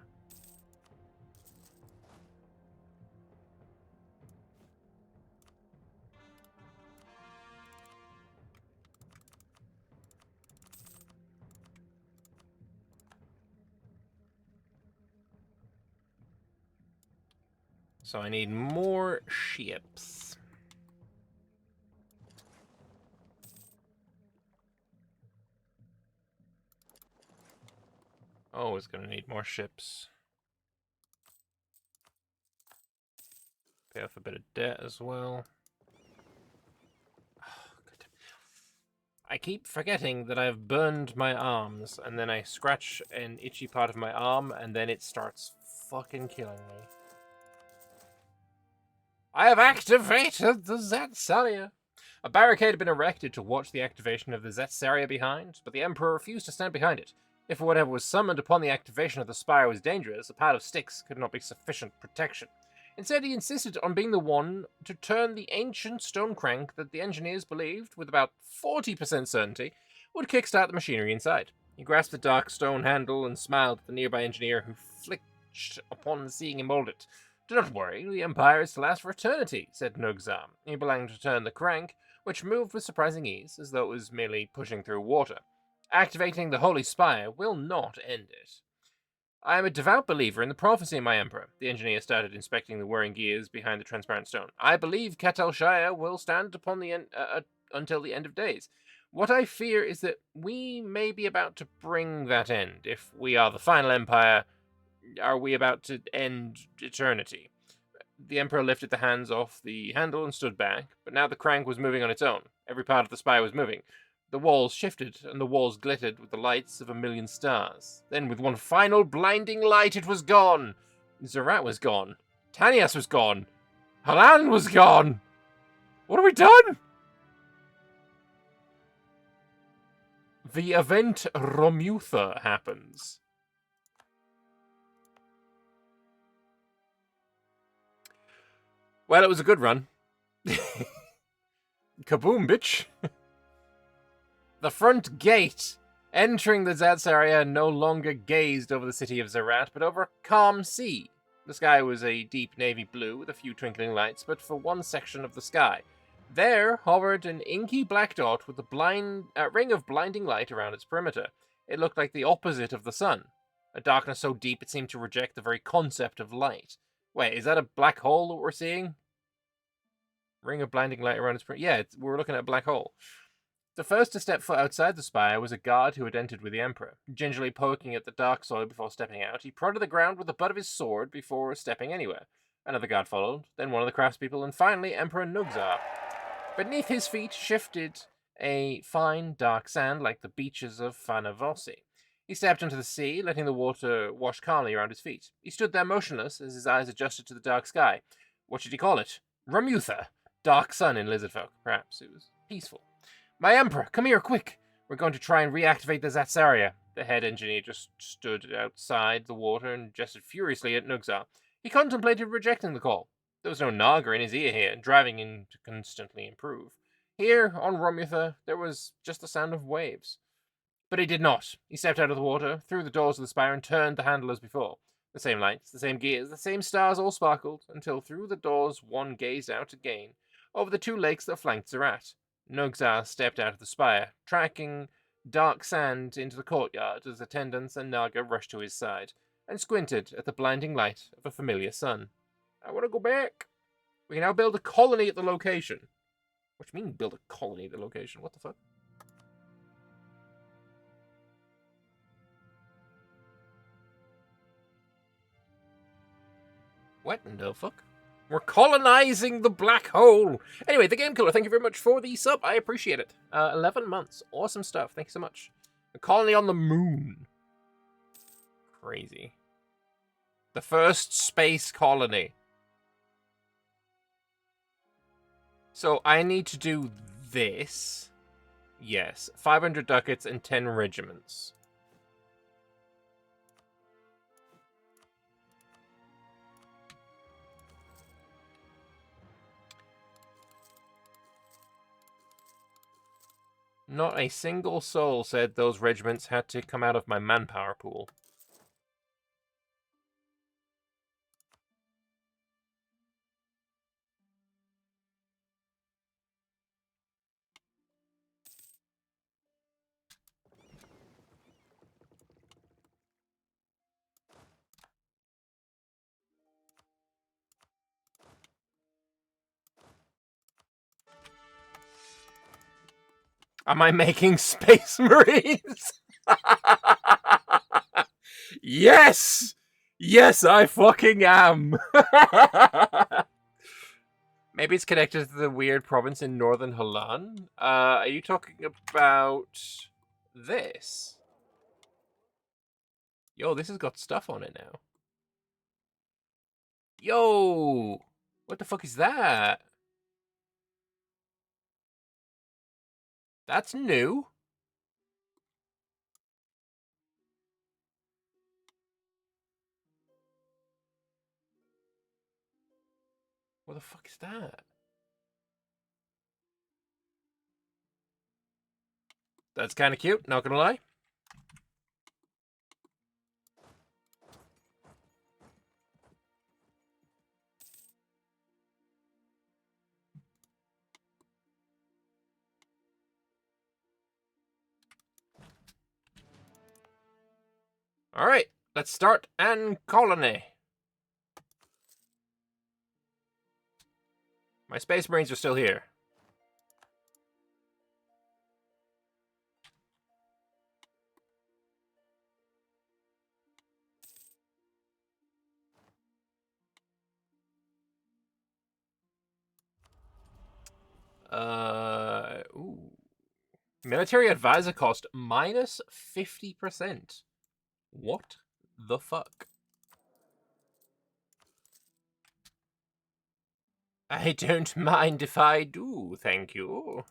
So I need more ships. Oh, it's gonna need more ships. Pay off a bit of debt as well. I keep forgetting that I've burned my arms, and then I scratch an itchy part of my arm, and then it starts fucking killing me. I have activated the Zetsaria. A barricade had been erected to watch the activation of the Zetsaria behind, but the Emperor refused to stand behind it. If whatever was summoned upon the activation of the spire was dangerous, a pile of sticks could not be sufficient protection. Instead, he insisted on being the one to turn the ancient stone crank that the engineers believed, with about 40% certainty, would kickstart the machinery inside. He grasped the dark stone handle and smiled at the nearby engineer, who flinched upon seeing him hold it. "Do not worry, the Empire is to last for eternity," said Nugzam, enabling to turn the crank, which moved with surprising ease, as though it was merely pushing through water. "Activating the Holy Spire will not end it." "I am a devout believer in the prophecy, my Emperor." The engineer started inspecting the whirring gears behind the transparent stone. "I believe Ketel Shire will stand upon the until the end of days. What I fear is that we may be about to bring that end. If we are the final empire, are we about to end eternity?" The Emperor lifted the hands off the handle and stood back, but now the crank was moving on its own. Every part of the spire was moving. The walls shifted, and the walls glittered with the lights of a million stars. Then, with one final blinding light, it was gone. Zerat was gone. Tanias was gone. Halan was gone. What have we done? The event Romutha happens. Well, it was a good run. Kaboom, bitch. The front gate. Entering the Zetsaria no longer gazed over the city of Zerat, but over a calm sea. The sky was a deep navy blue with a few twinkling lights, but for one section of the sky. There hovered an inky black dot with a ring of blinding light around its perimeter. It looked like the opposite of the sun. A darkness so deep it seemed to reject the very concept of light. Wait, is that a black hole that we're seeing? Ring of blinding light around its perimeter. Yeah, we're looking at a black hole. The first to step foot outside the spire was a guard who had entered with the Emperor. Gingerly poking at the dark soil before stepping out, he prodded the ground with the butt of his sword before stepping anywhere. Another guard followed, then one of the craftspeople, and finally Emperor Nugzar. Beneath his feet shifted a fine, dark sand like the beaches of Fanavosi. He stepped into the sea, letting the water wash calmly around his feet. He stood there motionless as his eyes adjusted to the dark sky. What should he call it? Romutha. Dark sun in lizardfolk. Perhaps it was peaceful. "My Emperor, come here, quick! We're going to try and reactivate the Zetsaria." The head engineer just stood outside the water and gestured furiously at Nugzar. He contemplated rejecting the call. There was no Naga in his ear here, driving him to constantly improve. Here, on Romutha, there was just the sound of waves. But he did not. He stepped out of the water, through the doors of the spire, and turned the handle as before. The same lights, the same gears, the same stars all sparkled, until through the doors one gazed out again, over the two lakes that flanked Zerat. Nugzar stepped out of the spire, tracking dark sand into the courtyard as attendants and Naga rushed to his side, and squinted at the blinding light of a familiar sun. "I want to go back." "We can now build a colony at the location." What do you mean build a colony at the location? What the fuck? What in the fuck? We're colonizing the black hole. Anyway, the Game Killer, thank you very much for the sub. I appreciate it. 11 months. Awesome stuff. Thank you so much. A colony on the moon. Crazy. The first space colony. So I need to do this. Yes. 500 ducats and 10 regiments. Not a single soul said those regiments had to come out of my manpower pool. Am I making Space Marines? Yes! Yes, I fucking am! Maybe it's connected to the weird province in northern Holan. Are you talking about this? Yo, this has got stuff on it now. Yo! What the fuck is that? That's new. What the fuck is that? That's kind of cute, not gonna lie. Alright, let's start an colony. My space marines are still here. Ooh. Military advisor cost minus 50%. What the fuck? I don't mind if I do, thank you.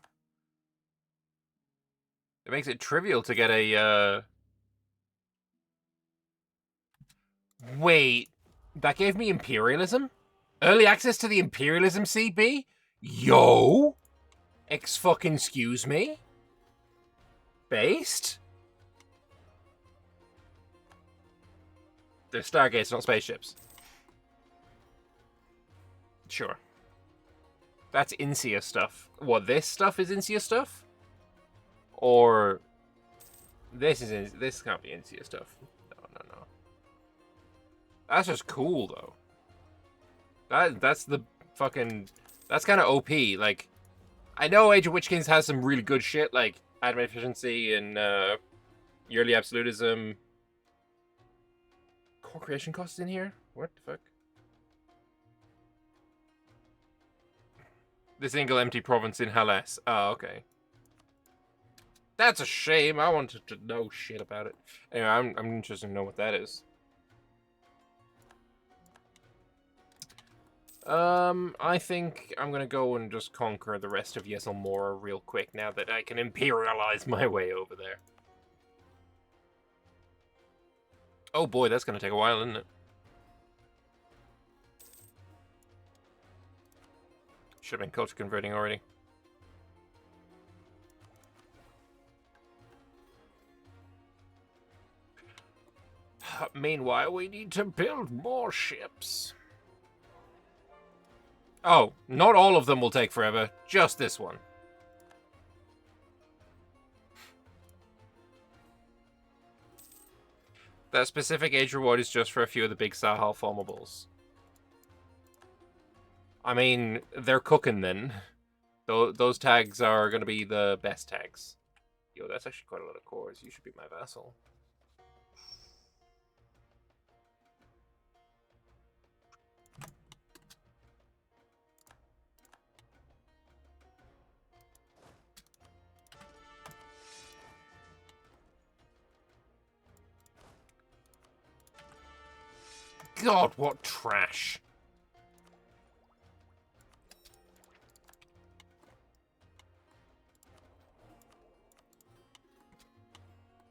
It makes it trivial to get a, Wait, that gave me Imperialism? Early access to the Imperialism CB? Yo! Excuse me? Based? They're stargates, not spaceships. Sure. That's Insia stuff. What, this stuff is Insia stuff? Or this can't be Insia stuff. No. That's just cool though. That's the fucking, that's kind of OP. Like, I know Age of Witch Kings has some really good shit like admin efficiency and yearly absolutism. Core creation costs in here? What the fuck? The single empty province in Hellas. Oh, okay. That's a shame. I wanted to know shit about it. Anyway, I'm interested to know what that is. I think I'm gonna go and just conquer the rest of Yeselmora real quick now that I can imperialize my way over there. Oh boy, that's gonna take a while, isn't it? Should have been culture converting already. Meanwhile, we need to build more ships. Oh, not all of them will take forever. Just this one. That specific age reward is just for a few of the big Sahel formables. I mean, they're cooking then. Those tags are going to be the best tags. Yo, that's actually quite a lot of cores. You should be my vassal. God, what trash.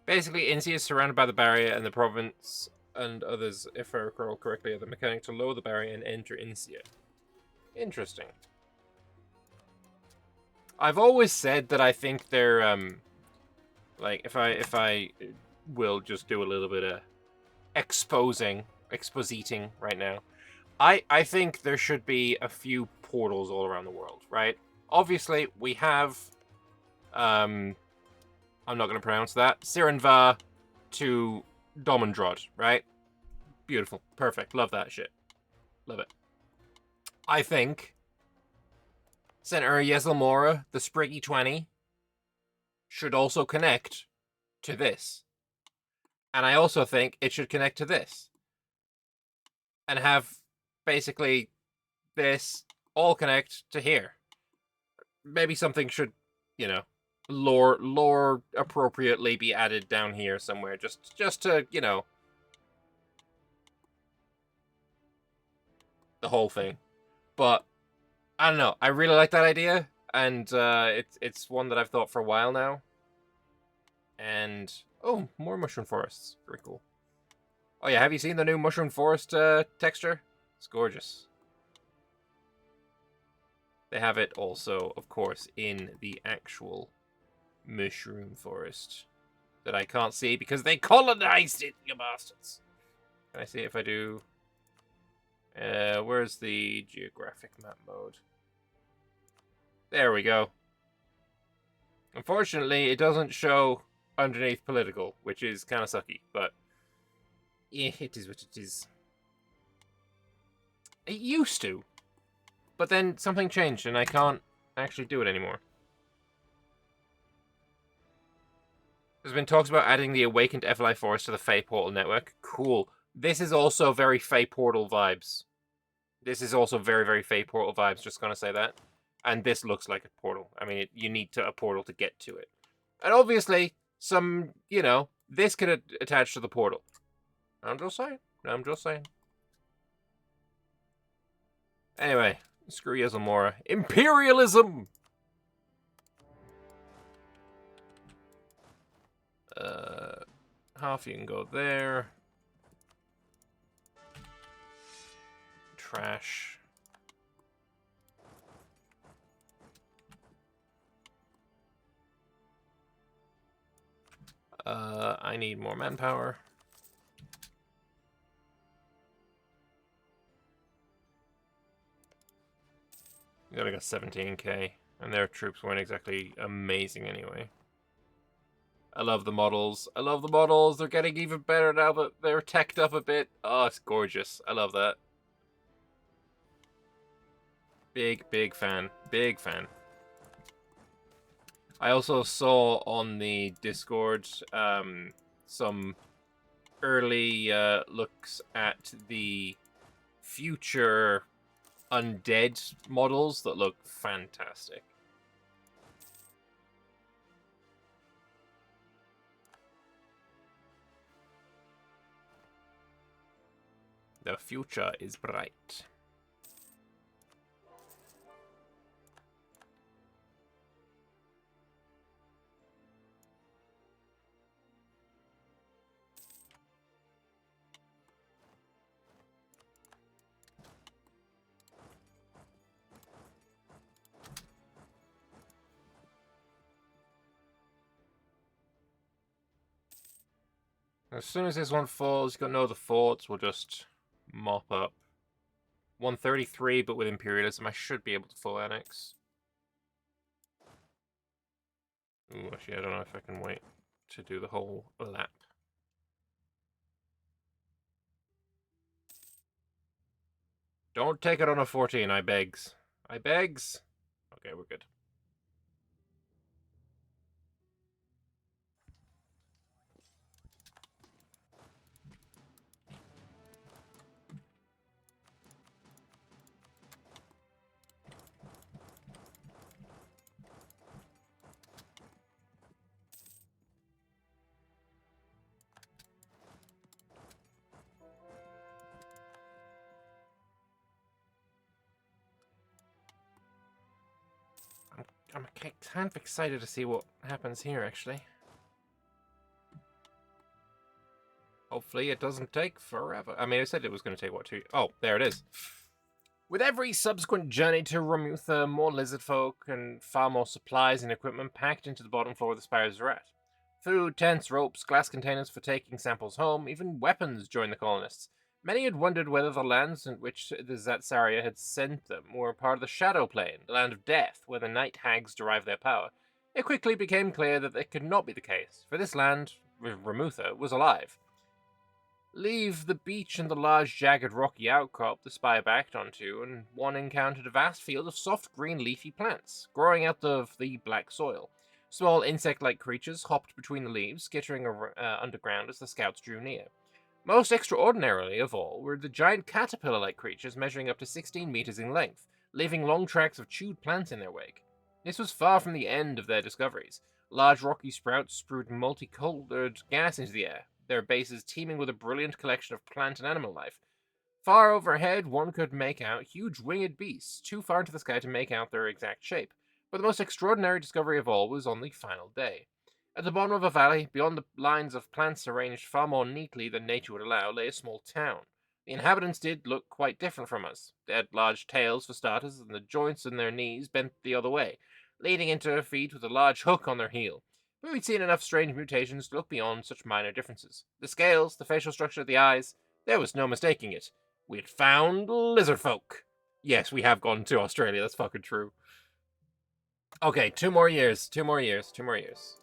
Basically, Insia is surrounded by the barrier, and the province and others, if I recall correctly, are the mechanic to lower the barrier and enter Insia. Interesting. I've always said that I think they're, like, if I will just do a little bit of expositing right now. I think there should be a few portals all around the world, right? Obviously, we have, I'm not going to pronounce that, Sirenva to Domandrod, right? Beautiful. Perfect. Love that shit. Love it. I think Senator Yeselmora, the Spriggy 20, should also connect to this. And I also think it should connect to this. And have basically this all connect to here. Maybe something should, you know, lore appropriately be added down here somewhere, just to, you know, the whole thing. But I don't know. I really like that idea, and it's one that I've thought for a while now. And oh, more mushroom forests. Very cool. Oh yeah, have you seen the new mushroom forest texture? It's gorgeous. They have it also, of course, in the actual mushroom forest that I can't see because they colonized it, you bastards. Can I see if I do? Where's the geographic map mode? There we go. Unfortunately, it doesn't show underneath political, which is kind of sucky, but yeah, it is what it is. It used to, but then something changed and I can't actually do it anymore. There's been talks about adding the Awakened Everlife Forest to the Fey Portal network. Cool. This is also very Fey Portal vibes. This is also very, very Fey Portal vibes, just gonna say that. And this looks like a portal. I mean, you need a portal to get to it. And obviously, some, you know, this could attach to the portal. I'm just saying. I'm just saying. Anyway, screw you, Zamora. Imperialism! Half you can go there. Trash. I need more manpower. We got 17k, and their troops weren't exactly amazing anyway. I love the models. I love the models. They're getting even better now that they're teched up a bit. Oh, it's gorgeous. I love that. Big fan. Big fan. I also saw on the Discord some early looks at the future undead models that look fantastic. The future is bright. As soon as this one falls, you got no other forts, we'll just mop up. 133, but with Imperialism, I should be able to full annex. Ooh, actually, I don't know if I can wait to do the whole lap. Don't take it on a 14, I begs. I begs. Okay, we're good. I'm kind of excited to see what happens here, actually. Hopefully it doesn't take forever. I mean, I said it was going to take, what, 2... Oh, there it is. With every subsequent journey to Ramutha, more lizard folk and far more supplies and equipment packed into the bottom floor of the spires are at. Food, tents, ropes, glass containers for taking samples home, even weapons joined the colonists. Many had wondered whether the lands in which the Zatsaria had sent them were part of the Shadow Plane, the land of death, where the night hags derive their power. It quickly became clear that it could not be the case, for this land, Ramutha, was alive. Leave the beach and the large, jagged, rocky outcrop the spy backed onto, and one encountered a vast field of soft green leafy plants, growing out of the black soil. Small insect-like creatures hopped between the leaves, skittering underground as the scouts drew near. Most extraordinarily of all were the giant caterpillar-like creatures measuring up to 16 meters in length, leaving long tracks of chewed plants in their wake. This was far from the end of their discoveries. Large rocky sprouts spewed multicolored gas into the air, their bases teeming with a brilliant collection of plant and animal life. Far overhead, one could make out huge winged beasts, too far into the sky to make out their exact shape. But the most extraordinary discovery of all was on the final day. At the bottom of a valley, beyond the lines of plants arranged far more neatly than nature would allow, lay a small town. The inhabitants did look quite different from us. They had large tails for starters, and the joints in their knees bent the other way, leading into their feet with a large hook on their heel. But we'd seen enough strange mutations to look beyond such minor differences. The scales, the facial structure of the eyes, there was no mistaking it. We had found lizard folk. Yes, we have gone to Australia, that's fucking true. Okay, 2 more years, 2 more years, 2 more years.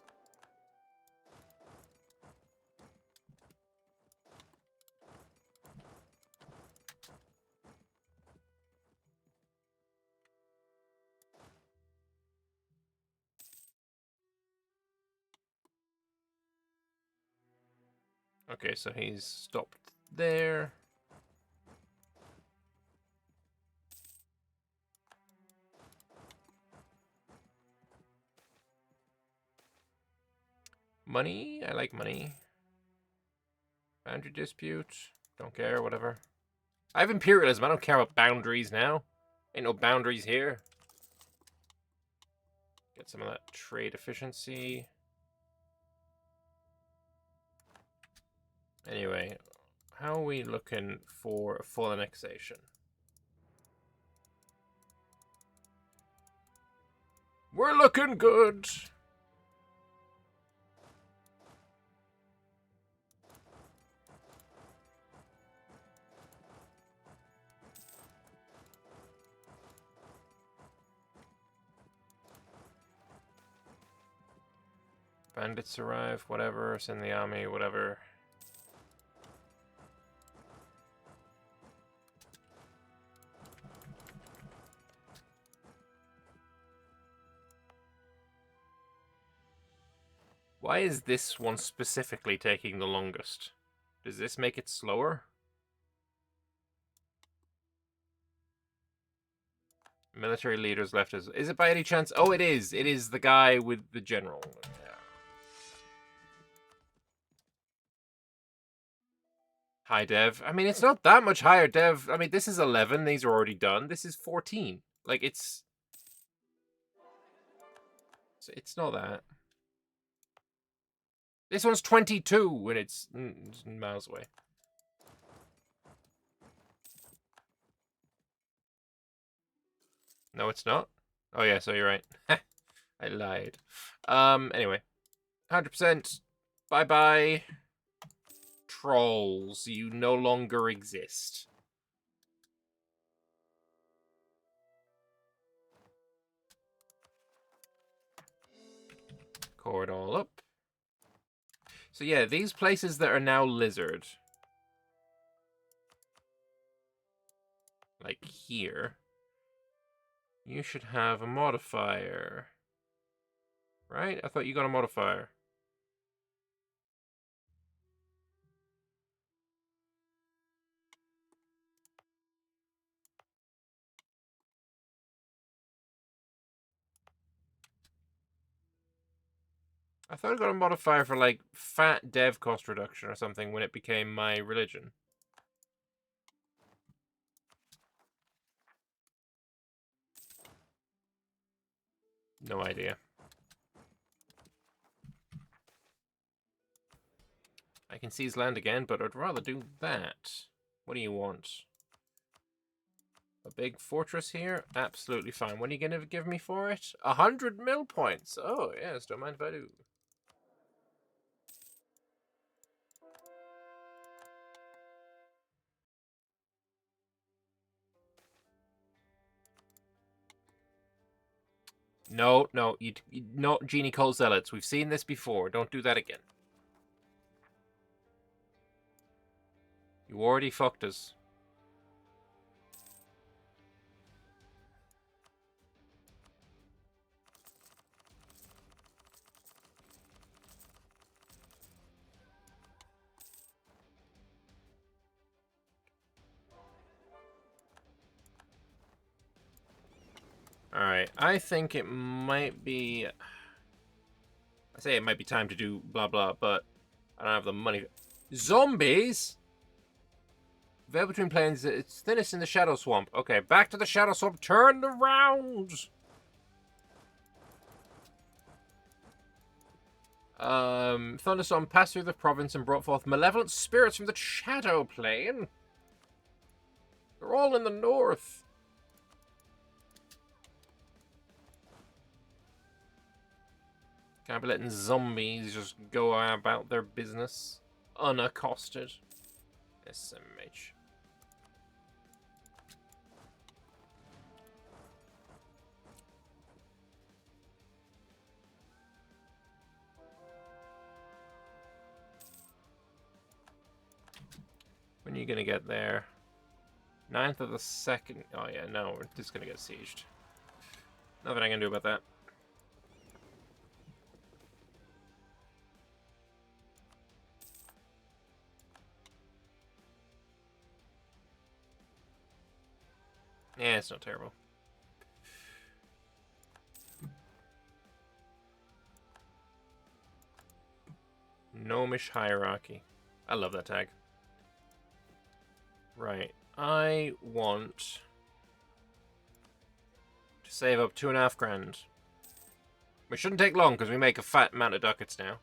Okay, so he's stopped there. Money? I like money. Boundary dispute. Don't care, whatever. I have imperialism. I don't care about boundaries now. Ain't no boundaries here. Get some of that trade efficiency. Anyway, how are we looking for full annexation? We're looking good. Bandits arrive, whatever. Send the army, whatever. Why is this one specifically taking the longest? Does this make it slower? Military leaders left us. Is it by any chance? Oh, it is. It is the guy with the general. Yeah. High dev. I mean, it's not that much higher dev. I mean, this is 11. These are already done. This is 14. Like, it's not that. This one's 22 when it's miles away. No, it's not. Oh yeah, so you're right. I lied. Anyway, 100%. Bye bye. Trolls, you no longer exist. Core it all up. So yeah, these places that are now lizard, like here, you should have a modifier. Right? I thought you got a modifier. I thought I got a modifier for, like, fat dev cost reduction or something when it became my religion. No idea. I can seize land again, but I'd rather do that. What do you want? A big fortress here? Absolutely fine. What are you going to give me for it? 100 mil points. Oh, yes. Don't mind if I do. No, no. You not Genie Coal Zealots. We've seen this before. Don't do that again. You already fucked us. Alright, I think it might be... I say it might be time to do blah blah, but I don't have the money. Zombies? Veil between planes, it's thinnest in the Shadow Swamp. Okay, back to the Shadow Swamp. Turn around! Thunderstorm passed through the province and brought forth malevolent spirits from the Shadow Plane. They're all in the north. Can't be letting zombies just go about their business unaccosted. SMH. When are you gonna get there? 9th of the 2nd. Oh yeah, no, we're just gonna get sieged. Nothing I can do about that. Yeah, it's not terrible. Gnomish hierarchy. I love that tag. Right. I want to save up 2.5 grand. We shouldn't take long because we make a fat amount of ducats now.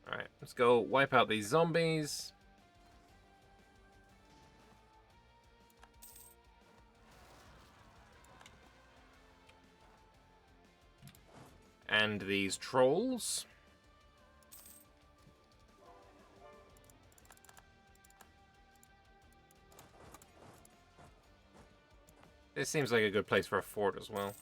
Alright, let's go wipe out these zombies. And these trolls. This seems like a good place for a fort as well.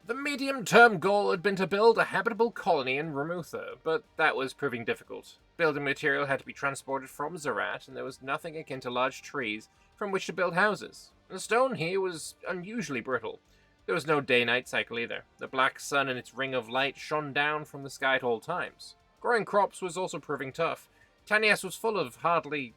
The medium-term goal had been to build a habitable colony in Ramutha, but that was proving difficult. Building material had to be transported from Zerat, and there was nothing akin to large trees from which to build houses. The stone here was unusually brittle. There was no day-night cycle either. The black sun and its ring of light shone down from the sky at all times. Growing crops was also proving tough. Tanias was full of hardy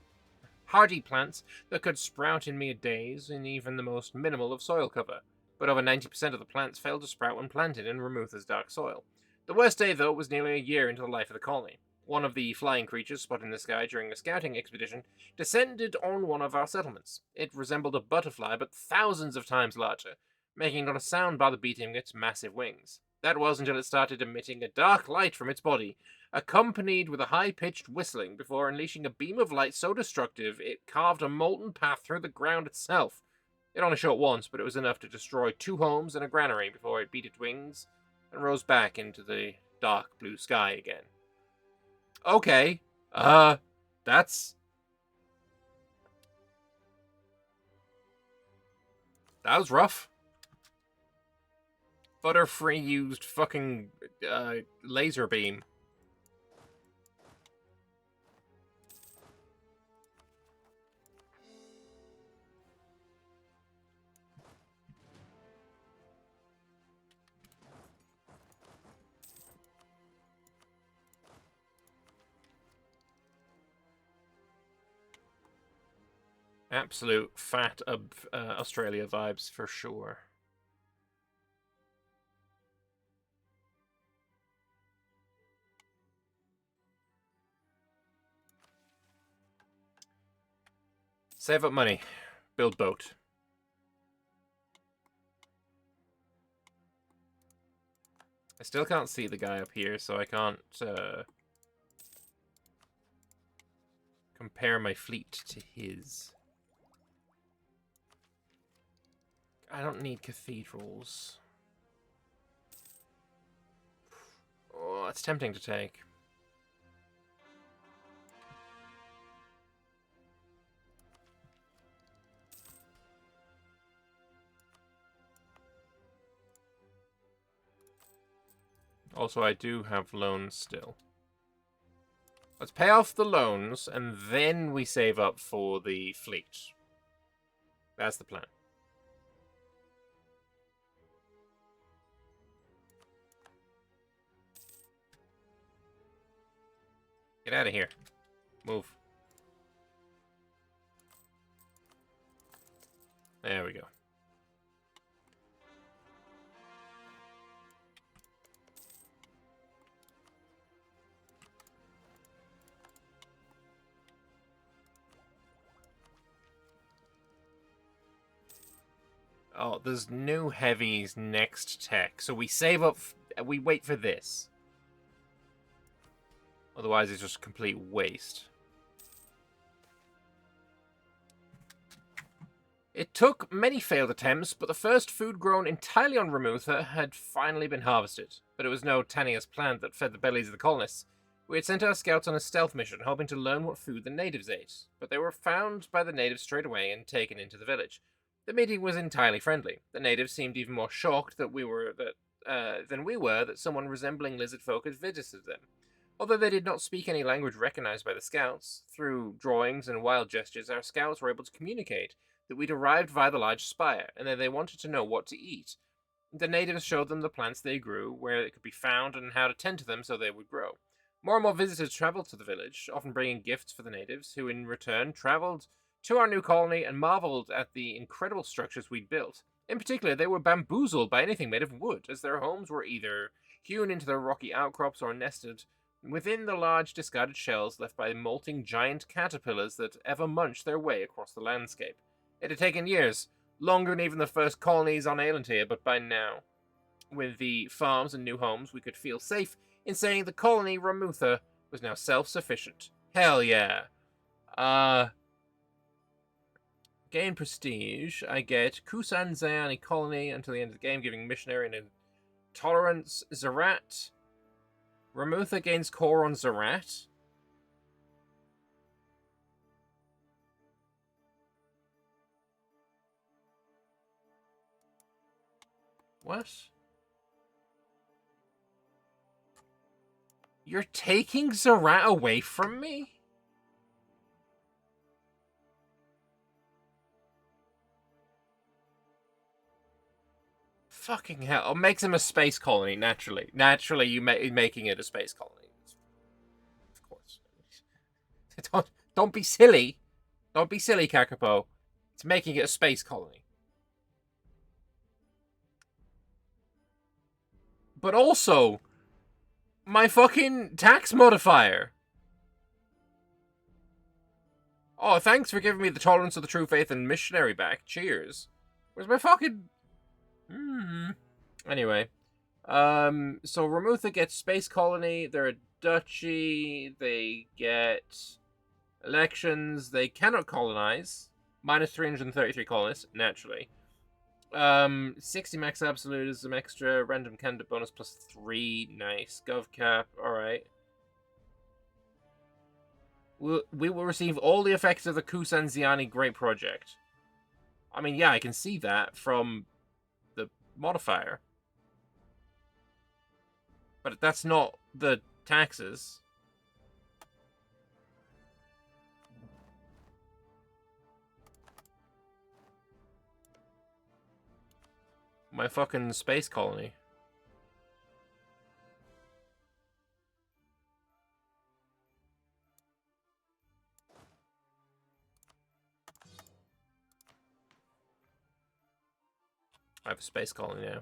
plants that could sprout in mere days in even the most minimal of soil cover, but over 90% of the plants failed to sprout when planted in Ramutha's dark soil. The worst day, though, was nearly a year into the life of the colony. One of the flying creatures spotted in the sky during a scouting expedition descended on one of our settlements. It resembled a butterfly, but thousands of times larger, making not a sound by the beating its massive wings. That was until it started emitting a dark light from its body, accompanied with a high-pitched whistling before unleashing a beam of light so destructive it carved a molten path through the ground itself. It only shot once, but it was enough to destroy 2 homes and a granary before it beat its wings and rose back into the dark blue sky again. Okay, that's... that was rough. Butterfree used fucking laser beam. Absolute fat Australia vibes for sure. Save up money. Build boat. I still can't see the guy up here, so I can't compare my fleet to his. I don't need cathedrals. Oh, it's tempting to take. Also, I do have loans still. Let's pay off the loans, and then we save up for the fleet. That's the plan. Get out of here. Move. There we go. Oh, there's new heavies next tech. So we save up... we wait for this. Otherwise, it's just a complete waste. It took many failed attempts, but the first food grown entirely on Ramutha had finally been harvested. But it was no Tania's plant that fed the bellies of the colonists. We had sent our scouts on a stealth mission, hoping to learn what food the natives ate. But they were found by the natives straight away and taken into the village. The meeting was entirely friendly. The natives seemed even more shocked than we were that someone resembling lizard folk had visited them. Although they did not speak any language recognized by the scouts, through drawings and wild gestures, our scouts were able to communicate that we'd arrived via the large spire, and that they wanted to know what to eat. The natives showed them the plants they grew, where they could be found, and how to tend to them so they would grow. More and more visitors traveled to the village, often bringing gifts for the natives, who in return traveled to our new colony and marveled at the incredible structures we'd built. In particular, they were bamboozled by anything made of wood, as their homes were either hewn into the rocky outcrops or nested within the large discarded shells left by molting giant caterpillars that ever munched their way across the landscape. It had taken years, longer than even the first colonies on Aelantir, but by now, with the farms and new homes, we could feel safe in saying the colony Ramutha was now self-sufficient. Hell yeah. Gain prestige. I get Kusan Zayani colony until the end of the game, giving missionary and intolerance. Zarat. Ramutha gains core on Zarat. What? You're taking Zarat away from me? Fucking hell. It makes him a space colony, naturally. Naturally, making it a space colony. Of course. Don't be silly. Don't be silly, Kakapo. It's making it a space colony. But also, my fucking tax modifier. Oh, thanks for giving me the tolerance of the true faith and missionary back. Cheers. Where's my fucking... Anyway. So Ramutha gets space colony. They're a duchy. They get elections. They cannot colonize. Minus 333 colonists, naturally. 60 max absolutism extra. Random candidate bonus plus 3. Nice. Gov cap. Alright. We will receive all the effects of the Kusan Ziani Great Project. I mean, yeah, I can see that from the modifier. But that's not the taxes. My fucking space colony. I have a space colony now.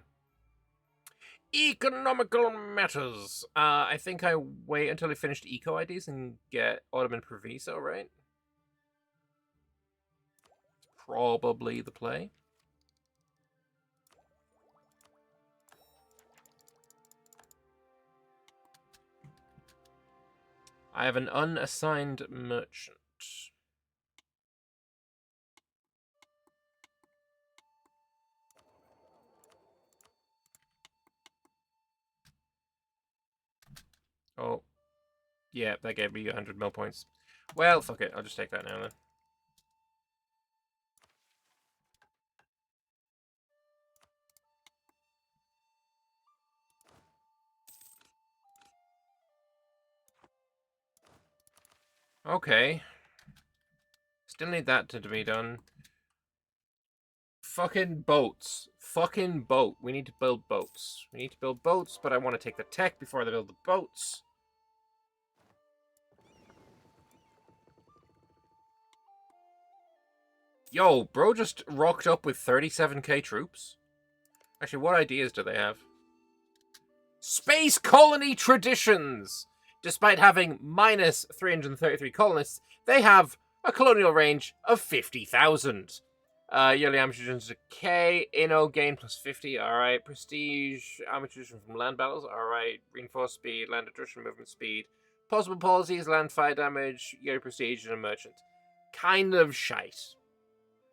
Economical matters. I think I wait until I finished eco IDs and get Ottoman Proviso, right? Probably the play. I have an unassigned merchant. Oh. Yeah, that gave me 100 mil points. Well, fuck it. I'll just take that now then. Okay. Still need that to be done. Fucking boats. Fucking boat. We need to build boats. We need to build boats, but I want to take the tech before I build the boats. Yo, bro just rocked up with 37k troops. Actually, what ideas do they have? Space colony traditions! Despite having minus 333 colonists, they have a colonial range of 50,000. Yearly amateur decay, Inno gain plus 50, alright. Prestige, amateur from land battles, alright. Reinforced speed, land attrition, movement speed. Possible policies, land fire damage, yearly prestige, and a merchant. Kind of shite,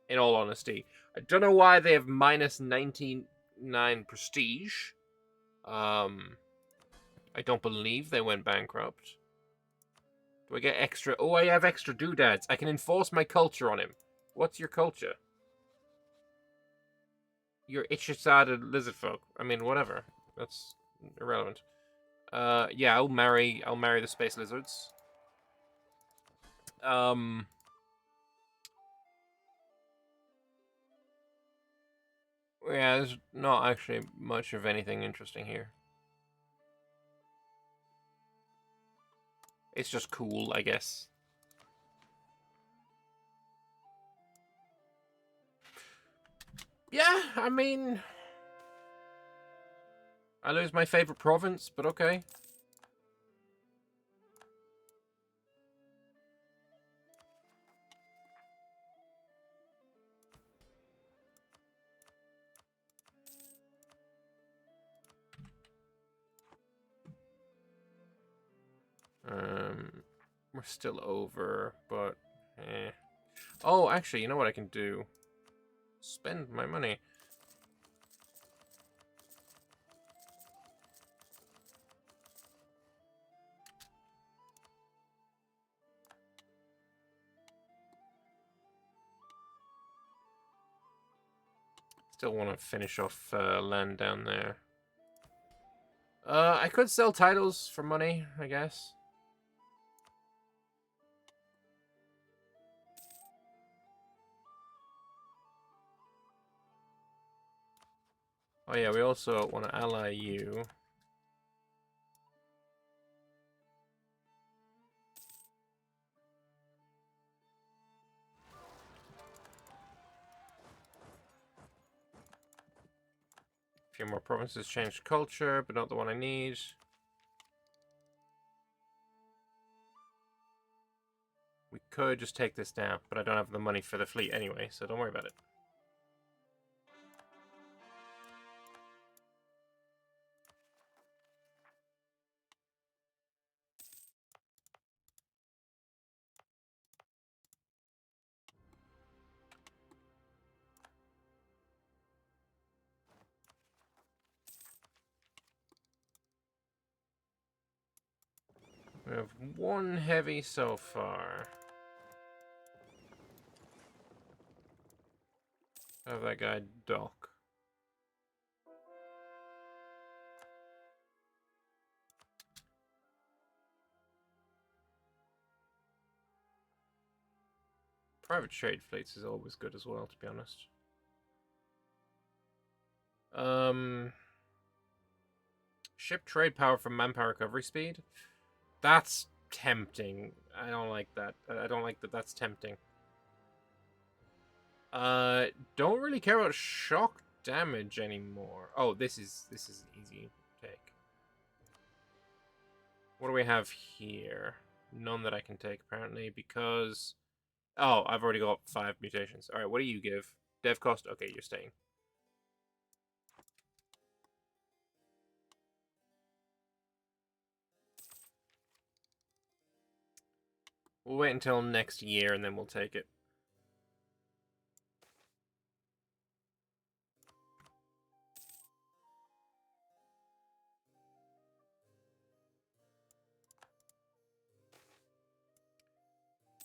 in all honesty. I don't know why they have minus 99 prestige. I don't believe they went bankrupt. Do I get extra? Oh, I have extra doodads. I can enforce my culture on him. What's your culture? You're itchy-sided lizard folk. I mean, whatever. That's irrelevant. Yeah, I'll marry the space lizards. Yeah, there's not actually much of anything interesting here. It's just cool, I guess. Yeah, I mean, I lose my favorite province, but okay. We're still over, but eh. Oh, actually, you know what I can do? Spend my money. Still want to finish off land down there. I could sell titles for money, I guess. Oh yeah, we also want to ally you. A few more provinces change culture, but not the one I need. We could just take this down, but I don't have the money for the fleet anyway, so don't worry about it. We have one heavy so far. Have that guy dock. Private trade fleets is always good as well, to be honest. Ship trade power from manpower recovery speed. That's tempting. I don't like that. I don't like that. That's tempting. Don't really care about shock damage anymore. Oh, this is an easy take. What do we have here? None that I can take apparently because. Oh, I've already got 5 mutations. All right, what do you give? Dev cost. Okay, you're staying. We'll wait until next year and then we'll take it.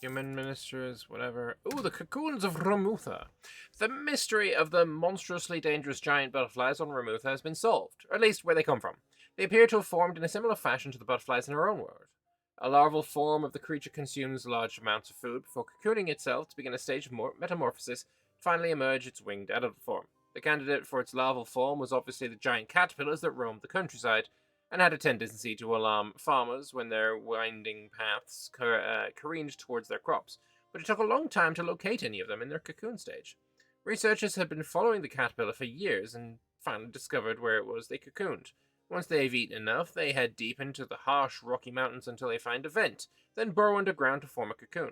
Human ministers, whatever. Ooh, the cocoons of Ramutha. The mystery of the monstrously dangerous giant butterflies on Ramutha has been solved, or at least where they come from. They appear to have formed in a similar fashion to the butterflies in our own world. A larval form of the creature consumes large amounts of food before cocooning itself to begin a stage of metamorphosis to finally emerge its winged adult form. The candidate for its larval form was obviously the giant caterpillars that roamed the countryside, and had a tendency to alarm farmers when their winding paths careened towards their crops. but it took a long time to locate any of them in their cocoon stage. Researchers had been following the caterpillar for years and finally discovered where it was they cocooned. Once they've eaten enough, they head deep into the harsh, rocky mountains until they find a vent, then burrow underground to form a cocoon.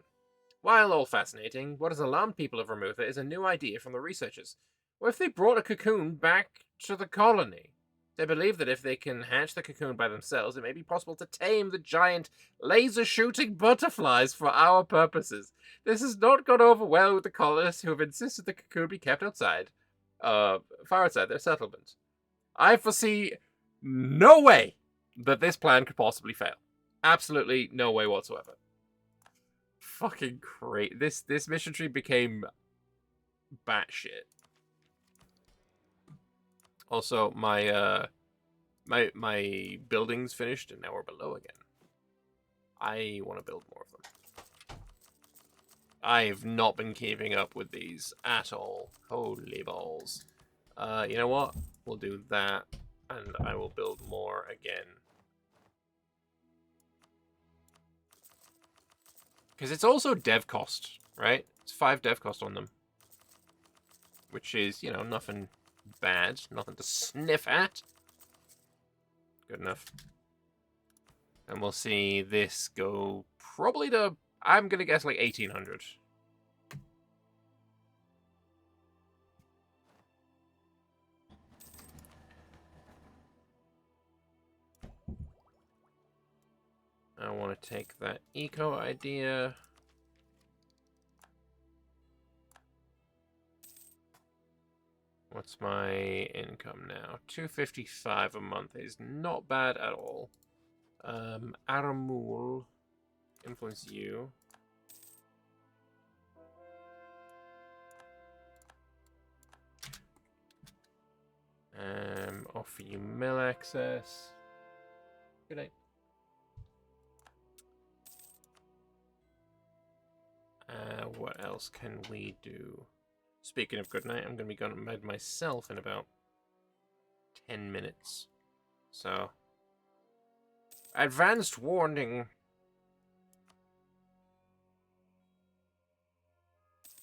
While all fascinating, what has alarmed people of Ramutha is a new idea from the researchers. What if they brought a cocoon back to the colony? They believe that if they can hatch the cocoon by themselves, it may be possible to tame the giant laser-shooting butterflies for our purposes. This has not gone over well with the colonists who have insisted the cocoon be kept outside, far outside their settlement. I foresee no way that this plan could possibly fail. Absolutely no way whatsoever. Fucking great. This mission tree became batshit. Also, my building's finished, and now we're below again. I want to build more of them. I've not been keeping up with these at all. Holy balls. You know what? We'll do that, and I will build more again. Because it's also dev cost, right? It's 5 dev cost on them. Which is, you know, nothing bad. Nothing to sniff at. Good enough. And we'll see this go probably to, I'm going to guess, like 1800. I want to take that eco idea. What's my income now? 255 a month is not bad at all. Aramul, influence you. Offer you mill access. Good night. What else can we do? Speaking of good night, I'm going to be going to bed myself in about 10 minutes. So, advanced warning.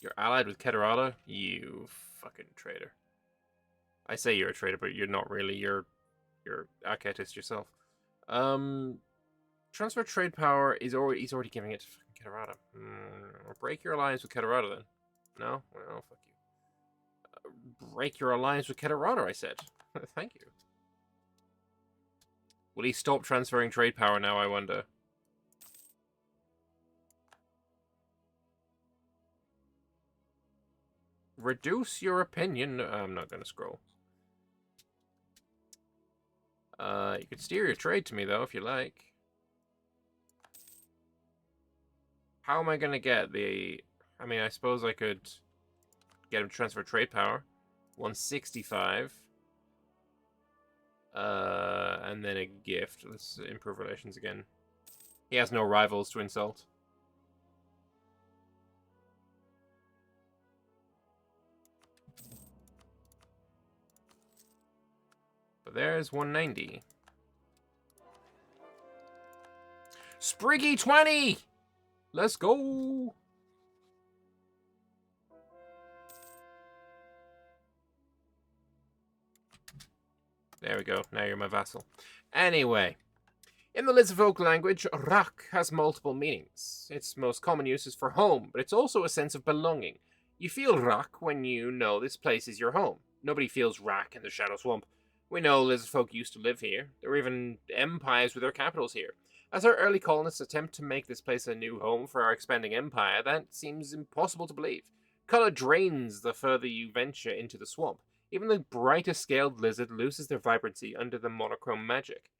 You're allied with Keterada? You fucking traitor. I say you're a traitor, but you're not really. You're Archetist yourself. Transfer trade power is already. He's already giving it to fucking Keterada. Break your alliance with Keterada then. No? Well, fuck you. Break your alliance with Keterada, I said. Thank you. Will he stop transferring trade power now, I wonder? Reduce your opinion. No, I'm not going to scroll. You could steer your trade to me, though, if you like. How am I going to get the... I mean, I suppose I could get him to transfer trade power. 165. And then a gift. Let's improve relations again. He has no rivals to insult. But there's 190. Spriggy 20! Let's go! There we go. Now you're my vassal. Anyway. In the Lizardfolk language, rak has multiple meanings. Its most common use is for home, but it's also a sense of belonging. You feel rak when you know this place is your home. Nobody feels rak in the Shadow Swamp. We know Lizardfolk used to live here. There were even empires with their capitals here. As our early colonists attempt to make this place a new home for our expanding empire, that seems impossible to believe. Color drains the further you venture into the swamp. Even the brightest scaled lizard loses their vibrancy under the monochrome magic.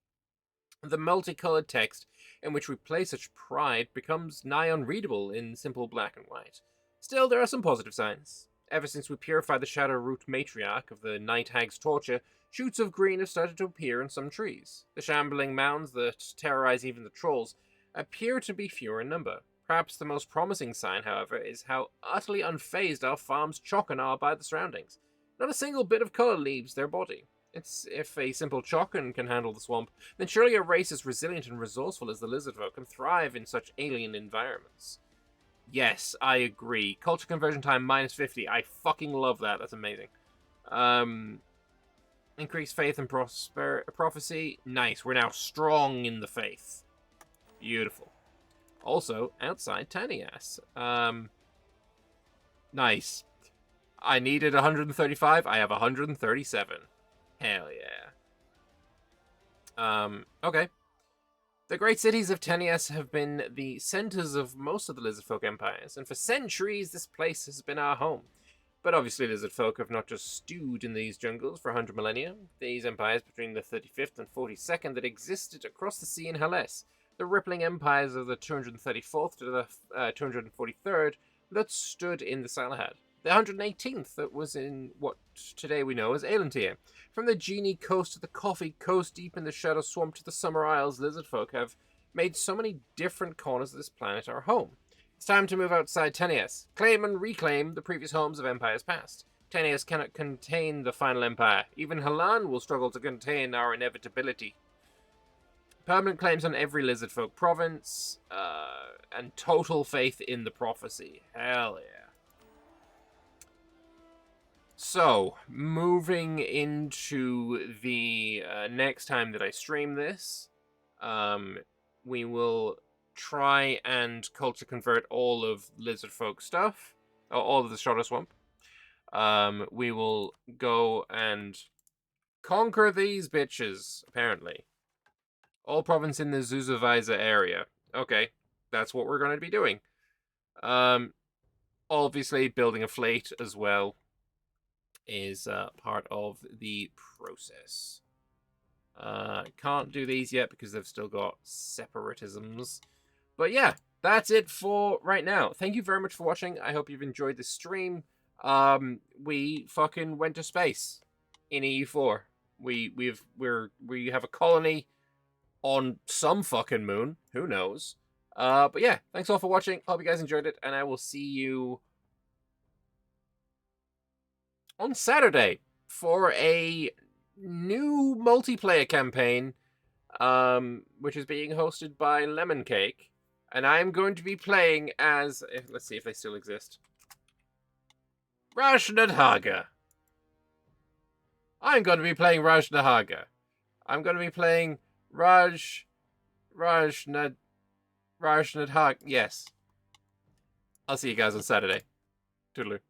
The multicolored text in which we place such pride becomes nigh unreadable in simple black and white. Still, there are some positive signs. Ever since we purified the Shadow Root matriarch of the Night Hag's torture, shoots of green have started to appear in some trees. The shambling mounds that terrorize even the trolls appear to be fewer in number. Perhaps the most promising sign, however, is how utterly unfazed our farm's chocken are by the surroundings. Not a single bit of color leaves their body. If a simple chocken can handle the swamp, then surely a race as resilient and resourceful as the Lizardfolk can thrive in such alien environments. Yes, I agree. Culture conversion time -50. I fucking love that. That's amazing. Increased faith and prophecy. Nice. We're now strong in the faith. Beautiful. Also, outside tiny ass. Nice. I needed 135. I have 137. Hell yeah. Okay. The great cities of Tenias have been the centers of most of the lizardfolk empires, and for centuries this place has been our home. But obviously lizardfolk have not just stewed in these jungles for 100 millennia. These empires between the 35th and 42nd that existed across the sea in Hellas, the rippling empires of the 234th to the 243rd that stood in the Salahad, the 118th that was in what today we know as Elantir. From the Genie coast to the Coffee coast, deep in the Shadow Swamp to the Summer Isles, lizardfolk have made so many different corners of this planet our home. It's time to move outside Tenias, claim and reclaim the previous homes of empires past. Tenias cannot contain the final empire. Even Halan will struggle to contain our inevitability. Permanent claims on every lizardfolk province, and total faith in the prophecy. Hell yeah. So, moving into the next time that I stream this, we will try and culture convert all of lizardfolk stuff, or all of the Shadow Swamp. We will go and conquer these bitches, apparently. All province in the Zuzavisa area. Okay, that's what we're going to be doing. Obviously, building a fleet as well is part of the process. Can't do these yet because they've still got separatisms. But yeah, that's it for right now. Thank you very much for watching. I hope you've enjoyed this stream. We fucking went to space in EU4. We have a colony on some fucking moon. Who knows? But yeah, thanks all for watching. Hope you guys enjoyed it, and I will see you on Saturday for a new multiplayer campaign, which is being hosted by Lemon Cake, and I'm going to be playing as, let's see if they still exist, Rajnadhaga. I'm going to be playing Rajnadhaga. I'm going to be playing Rajnadhaga. Yes. I'll see you guys on Saturday. Toodaloo.